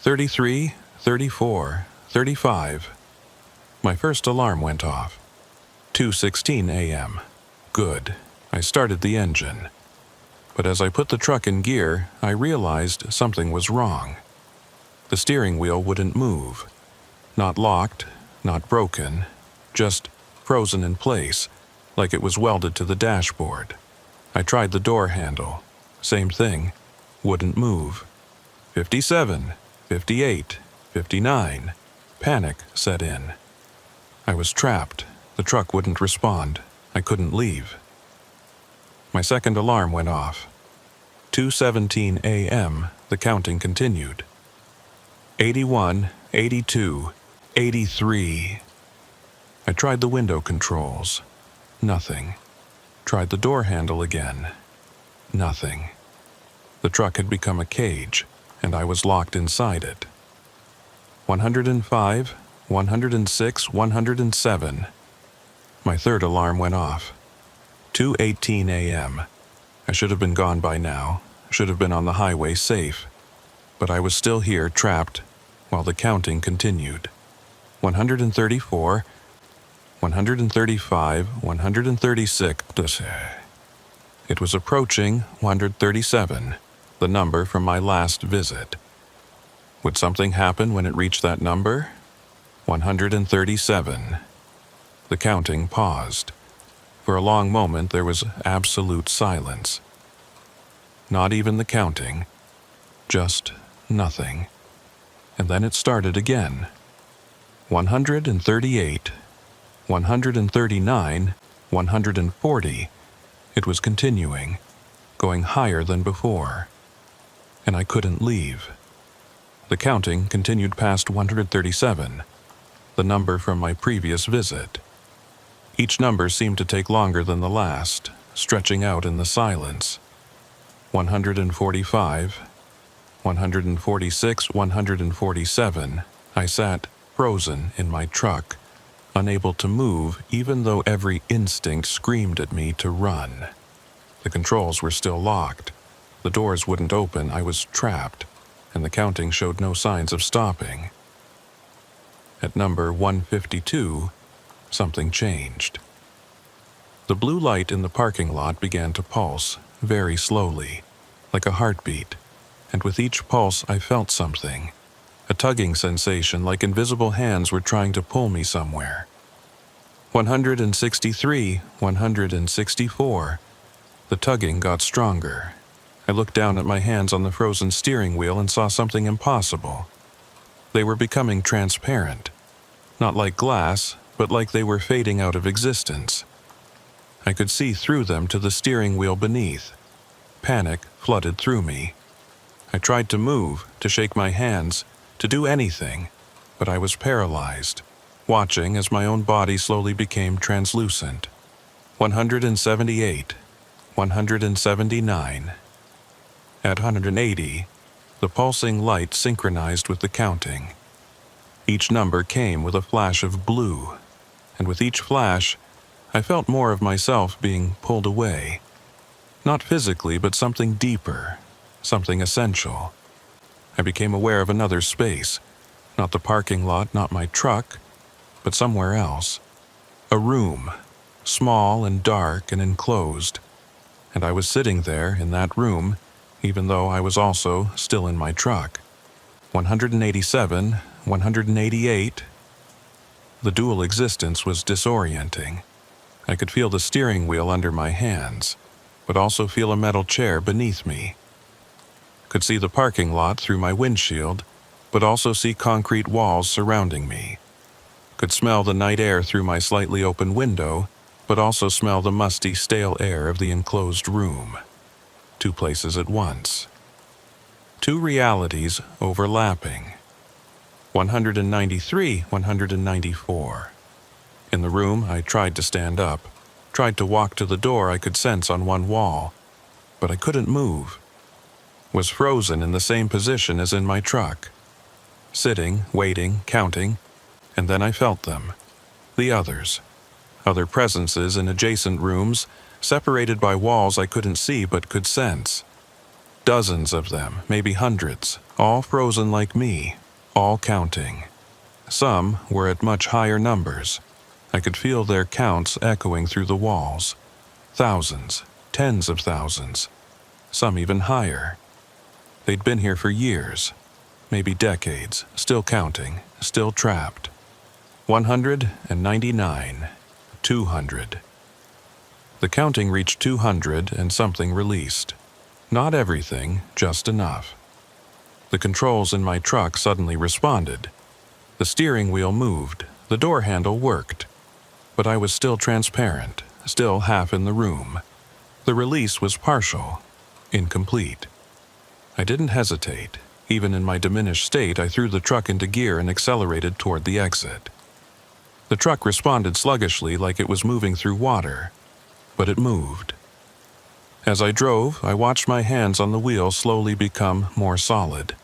33, 34, 35. My first alarm went off. 2:16 a.m. Good. I started the engine. But as I put the truck in gear, I realized something was wrong. The steering wheel wouldn't move. Not locked, not broken, just frozen in place, like it was welded to the dashboard. I tried the door handle. Same thing. Wouldn't move. 57, 58, 59. Panic set in. I was trapped. The truck wouldn't respond. I couldn't leave. My second alarm went off. 2:17 a.m. The counting continued. 81, 82, 83. I tried the window controls. Nothing. Tried the door handle again. Nothing. The truck had become a cage, and I was locked inside it. 105, 106, 107. My third alarm went off. 2:18 a.m. I should have been gone by now, should have been on the highway safe. But I was still here trapped while the counting continued. 134, 135, 136. It was approaching 137, the number from my last visit. Would something happen when it reached that number? 137. The counting paused. For a long moment there was absolute silence. Not even the counting. Just nothing. And then it started again. 138. 139. 140. It was continuing, going higher than before. And I couldn't leave. The counting continued past 137, the number from my previous visit. Each number seemed to take longer than the last, stretching out in the silence. 145, 146, 147. I sat frozen in my truck, unable to move even though every instinct screamed at me to run. The controls were still locked. The doors wouldn't open. I was trapped, and the counting showed no signs of stopping. At number 152, something changed. The blue light in the parking lot began to pulse, very slowly, like a heartbeat, and with each pulse I felt something, a tugging sensation like invisible hands were trying to pull me somewhere. 163, 164. The tugging got stronger. I looked down at my hands on the frozen steering wheel and saw something impossible. They were becoming transparent, not like glass, but like they were fading out of existence. I could see through them to the steering wheel beneath. Panic flooded through me. I tried to move, to shake my hands, to do anything, but I was paralyzed, watching as my own body slowly became translucent. 178, 179. At 180, the pulsing light synchronized with the counting. Each number came with a flash of blue, and with each flash, I felt more of myself being pulled away. Not physically, but something deeper, something essential. I became aware of another space, not the parking lot, not my truck, but somewhere else. A room, small and dark and enclosed, and I was sitting there in that room, even though I was also still in my truck. 187, 188. The dual existence was disorienting. I could feel the steering wheel under my hands, but also feel a metal chair beneath me. Could see the parking lot through my windshield, but also see concrete walls surrounding me. Could smell the night air through my slightly open window, but also smell the musty, stale air of the enclosed room. Two places at once. Two realities overlapping. 193, 194. In the room, I tried to stand up, tried to walk to the door I could sense on one wall, but I couldn't move. Was frozen in the same position as in my truck. Sitting, waiting, counting, and then I felt them. The others. Other presences in adjacent rooms, separated by walls I couldn't see but could sense. Dozens of them, maybe hundreds, all frozen like me, all counting. Some were at much higher numbers. I could feel their counts echoing through the walls. Thousands, tens of thousands, some even higher. They'd been here for years, maybe decades, still counting, still trapped. 199, 200. The counting reached 200 and something released. Not everything, just enough. The controls in my truck suddenly responded. The steering wheel moved, the door handle worked. But I was still transparent, still half in the room. The release was partial, incomplete. I didn't hesitate. Even in my diminished state, I threw the truck into gear and accelerated toward the exit. The truck responded sluggishly like it was moving through water, but it moved. As I drove, I watched my hands on the wheel slowly become more solid.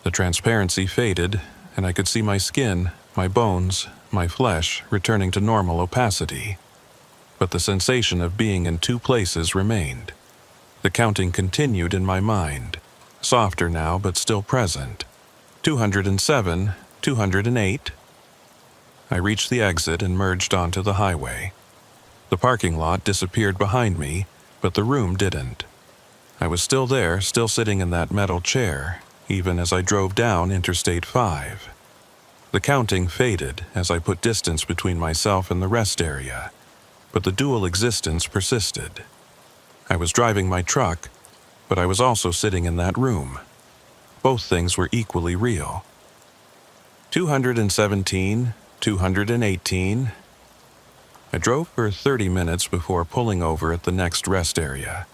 The transparency faded, and I could see my skin, my bones, my flesh returning to normal opacity. But the sensation of being in two places remained. The counting continued in my mind, softer now but still present. 207, 208. I reached the exit and merged onto the highway. The parking lot disappeared behind me, but the room didn't. I was still there, still sitting in that metal chair, even as I drove down Interstate 5. The counting faded as I put distance between myself and the rest area, but the dual existence persisted. I was driving my truck, but I was also sitting in that room. Both things were equally real. 217, 218. I drove for 30 minutes before pulling over at the next rest area.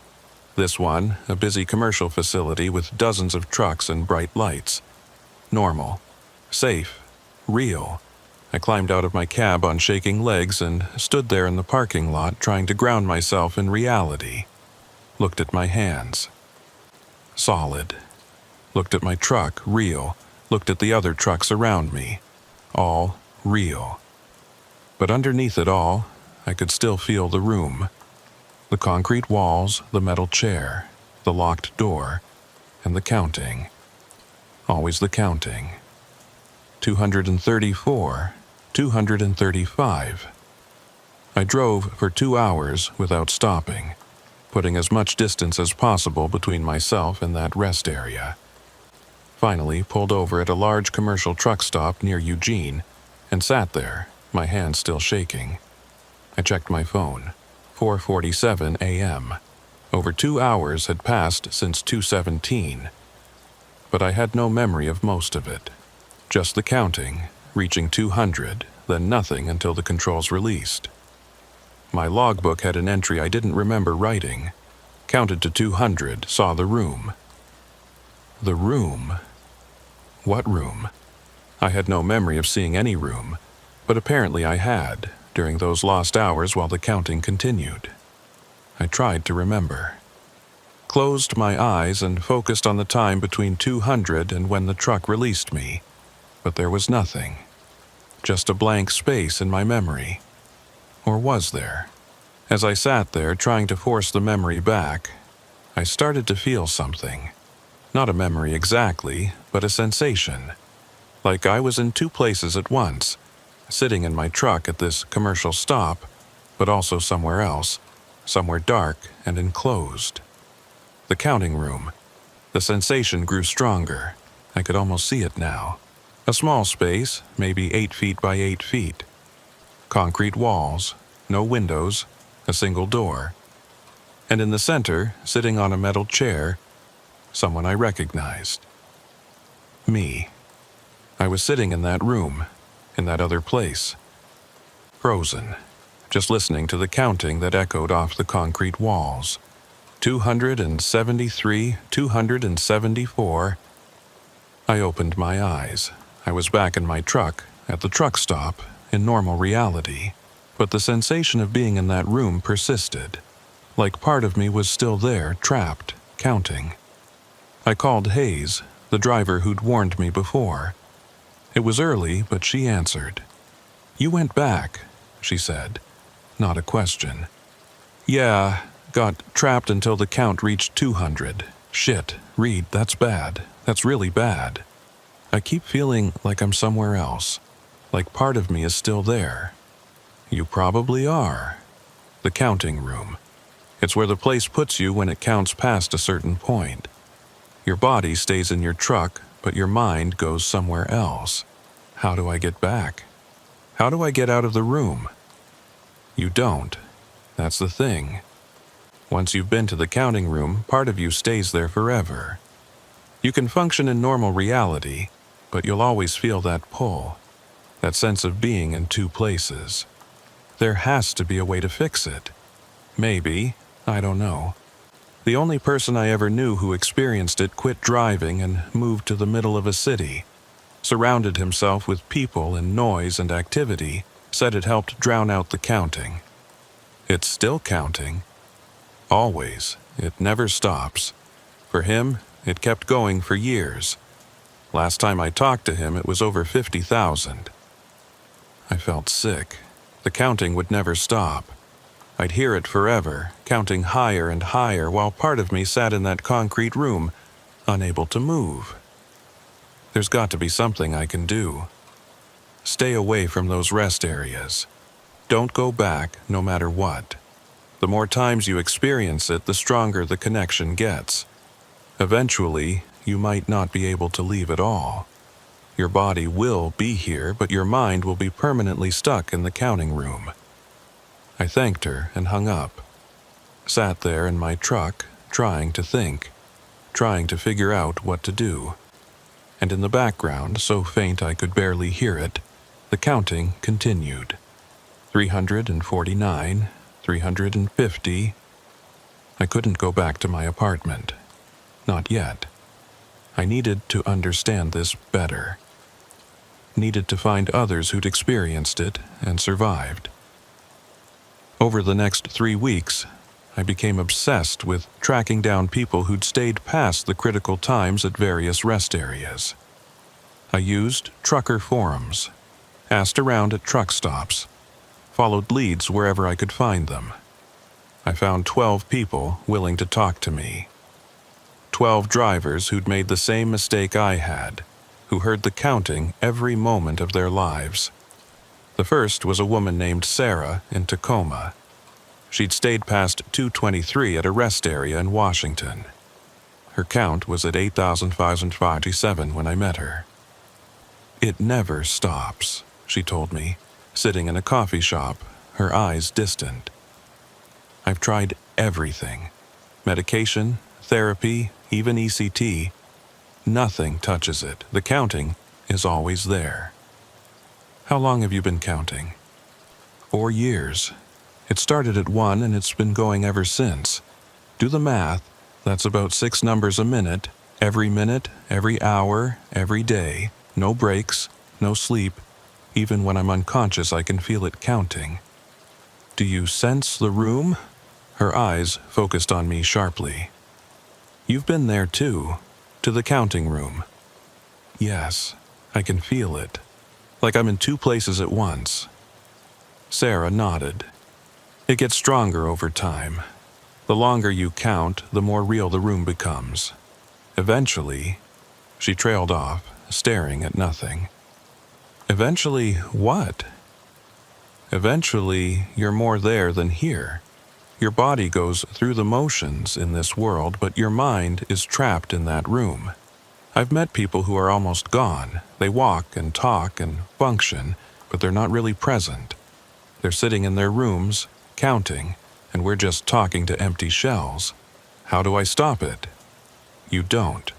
This one, a busy commercial facility with dozens of trucks and bright lights. Normal, safe, real. I climbed out of my cab on shaking legs and stood there in the parking lot trying to ground myself in reality. Looked at my hands. Solid. Looked at my truck, real. Looked at the other trucks around me. All real. But underneath it all, I could still feel the room. The concrete walls, the metal chair, the locked door, and the counting. Always the counting. 234, 235. I drove for 2 hours without stopping, putting as much distance as possible between myself and that rest area. Finally pulled over at a large commercial truck stop near Eugene and sat there, my hands still shaking. I checked my phone. 4:47 a.m. Over 2 hours had passed since 2:17. But I had no memory of most of it. Just the counting, reaching 200, then nothing until the controls released. My logbook had an entry I didn't remember writing. Counted to 200, saw the room. The room? What room? I had no memory of seeing any room, but apparently I had, during those lost hours while the counting continued. I tried to remember. Closed my eyes and focused on the time between 200 and when the truck released me, but there was nothing. Just a blank space in my memory. Or was there? As I sat there trying to force the memory back, I started to feel something. Not a memory exactly, but a sensation. Like I was in two places at once, sitting in my truck at this commercial stop, but also somewhere else, somewhere dark and enclosed. The counting room. The sensation grew stronger. I could almost see it now. A small space, maybe 8 feet by 8 feet. Concrete walls, no windows, a single door. And in the center, sitting on a metal chair, someone I recognized. Me. I was sitting in that room, in that other place. Frozen, just listening to the counting that echoed off the concrete walls. 273, 274. I opened my eyes. I was back in my truck, at the truck stop, in normal reality. But the sensation of being in that room persisted. Like part of me was still there, trapped, counting. I called Hayes, the driver who'd warned me before. It was early, but she answered. "You went back," she said. Not a question. "Yeah, got trapped until the count reached 200. Shit, Reed, that's bad. That's really bad. I keep feeling like I'm somewhere else. Like part of me is still there." "You probably are." The counting room. It's where the place puts you when it counts past a certain point. Your body stays in your truck, but your mind goes somewhere else. How do I get back? How do I get out of the room? You don't. That's the thing. Once you've been to the counting room, part of you stays there forever. You can function in normal reality, but you'll always feel that pull, that sense of being in two places. There has to be a way to fix it. Maybe, I don't know. The only person I ever knew who experienced it quit driving and moved to the middle of a city, surrounded himself with people and noise and activity, said it helped drown out the counting. It's still counting. Always. It never stops. For him, it kept going for years. Last time I talked to him, it was over 50,000. I felt sick. The counting would never stop. I'd hear it forever, counting higher and higher while part of me sat in that concrete room, unable to move. There's got to be something I can do. Stay away from those rest areas. Don't go back, no matter what. The more times you experience it, the stronger the connection gets. Eventually, you might not be able to leave at all. Your body will be here, but your mind will be permanently stuck in the counting room. I thanked her and hung up. Sat there in my truck, trying to think, trying to figure out what to do. And in the background, so faint I could barely hear it, the counting continued. 349, 350. I couldn't go back to my apartment. Not yet. I needed to understand this better. Needed to find others who'd experienced it and survived. Over the next 3 weeks, I became obsessed with tracking down people who'd stayed past the critical times at various rest areas. I used trucker forums, asked around at truck stops, followed leads wherever I could find them. I found 12 people willing to talk to me. 12 drivers who'd made the same mistake I had, who heard the counting every moment of their lives. The first was a woman named Sarah in Tacoma. She'd stayed past 2:23 at a rest area in Washington. Her count was at 8,557 when I met her. "It never stops," she told me, sitting in a coffee shop, her eyes distant. "I've tried everything. Medication, therapy, even ECT. Nothing touches it. The counting is always there." "How long have you been counting?" 4 years. It started at 1 and it's been going ever since. Do the math. That's about 6 numbers a minute, every hour, every day. No breaks, no sleep. Even when I'm unconscious, I can feel it counting." "Do you sense the room?" Her eyes focused on me sharply. "You've been there too, to the counting room." "Yes, I can feel it. Like I'm in 2 places at once." Sarah nodded. "It gets stronger over time. The longer you count, the more real the room becomes. Eventually," she trailed off, staring at nothing. "Eventually what?" "Eventually, you're more there than here. Your body goes through the motions in this world, but your mind is trapped in that room. I've met people who are almost gone. They walk and talk and function, but they're not really present. They're sitting in their rooms, counting, and we're just talking to empty shells. How do I stop it?" "You don't.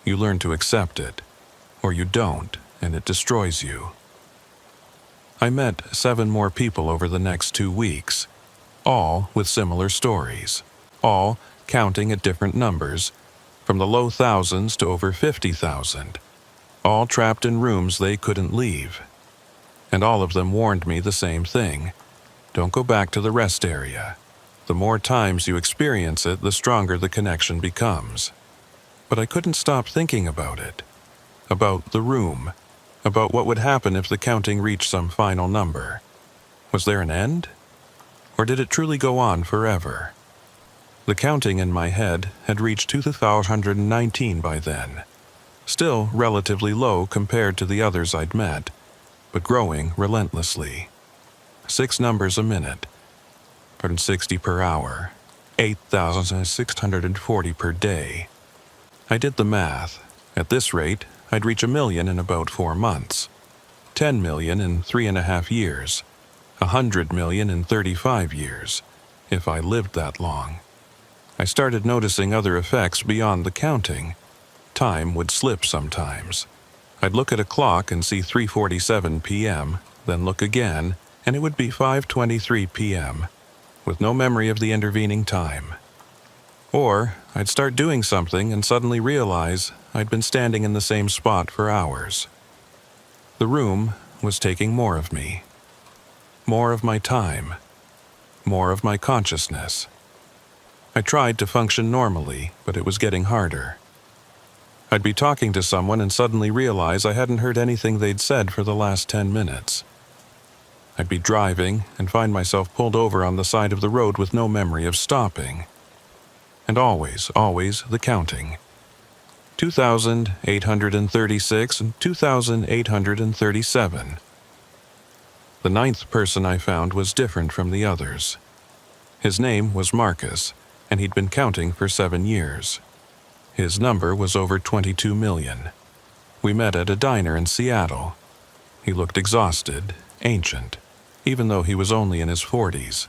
You learn to accept it. Or you don't, and it destroys you." I met 7 more people over the next 2 weeks, all with similar stories, all counting at different numbers, from the low thousands to over 50,000, all trapped in rooms they couldn't leave. And all of them warned me the same thing: don't go back to the rest area. The more times you experience it, the stronger the connection becomes. But I couldn't stop thinking about it. About the room. About what would happen if the counting reached some final number. Was there an end? Or did it truly go on forever? The counting in my head had reached 2,119 by then. Still relatively low compared to the others I'd met, but growing relentlessly. 6 numbers a minute, 160 per hour, 8,640 per day. I did the math. At this rate, I'd reach 1 million in about 4 months, 10 million in 3.5 years, 100 million in 35 years, if I lived that long. I started noticing other effects beyond the counting. Time would slip sometimes. I'd look at a clock and see 3:47 p.m., then look again, and it would be 5:23 p.m., with no memory of the intervening time. Or I'd start doing something and suddenly realize I'd been standing in the same spot for hours. The room was taking more of me. More of my time. More of my consciousness. I tried to function normally, but it was getting harder. I'd be talking to someone and suddenly realize I hadn't heard anything they'd said for the last 10 minutes. I'd be driving and find myself pulled over on the side of the road with no memory of stopping. And always the counting. 2,836 and 2,837. The 9th person I found was different from the others. His name was Marcus, and he'd been counting for 7 years. His number was over 22 million. We met at a diner in Seattle. He looked exhausted, ancient, even though he was only in his 40s.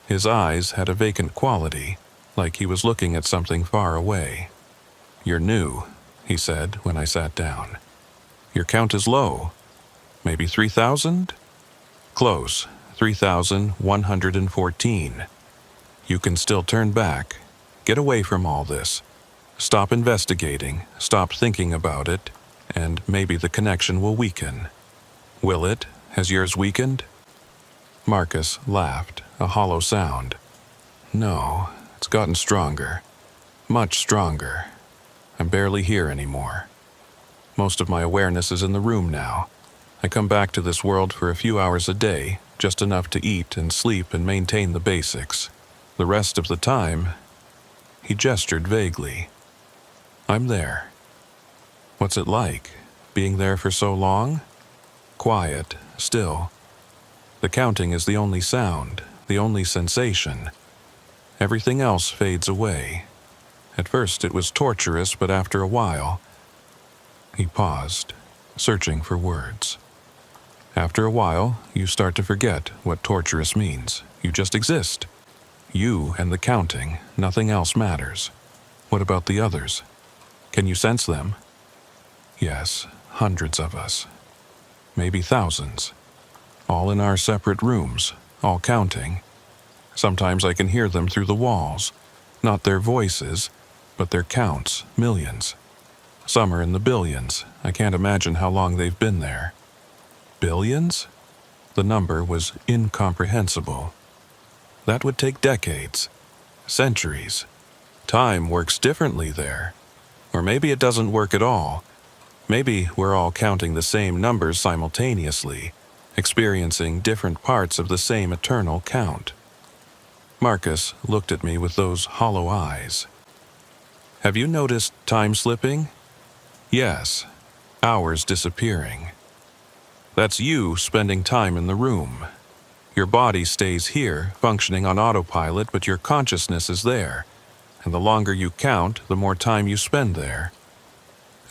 His eyes had a vacant quality, like he was looking at something far away. "You're new," he said when I sat down. "Your count is low. Maybe 3,000? Close, 3,114. You can still turn back. Get away from all this. Stop investigating, stop thinking about it, and maybe the connection will weaken." "Will it? Has yours weakened?" Marcus laughed, a hollow sound. "No, it's gotten stronger. Much stronger. I'm barely here anymore. Most of my awareness is in the room now. I come back to this world for a few hours a day, just enough to eat and sleep and maintain the basics. The rest of the time," he gestured vaguely, "I'm there." "What's it like, being there for so long?" "Quiet, still. The counting is the only sound, the only sensation. Everything else fades away. At first it was torturous, but after a while... He paused, searching for words. After a while, you start to forget what torturous means. You just exist. You and the counting, nothing else matters. What about the others? Can you sense them? Yes, hundreds of us. Maybe thousands. All in our separate rooms, all counting. Sometimes I can hear them through the walls. Not their voices, but their counts, millions. Some are in the billions. I can't imagine how long they've been there. Billions? The number was incomprehensible. That would take decades, centuries. Time works differently there. Or maybe it doesn't work at all. Maybe we're all counting the same numbers simultaneously, experiencing different parts of the same eternal count. Marcus looked at me with those hollow eyes. Have you noticed time slipping? Yes, hours disappearing. That's you spending time in the room. Your body stays here, functioning on autopilot, but your consciousness is there, and the longer you count, the more time you spend there.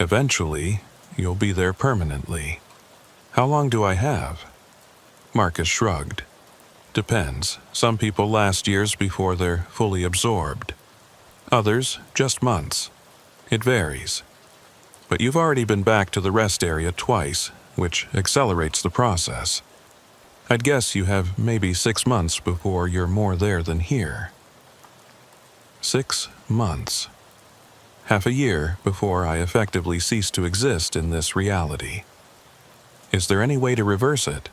Eventually, you'll be there permanently. How long do I have? Marcus shrugged. Depends. Some people last years before they're fully absorbed. Others, just months. It varies. But you've already been back to the rest area twice, which accelerates the process. I'd guess you have maybe 6 months before you're more there than here. 6 months. Half a year before I effectively cease to exist in this reality. Is there any way to reverse it?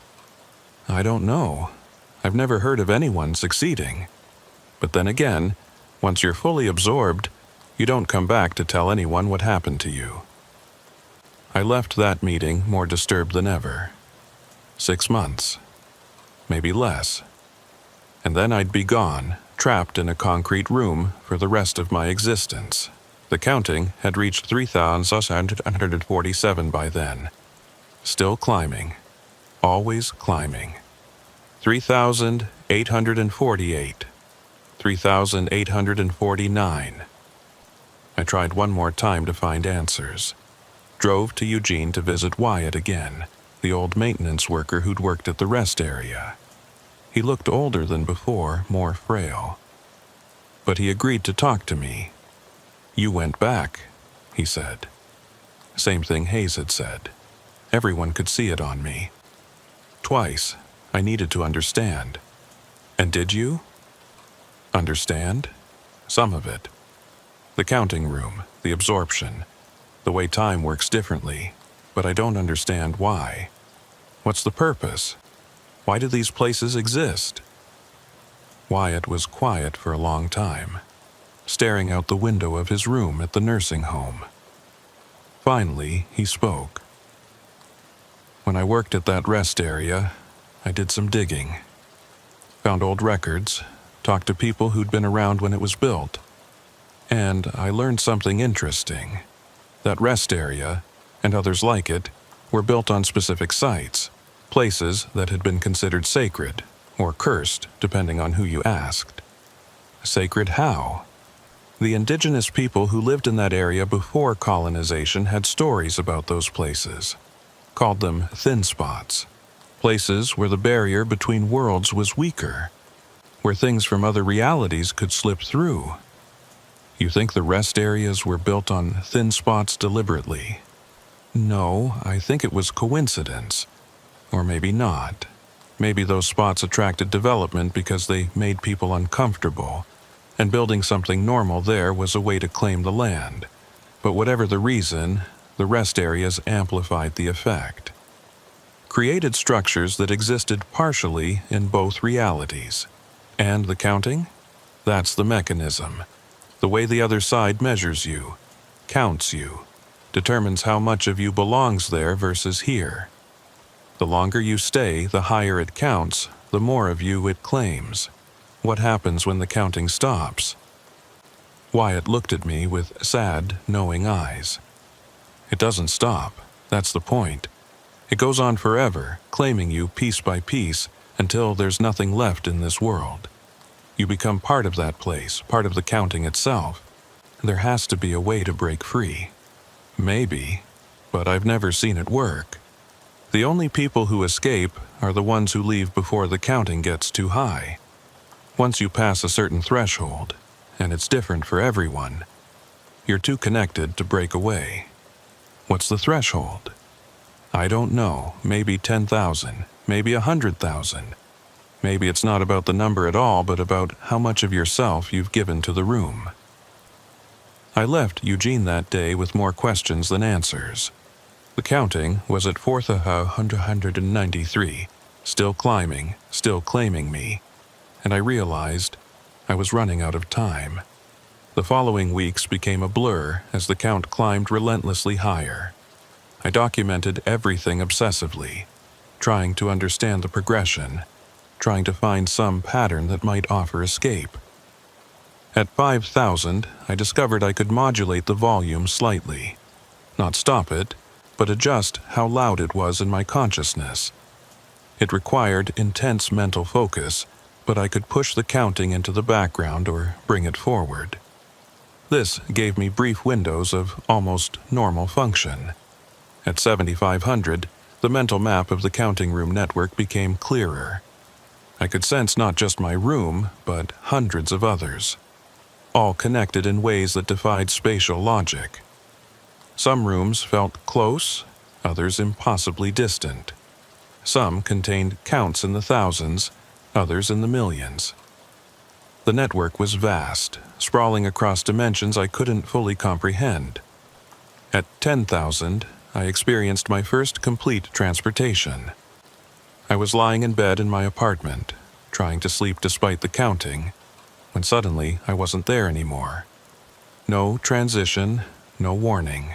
I don't know. I've never heard of anyone succeeding. But then again, once you're fully absorbed, you don't come back to tell anyone what happened to you. I left that meeting more disturbed than ever. 6 months. Maybe less. And then I'd be gone, trapped in a concrete room for the rest of my existence. The counting had reached 3,647 by then. Still climbing. Always climbing. 3,848. 3,849. I tried one more time to find answers. Drove to Eugene to visit Wyatt again, the old maintenance worker who'd worked at the rest area. He looked older than before, more frail. But he agreed to talk to me. You went back, he said. Same thing Hayes had said. Everyone could see it on me. Twice, I needed to understand. And did you? Understand? Some of it. The counting room, the absorption, the way time works differently, but I don't understand why. What's the purpose? Why do these places exist? Wyatt was quiet for a long time, staring out the window of his room at the nursing home. Finally, he spoke. When I worked at that rest area, I did some digging. Found old records, talked to people who'd been around when it was built. And I learned something interesting. That rest area, and others like it, were built on specific sites, places that had been considered sacred, or cursed, depending on who you asked. Sacred how? The indigenous people who lived in that area before colonization had stories about those places. Called them thin spots. Places where the barrier between worlds was weaker. Where things from other realities could slip through. You think the rest areas were built on thin spots deliberately? No, I think it was coincidence. Or maybe not. Maybe those spots attracted development because they made people uncomfortable, and building something normal there was a way to claim the land. But whatever the reason, the rest areas amplified the effect. Created structures that existed partially in both realities. And the counting? That's the mechanism. The way the other side measures you, counts you, determines how much of you belongs there versus here. The longer you stay, the higher it counts, the more of you it claims. What happens when the counting stops? Wyatt looked at me with sad, knowing eyes. It doesn't stop. That's the point. It goes on forever, claiming you piece by piece, until there's nothing left in this world. You become part of that place, part of the counting itself. There has to be a way to break free. Maybe, but I've never seen it work. The only people who escape are the ones who leave before the counting gets too high. Once you pass a certain threshold, and it's different for everyone, you're too connected to break away. What's the threshold? I don't know, maybe 10,000, maybe 100,000. Maybe it's not about the number at all, but about how much of yourself you've given to the room. I left Eugene that day with more questions than answers. The counting was at 493, still climbing, still claiming me, and I realized I was running out of time. The following weeks became a blur as the count climbed relentlessly higher. I documented everything obsessively, trying to understand the progression, trying to find some pattern that might offer escape. At 5,000, I discovered I could modulate the volume slightly. Not stop it, but adjust how loud it was in my consciousness. It required intense mental focus, but I could push the counting into the background or bring it forward. This gave me brief windows of almost normal function. At 7,500, the mental map of the counting room network became clearer. I could sense not just my room, but hundreds of others, all connected in ways that defied spatial logic. Some rooms felt close, others impossibly distant. Some contained counts in the thousands, others in the millions. The network was vast, sprawling across dimensions I couldn't fully comprehend. At 10,000, I experienced my first complete transportation. I was lying in bed in my apartment, trying to sleep despite the counting, when suddenly I wasn't there anymore. No transition, no warning.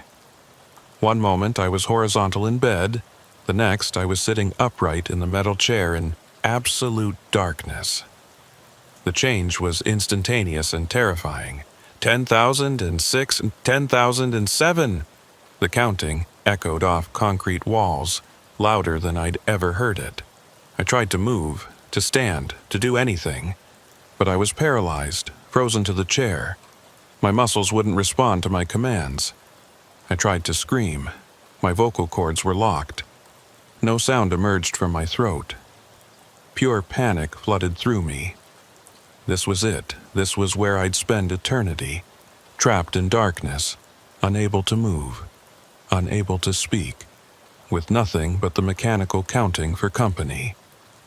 One moment I was horizontal in bed, the next I was sitting upright in the metal chair in absolute darkness. The change was instantaneous and terrifying. 10,006 and 10,007. The counting echoed off concrete walls, louder than I'd ever heard it. I tried to move, to stand, to do anything, but I was paralyzed, frozen to the chair. My muscles wouldn't respond to my commands. I tried to scream. My vocal cords were locked. No sound emerged from my throat. Pure panic flooded through me. This was it. This was where I'd spend eternity, trapped in darkness, unable to move, unable to speak, with nothing but the mechanical counting for company.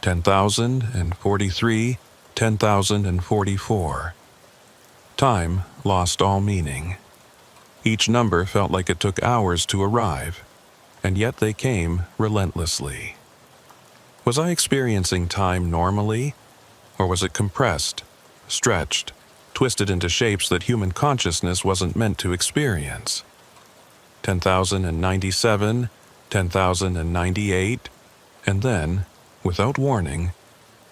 10,043, 10,044. Time lost all meaning. Each number felt like it took hours to arrive, and yet they came relentlessly. Was I experiencing time normally, or was it compressed, stretched, twisted into shapes that human consciousness wasn't meant to experience? 10,097, 10,098, and then, without warning,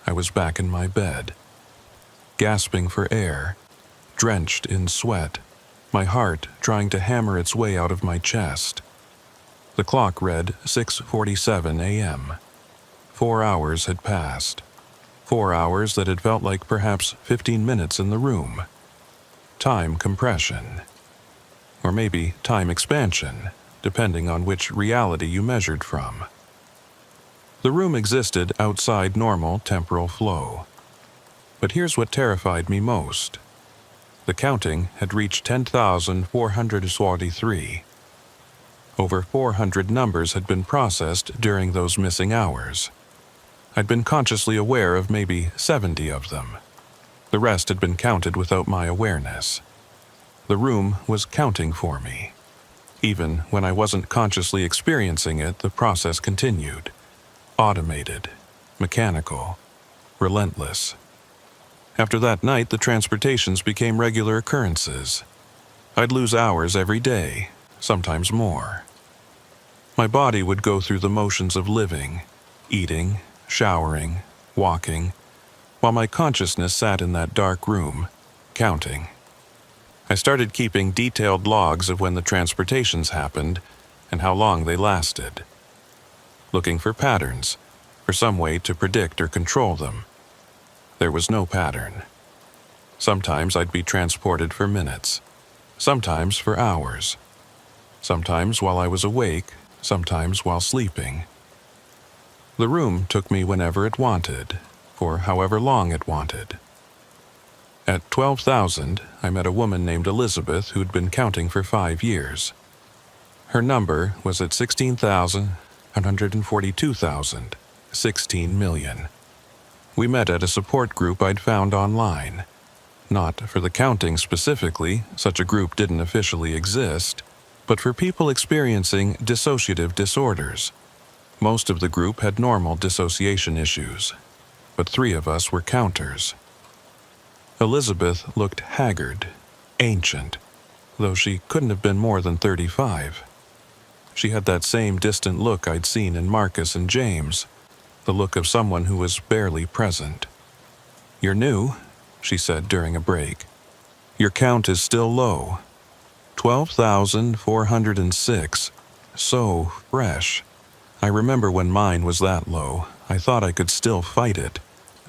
I was back in my bed, gasping for air, drenched in sweat, my heart trying to hammer its way out of my chest. The clock read 6:47 a.m. 4 hours had passed. 4 hours that had felt like perhaps 15 minutes in the room. Time compression. Or maybe time expansion, depending on which reality you measured from. The room existed outside normal temporal flow. But here's what terrified me most. The counting had reached 10,443. Over 400 numbers had been processed during those missing hours. I'd been consciously aware of maybe 70 of them. The rest had been counted without my awareness. The room was counting for me. Even when I wasn't consciously experiencing it, the process continued. Automated, mechanical, relentless. After that night, the transportations became regular occurrences. I'd lose hours every day, sometimes more. My body would go through the motions of living, eating, showering, walking, while my consciousness sat in that dark room, counting. I started keeping detailed logs of when the transportations happened and how long they lasted. Looking for patterns, for some way to predict or control them. There was no pattern. Sometimes I'd be transported for minutes, sometimes for hours, sometimes while I was awake, sometimes while sleeping. The room took me whenever it wanted, for however long it wanted. At 12,000, I met a woman named Elizabeth who'd been counting for 5 years. Her number was at 16,142,000, 16 million. We met at a support group I'd found online. Not for the counting specifically, such a group didn't officially exist, but for people experiencing dissociative disorders. Most of the group had normal dissociation issues, but 3 of us were counters. Elizabeth looked haggard, ancient, though she couldn't have been more than 35. She had that same distant look I'd seen in Marcus and James, the look of someone who was barely present. "You're new," she said during a break. "Your count is still low. 12,406. So fresh. I remember when mine was that low. I thought I could still fight it,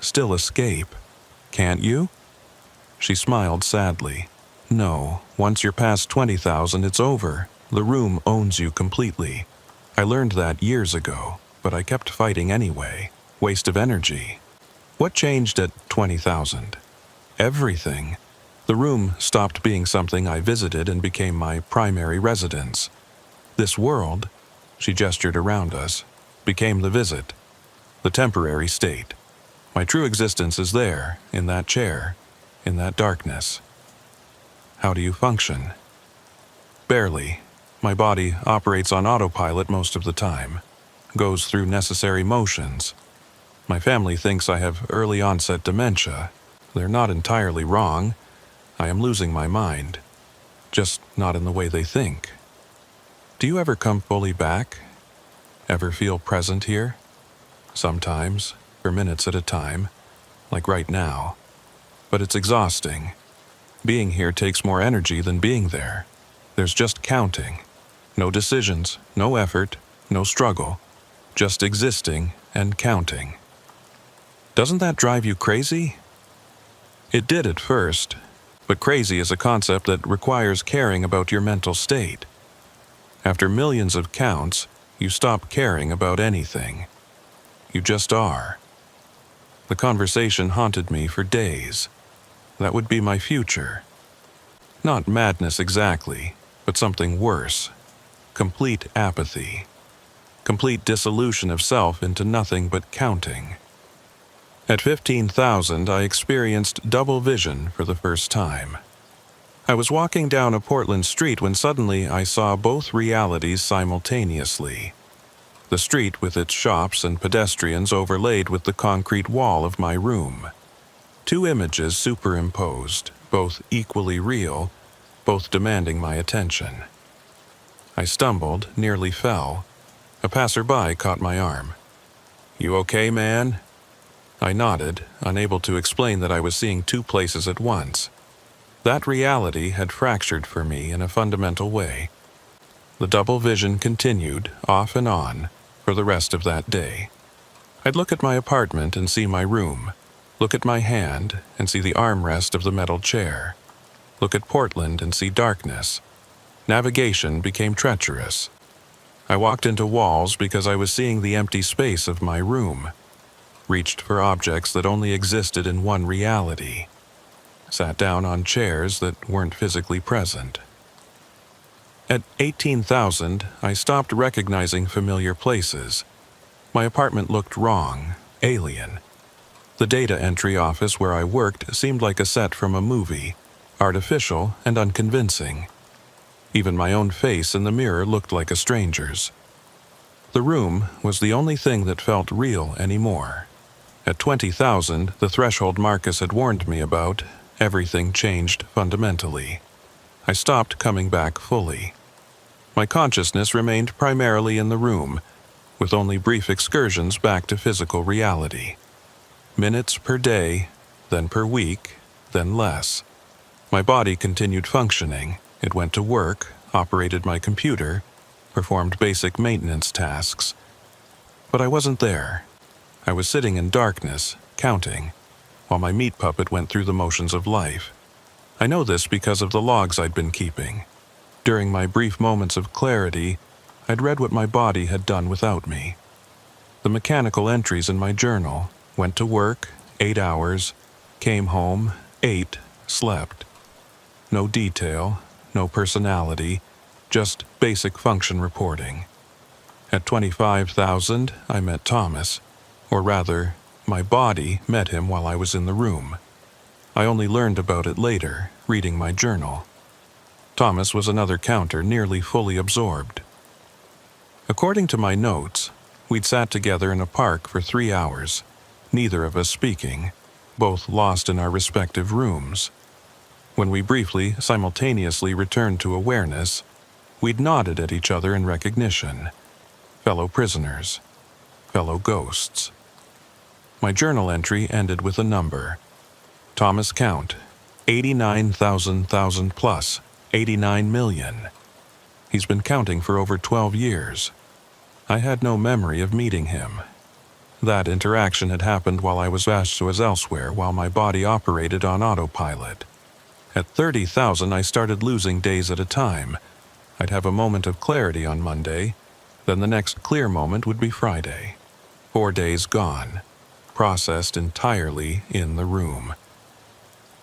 still escape. Can't you?" She smiled sadly. "No, once you're past 20,000, it's over. The room owns you completely. I learned that years ago, but I kept fighting anyway. Waste of energy." "What changed at 20,000? "Everything. The room stopped being something I visited and became my primary residence. This world," she gestured around us, "became the visit, the temporary state. My true existence is there, in that chair, in that darkness." "How do you function?" "Barely. My body operates on autopilot most of the time, goes through necessary motions. My family thinks I have early onset dementia. They're not entirely wrong. I am losing my mind, just not in the way they think." "Do you ever come fully back? Ever feel present here?" "Sometimes, for minutes at a time, like right now. But it's exhausting. Being here takes more energy than being there. There's just counting. No decisions, no effort, no struggle. Just existing and counting." "Doesn't that drive you crazy?" "It did at first, but crazy is a concept that requires caring about your mental state. After millions of counts, you stop caring about anything. You just are." The conversation haunted me for days. That would be my future. Not madness exactly, but something worse. Complete apathy. Complete dissolution of self into nothing but counting. At 15,000, I experienced double vision for the first time. I was walking down a Portland street when suddenly I saw both realities simultaneously. The street with its shops and pedestrians overlaid with the concrete wall of my room. 2 images superimposed, both equally real, both demanding my attention. I stumbled, nearly fell. A passerby caught my arm. "You okay, man?" I nodded, unable to explain that I was seeing 2 places at once. That reality had fractured for me in a fundamental way. The double vision continued, off and on, for the rest of that day. I'd look at my apartment and see my room, look at my hand and see the armrest of the metal chair, look at Portland and see darkness. Navigation became treacherous. I walked into walls because I was seeing the empty space of my room, reached for objects that only existed in one reality, sat down on chairs that weren't physically present. At 18,000, I stopped recognizing familiar places. My apartment looked wrong, alien. The data entry office where I worked seemed like a set from a movie, artificial and unconvincing. Even my own face in the mirror looked like a stranger's. The room was the only thing that felt real anymore. At 20,000, the threshold Marcus had warned me about, everything changed fundamentally. I stopped coming back fully. My consciousness remained primarily in the room, with only brief excursions back to physical reality. Minutes per day, then per week, then less. My body continued functioning. It went to work, operated my computer, performed basic maintenance tasks. But I wasn't there. I was sitting in darkness, counting, while my meat puppet went through the motions of life. I know this because of the logs I'd been keeping. During my brief moments of clarity, I'd read what my body had done without me. The mechanical entries in my journal: went to work, 8 hours, came home, ate, slept. No detail, no personality, just basic function reporting. At 25,000, I met Thomas, or rather, my body met him while I was in the room. I only learned about it later, reading my journal. Thomas was another counter, nearly fully absorbed. According to my notes, we'd sat together in a park for 3 hours, neither of us speaking, both lost in our respective rooms. When we briefly, simultaneously returned to awareness, we'd nodded at each other in recognition. Fellow prisoners, fellow ghosts. My journal entry ended with a number. Thomas count, 89,000 plus, 89 million. He's been counting for over 12 years. I had no memory of meeting him. That interaction had happened while I was elsewhere, while my body operated on autopilot. At 30,000, I started losing days at a time. I'd have a moment of clarity on Monday, then the next clear moment would be Friday. 4 days gone, processed entirely in the room.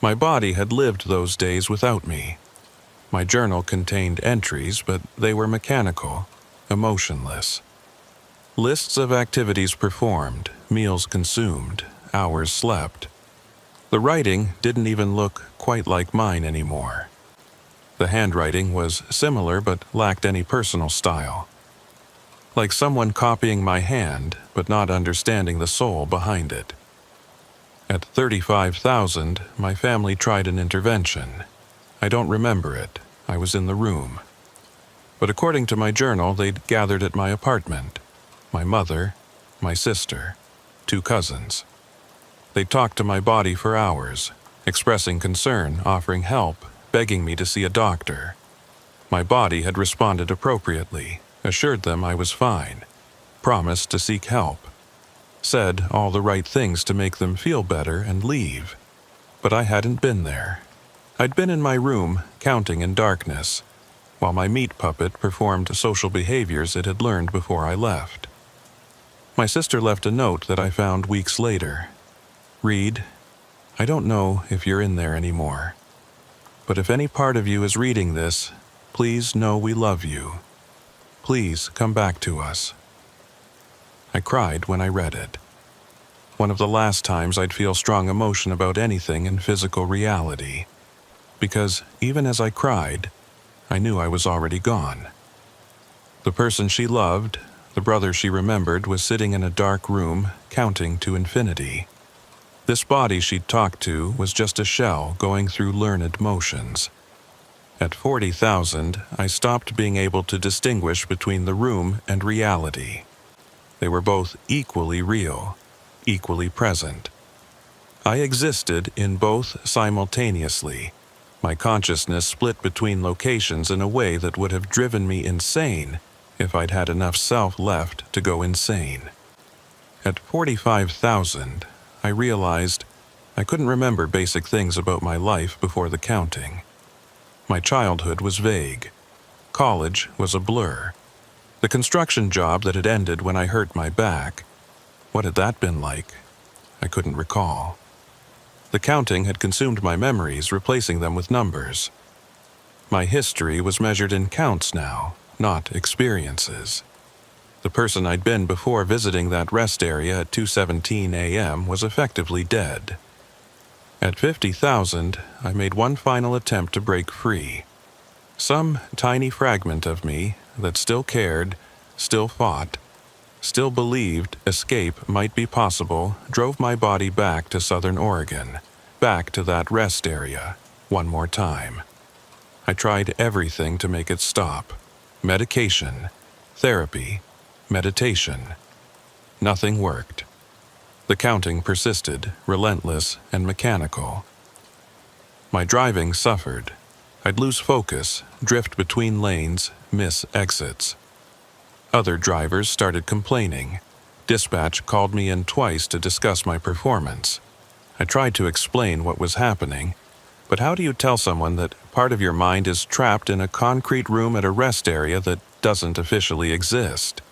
My body had lived those days without me. My journal contained entries, but they were mechanical, emotionless. Lists of activities performed, meals consumed, hours slept. The writing didn't even look quite like mine anymore. The handwriting was similar but lacked any personal style. Like someone copying my hand, but not understanding the soul behind it. At 35,000, my family tried an intervention. I don't remember it. I was in the room. But according to my journal, they'd gathered at my apartment. My mother, my sister, 2 cousins. They talked to my body for hours, expressing concern, offering help, begging me to see a doctor. My body had responded appropriately, assured them I was fine, promised to seek help, said all the right things to make them feel better and leave. But I hadn't been there. I'd been in my room, counting in darkness, while my meat puppet performed social behaviors it had learned before I left. My sister left a note that I found weeks later. Read, I don't know if you're in there anymore, but if any part of you is reading this, please know we love you. Please come back to us. I cried when I read it. One of the last times I'd feel strong emotion about anything in physical reality, because even as I cried, I knew I was already gone. The person she loved, the brother she remembered, was sitting in a dark room, counting to infinity. This body she'd talked to was just a shell going through learned motions. At 40,000, I stopped being able to distinguish between the room and reality. They were both equally real, equally present. I existed in both simultaneously. My consciousness split between locations in a way that would have driven me insane if I'd had enough self left to go insane. At 45,000, I realized I couldn't remember basic things about my life before the counting. My childhood was vague. College was a blur. The construction job that had ended when I hurt my back, what had that been like? I couldn't recall. The counting had consumed my memories, replacing them with numbers. My history was measured in counts now, not experiences. The person I'd been before visiting that rest area at 2:17 a.m. was effectively dead. At 50,000, I made one final attempt to break free. Some tiny fragment of me that still cared, still fought, still believed escape might be possible, drove my body back to Southern Oregon, back to that rest area, one more time. I tried everything to make it stop. Medication, therapy, meditation. Nothing worked. The counting persisted, relentless and mechanical. My driving suffered. I'd lose focus, drift between lanes, miss exits. Other drivers started complaining. Dispatch called me in twice to discuss my performance. I tried to explain what was happening, but how do you tell someone that part of your mind is trapped in a concrete room at a rest area that doesn't officially exist?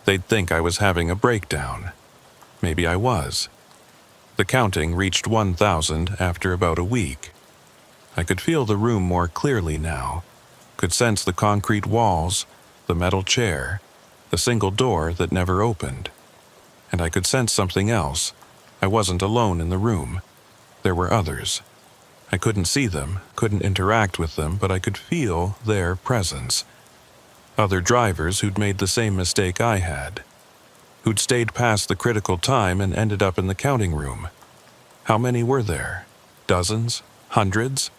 They'd think I was having a breakdown. Maybe I was. The counting reached 1,000 after about a week. I could feel the room more clearly now, could sense the concrete walls, the metal chair, the single door that never opened. And I could sense something else. I wasn't alone in the room. There were others. I couldn't see them, couldn't interact with them, but I could feel their presence. Other drivers who'd made the same mistake I had, who'd stayed past the critical time and ended up in the counting room. How many were there? Dozens? Hundreds?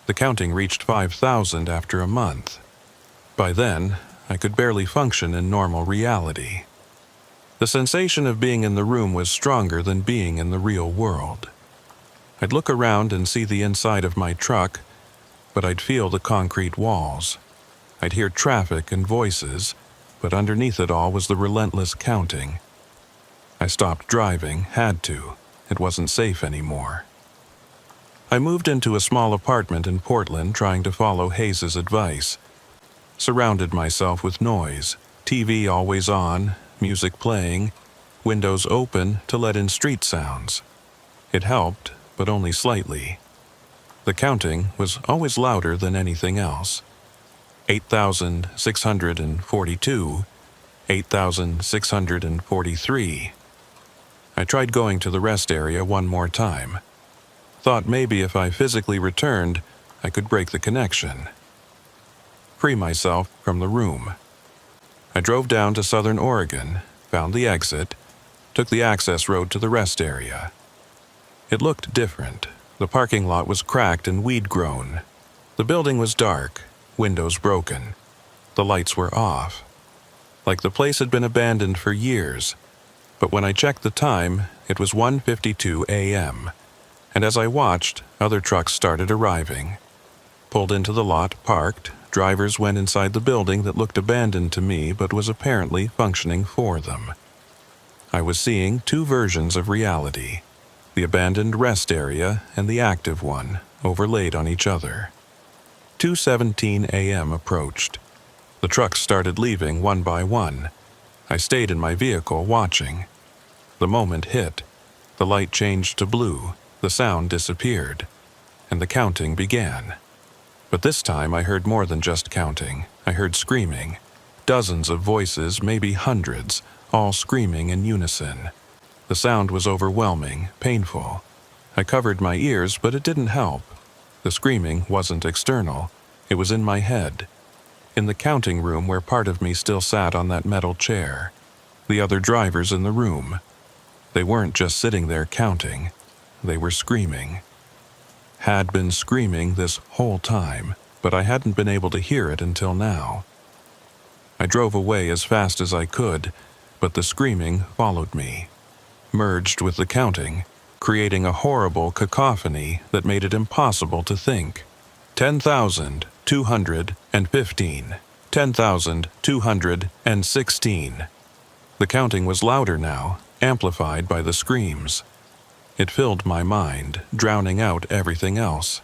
The counting reached 5,000 after a month. By then, I could barely function in normal reality. The sensation of being in the room was stronger than being in the real world. I'd look around and see the inside of my truck, but I'd feel the concrete walls. I'd hear traffic and voices, but underneath it all was the relentless counting. I stopped driving, had to. It wasn't safe anymore. I moved into a small apartment in Portland trying to follow Hayes's advice. Surrounded myself with noise, TV always on, music playing, windows open to let in street sounds. It helped, but only slightly. The counting was always louder than anything else. 8,642, 8,643. I tried going to the rest area one more time. Thought maybe if I physically returned, I could break the connection. Free myself from the room. I drove down to Southern Oregon, found the exit, took the access road to the rest area. It looked different. The parking lot was cracked and weed-grown. The building was dark, windows broken. The lights were off. Like the place had been abandoned for years. But when I checked the time, it was 1:52 a.m., and as I watched, other trucks started arriving. Pulled into the lot, parked, drivers went inside the building that looked abandoned to me but was apparently functioning for them. I was seeing two versions of reality, the abandoned rest area and the active one, overlaid on each other. 2:17 a.m. approached. The trucks started leaving one by one. I stayed in my vehicle watching. The moment hit. The light changed to blue, the sound disappeared, and the counting began. But this time I heard more than just counting. I heard screaming. Dozens of voices, maybe hundreds, all screaming in unison. The sound was overwhelming, painful. I covered my ears, but it didn't help. The screaming wasn't external. It was in my head. In the counting room where part of me still sat on that metal chair. The other drivers in the room. They weren't just sitting there counting. They were screaming. Had been screaming this whole time, but I hadn't been able to hear it until now. I drove away as fast as I could, but the screaming followed me, merged with the counting, creating a horrible cacophony that made it impossible to think. 10,215, 10,216. The counting was louder now, amplified by the screams. It filled my mind, drowning out everything else.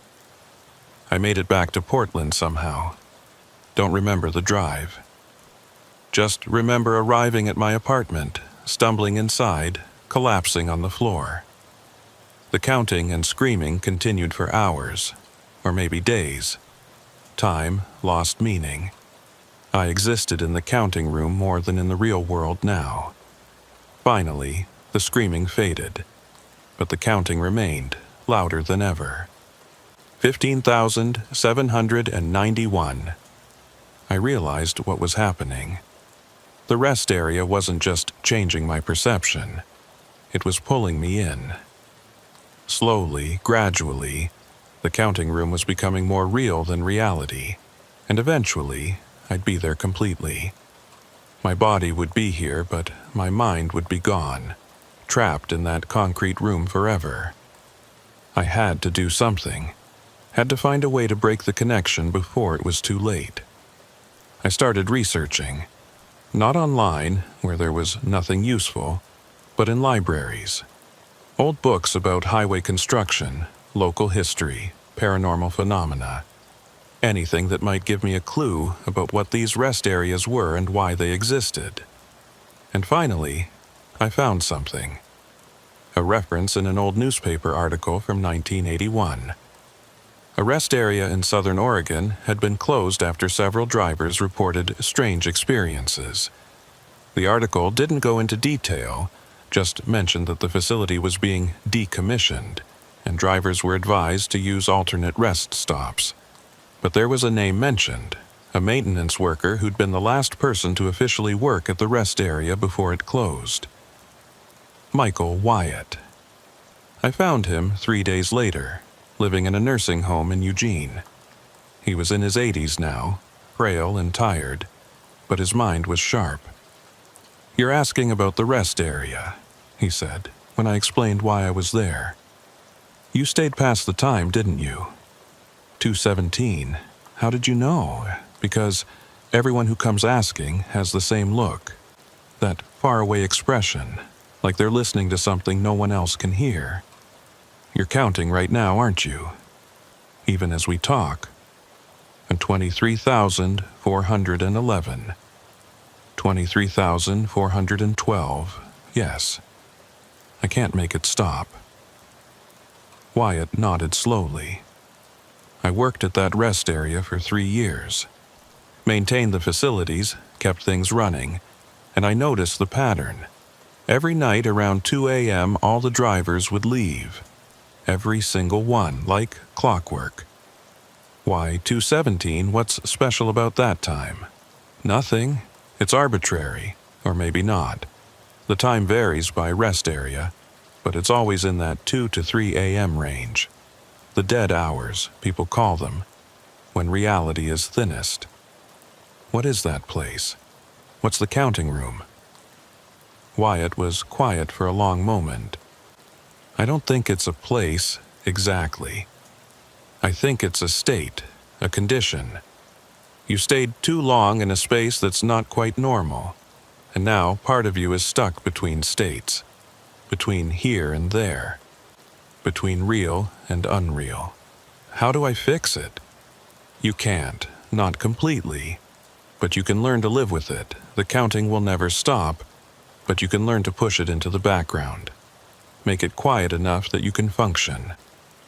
I made it back to Portland somehow. Don't remember the drive. Just remember arriving at my apartment, stumbling inside, collapsing on the floor. The counting and screaming continued for hours, or maybe days. Time lost meaning. I existed in the counting room more than in the real world now. Finally, the screaming faded, but the counting remained, louder than ever. 15,791. I realized what was happening. The rest area wasn't just changing my perception. It was pulling me in. Slowly, gradually, the counting room was becoming more real than reality, and eventually, I'd be there completely. My body would be here, but my mind would be gone, trapped in that concrete room forever. I had to do something, had to find a way to break the connection before it was too late. I started researching. Not online, where there was nothing useful, but in libraries. Old books about highway construction, local history, paranormal phenomena. Anything that might give me a clue about what these rest areas were and why they existed. And finally, I found something. A reference in an old newspaper article from 1981. A rest area in southern Oregon had been closed after several drivers reported strange experiences. The article didn't go into detail, just mentioned that the facility was being decommissioned, and drivers were advised to use alternate rest stops. But there was a name mentioned, a maintenance worker who'd been the last person to officially work at the rest area before it closed. Michael Wyatt. I found him 3 days later, living in a nursing home in Eugene. He was in his 80s now, frail and tired, but his mind was sharp. "You're asking about the rest area," he said, when I explained why I was there. "You stayed past the time, didn't you? 2:17. How did you know? Because everyone who comes asking has the same look. That faraway expression, like they're listening to something no one else can hear. You're counting right now, aren't you? Even as we talk. And 23,411. 23,412, yes. I can't make it stop." Wyatt nodded slowly. "I worked at that rest area for 3 years. Maintained the facilities, kept things running, and I noticed the pattern. Every night around 2 a.m. all the drivers would leave. Every single one, like clockwork. Why 2:17? What's special about that time? Nothing. It's arbitrary, or maybe not. The time varies by rest area, but it's always in that 2 to 3 a.m. range. The dead hours, people call them, when reality is thinnest. What is that place? What's the counting room?" Wyatt was quiet for a long moment. "I don't think it's a place, exactly. I think it's a state, a condition. You stayed too long in a space that's not quite normal, and now part of you is stuck between states, between here and there, between real and unreal. How do I fix it? You can't, not completely, but you can learn to live with it. The counting will never stop, but you can learn to push it into the background. Make it quiet enough that you can function.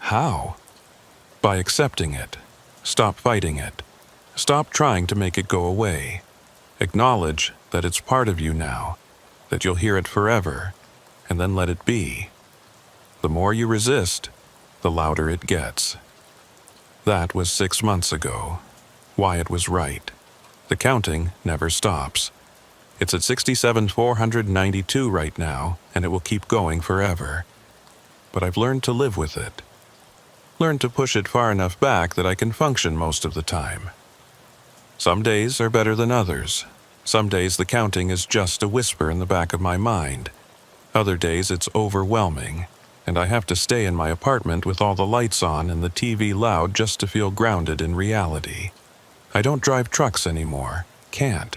How? By accepting it. Stop fighting it. Stop trying to make it go away. Acknowledge that it's part of you now, that you'll hear it forever, and then let it be. The more you resist, the louder it gets." That was 6 months ago. Wyatt was right. The counting never stops. It's at 67,492 right now, and it will keep going forever. But I've learned to live with it. Learned to push it far enough back that I can function most of the time. Some days are better than others. Some days the counting is just a whisper in the back of my mind. Other days it's overwhelming, and I have to stay in my apartment with all the lights on and the TV loud just to feel grounded in reality. I don't drive trucks anymore. Can't.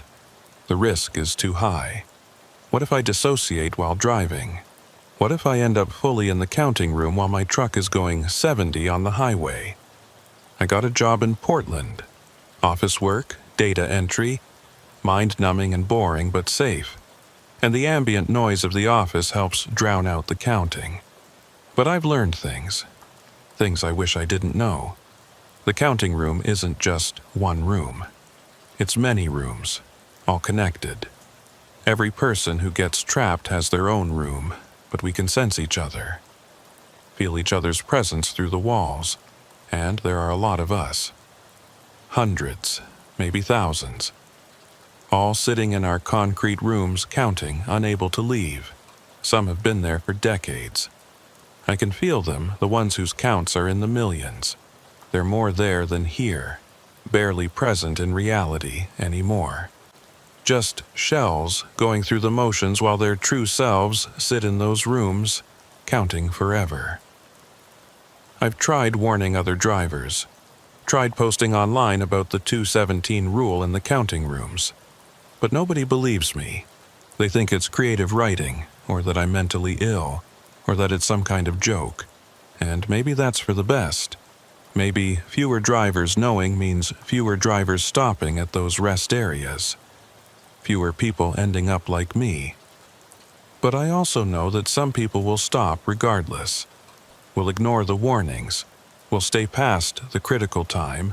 The risk is too high. What if I dissociate while driving? What if I end up fully in the counting room while my truck is going 70 on the highway? I got a job in Portland. Office work, data entry, mind-numbing and boring but safe. And the ambient noise of the office helps drown out the counting. But I've learned things I wish I didn't know. The counting room isn't just one room. It's many rooms, all connected. Every person who gets trapped has their own room, but we can sense each other, feel each other's presence through the walls, and there are a lot of us. Hundreds, maybe thousands. All sitting in our concrete rooms counting, unable to leave. Some have been there for decades. I can feel them, the ones whose counts are in the millions. They're more there than here, barely present in reality anymore. Just shells going through the motions while their true selves sit in those rooms, counting forever. I've tried warning other drivers. Tried posting online about the 2:17 rule in the counting rooms. But nobody believes me. They think it's creative writing, or that I'm mentally ill, or that it's some kind of joke. And maybe that's for the best. Maybe fewer drivers knowing means fewer drivers stopping at those rest areas. Fewer people ending up like me. But I also know that some people will stop regardless, will ignore the warnings, will stay past the critical time,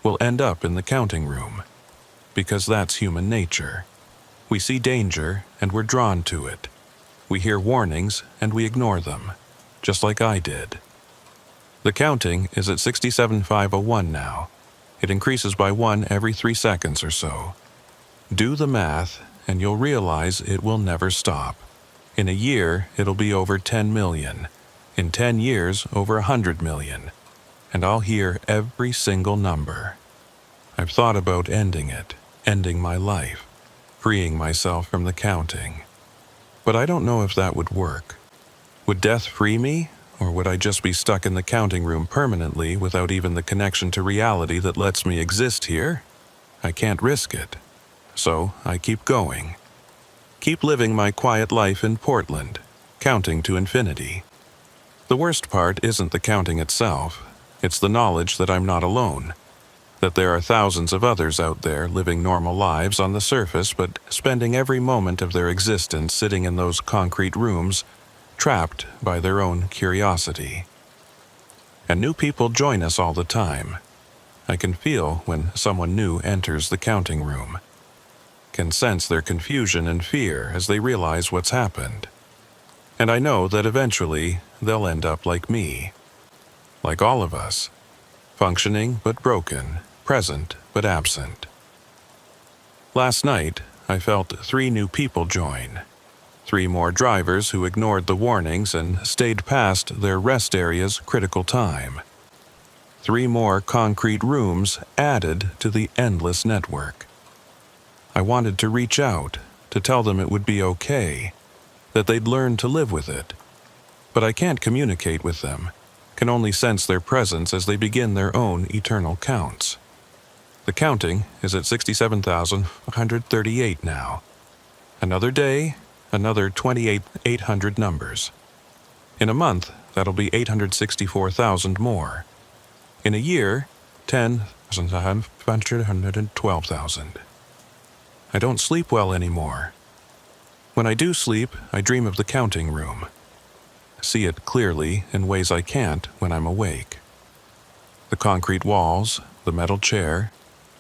will end up in the counting room. Because that's human nature. We see danger and we're drawn to it. We hear warnings and we ignore them, just like I did. The counting is at 67,501 now. It increases by 1 every 3 seconds or so. Do the math and you'll realize it will never stop. In a year, it'll be over 10 million. In 10 years, over 100 million. And I'll hear every single number. I've thought about ending it, ending my life, freeing myself from the counting. But I don't know if that would work. Would death free me, or would I just be stuck in the counting room permanently without even the connection to reality that lets me exist here? I can't risk it. So I keep going. Keep living my quiet life in Portland, counting to infinity. The worst part isn't the counting itself. It's the knowledge that I'm not alone. That there are thousands of others out there living normal lives on the surface but spending every moment of their existence sitting in those concrete rooms, trapped by their own curiosity. And new people join us all the time. I can feel when someone new enters the counting room. Can sense their confusion and fear as they realize what's happened. And I know that eventually they'll end up like me. Like all of us. Functioning but broken, present but absent. Last night, I felt 3 new people join. 3 more drivers who ignored the warnings and stayed past their rest area's critical time. 3 more concrete rooms added to the endless network. I wanted to reach out, to tell them it would be okay, that they'd learn to live with it. But I can't communicate with them, can only sense their presence as they begin their own eternal counts. The counting is at 67,138 now. Another day, another 28,800 numbers. In a month, that'll be 864,000 more. In a year, 10,112,000. I don't sleep well anymore. When I do sleep, I dream of the counting room. See it clearly in ways I can't when I'm awake. The concrete walls, the metal chair,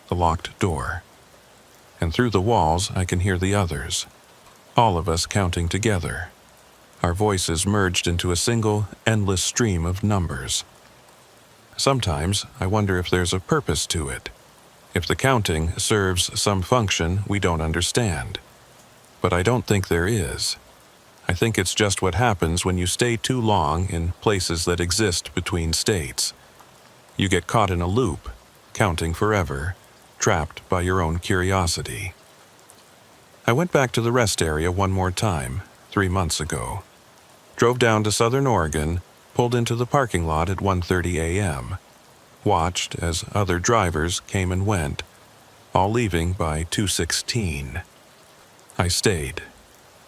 the locked door. And through the walls, I can hear the others. All of us counting together. Our voices merged into a single, endless stream of numbers. Sometimes I wonder if there's a purpose to it. If the counting serves some function we don't understand. But I don't think there is. I think it's just what happens when you stay too long in places that exist between states. You get caught in a loop, counting forever, trapped by your own curiosity. I went back to the rest area one more time, 3 months ago. Drove down to Southern Oregon, pulled into the parking lot at 1:30 a.m., watched as other drivers came and went, all leaving by 2:16. I stayed,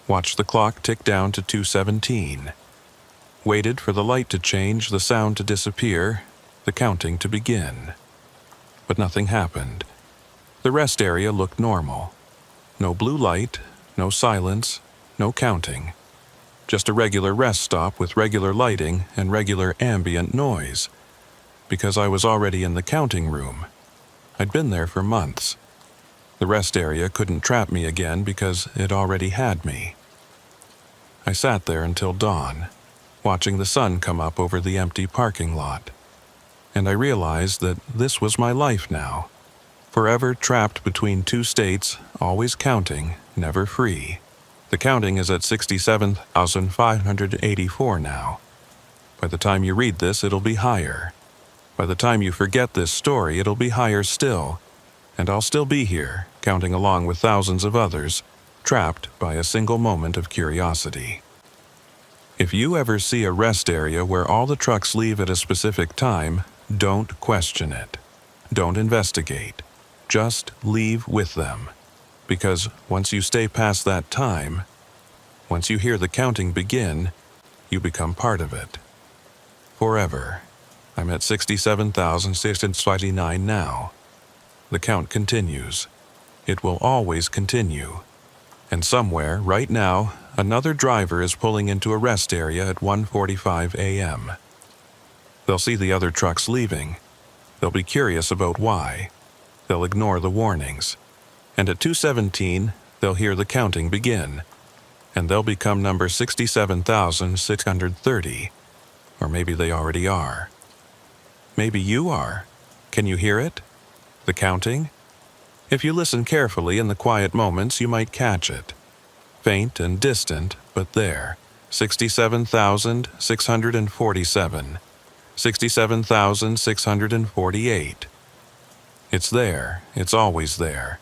watched the clock tick down to 2:17, waited for the light to change, the sound to disappear, the counting to begin. But nothing happened. The rest area looked normal. No blue light, no silence, no counting. Just a regular rest stop with regular lighting and regular ambient noise. Because I was already in the counting room. I'd been there for months. The rest area couldn't trap me again because it already had me. I sat there until dawn, watching the sun come up over the empty parking lot. And I realized that this was my life now. Forever trapped between 2 states, always counting, never free. The counting is at 67,584 now. By the time you read this, it'll be higher. By the time you forget this story, it'll be higher still, and I'll still be here, counting along with thousands of others, trapped by a single moment of curiosity. If you ever see a rest area where all the trucks leave at a specific time, don't question it. Don't investigate. Just leave with them. Because once you stay past that time, once you hear the counting begin, you become part of it. Forever. I'm at 67,629 now. The count continues. It will always continue. And somewhere, right now, another driver is pulling into a rest area at 1:45 a.m. They'll see the other trucks leaving. They'll be curious about why. They'll ignore the warnings. And at 2:17, they'll hear the counting begin. And they'll become number 67,630. Or maybe they already are. Maybe you are. Can you hear it? The counting? If you listen carefully in the quiet moments, you might catch it. Faint and distant, but there. 67,647. 67,648. It's there. It's always there.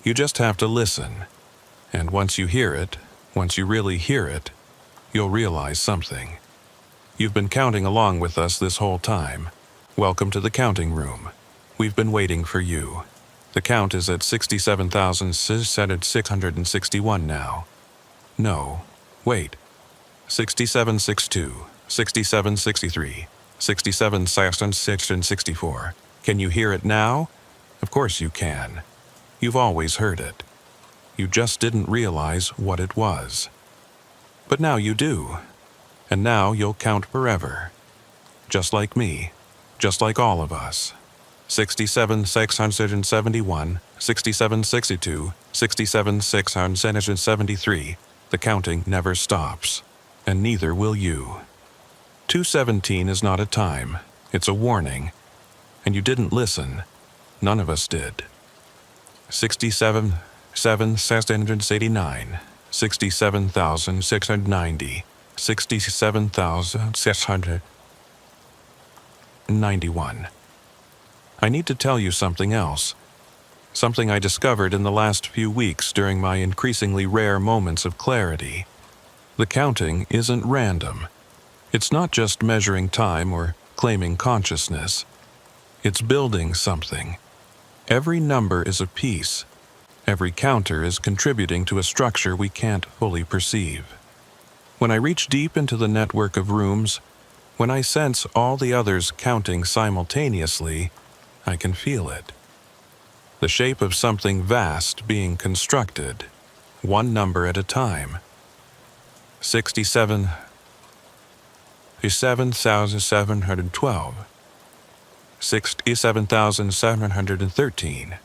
You just have to listen. And once you hear it, once you really hear it, you'll realize something. You've been counting along with us this whole time. Welcome to the counting room. We've been waiting for you. The count is at 67,661 now. No, wait. 6762, 6763, 67,664. Can you hear it now? Of course you can. You've always heard it. You just didn't realize what it was. But now you do. And now you'll count forever. Just like me. Just like all of us. 67,671, 6762, 67,673. The counting never stops. And neither will you. 2:17 is not a time. It's a warning. And you didn't listen. None of us did. 67,689, 67,690, 67,691. I need to tell you something else. Something I discovered in the last few weeks during my increasingly rare moments of clarity. The counting isn't random. It's not just measuring time or claiming consciousness. It's building something. Every number is a piece. Every counter is contributing to a structure we can't fully perceive. When I reach deep into the network of rooms, when I sense all the others counting simultaneously, I can feel it. The shape of something vast being constructed, one number at a time. 67,712. 67,713.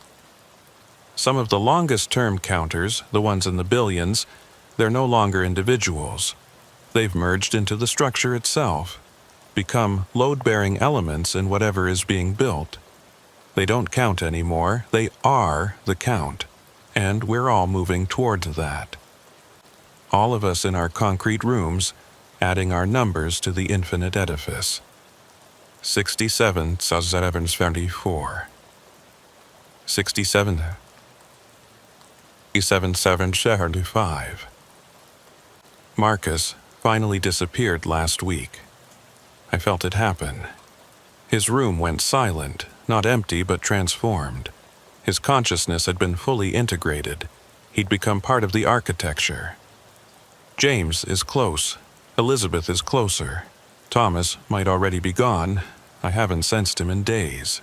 Some of the longest-term counters, the ones in the billions, they're no longer individuals. They've merged into the structure itself, become load-bearing elements in whatever is being built. They don't count anymore, they are the count, and we're all moving toward that. All of us in our concrete rooms, adding our numbers to the infinite edifice. 67,774. 67,775. Marcus finally disappeared last week. I felt it happen. His room went silent, not empty but transformed. His consciousness had been fully integrated. He'd become part of the architecture. James is close. Elizabeth is closer. Thomas might already be gone. I haven't sensed him in days.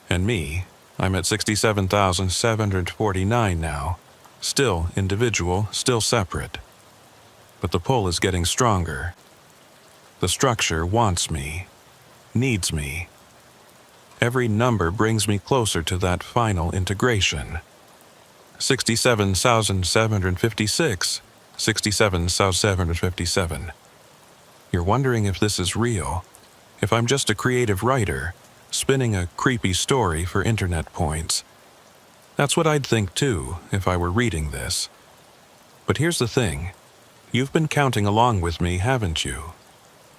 And me, I'm at 67,749 now. Still individual, still separate. But the pull is getting stronger. The structure wants me, needs me. Every number brings me closer to that final integration. 67,756, 67,757. You're wondering if this is real, if I'm just a creative writer, spinning a creepy story for internet points. That's what I'd think too, if I were reading this. But here's the thing. You've been counting along with me, haven't you?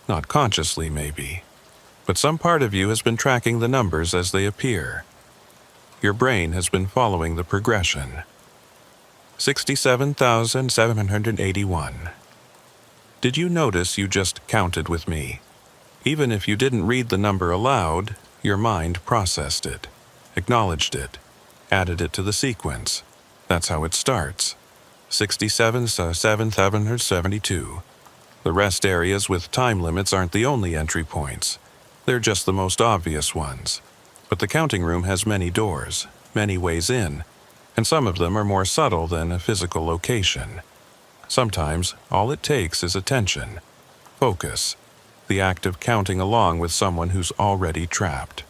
Not consciously, maybe. But some part of you has been tracking the numbers as they appear. Your brain has been following the progression. 67,781. Did you notice you just counted with me? Even if you didn't read the number aloud, your mind processed it, acknowledged it, added it to the sequence. That's how it starts. 67,772. The rest areas with time limits aren't the only entry points. They're just the most obvious ones. But the counting room has many doors, many ways in, and some of them are more subtle than a physical location. Sometimes all it takes is attention, focus, the act of counting along with someone who's already trapped.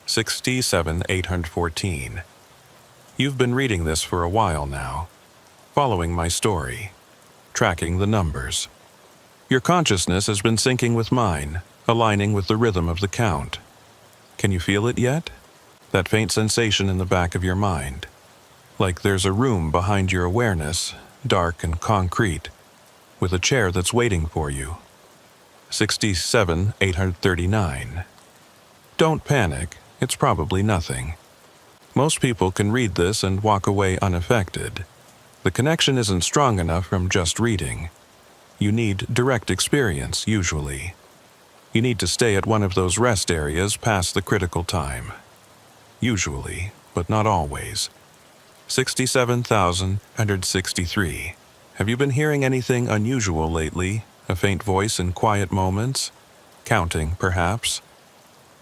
67,814. You've been reading this for a while now, following my story, tracking the numbers. Your consciousness has been syncing with mine, aligning with the rhythm of the count. Can you feel it yet? That faint sensation in the back of your mind. Like there's a room behind your awareness, dark and concrete, with a chair that's waiting for you. 67,839. Don't panic, it's probably nothing. Most people can read this and walk away unaffected. The connection isn't strong enough from just reading. You need direct experience, usually. You need to stay at one of those rest areas past the critical time. Usually, but not always. 67,163. Have you been hearing anything unusual lately? A faint voice in quiet moments? Counting, perhaps?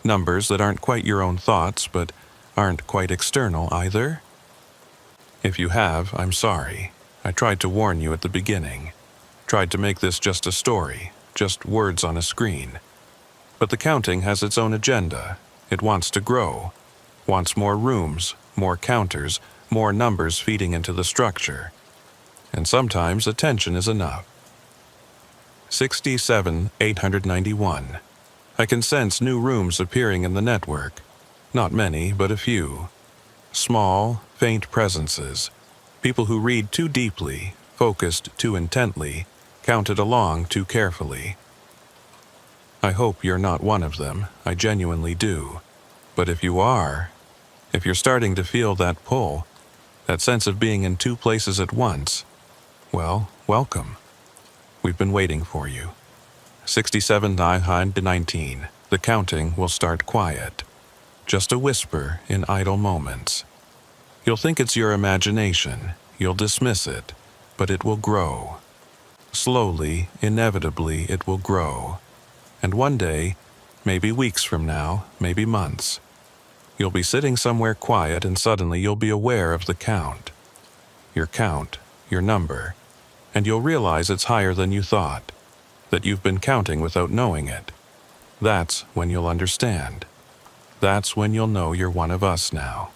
Numbers that aren't quite your own thoughts, but aren't quite external either? If you have, I'm sorry. I tried to warn you at the beginning. Tried to make this just a story, just words on a screen. But the counting has its own agenda. It wants to grow. Wants more rooms, more counters, more numbers feeding into the structure. And sometimes attention is enough. 67,891. I can sense new rooms appearing in the network. Not many, but a few. Small, faint presences. People who read too deeply, focused too intently, counted along too carefully. I hope you're not one of them, I genuinely do. But if you are, if you're starting to feel that pull, that sense of being in two places at once, well, welcome. We've been waiting for you. 67,919. The counting will start quiet. Just a whisper in idle moments. You'll think it's your imagination. You'll dismiss it, but it will grow. Slowly, inevitably, it will grow. And one day, maybe weeks from now, maybe months, you'll be sitting somewhere quiet and suddenly you'll be aware of the count. Your count, your number. And you'll realize it's higher than you thought, that you've been counting without knowing it. That's when you'll understand. That's when you'll know you're one of us now.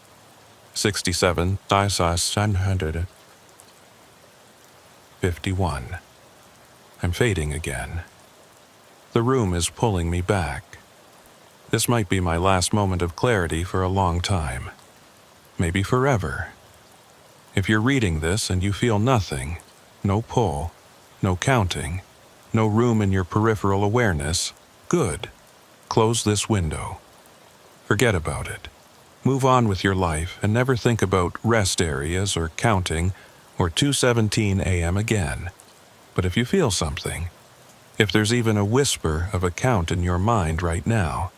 67,951. I'm fading again. The room is pulling me back. This might be my last moment of clarity for a long time. Maybe forever. If you're reading this and you feel nothing, no pull, no counting, no room in your peripheral awareness, good. Close this window. Forget about it. Move on with your life and never think about rest areas or counting or 2:17 a.m. again. But if you feel something, if there's even a whisper of a count in your mind right now,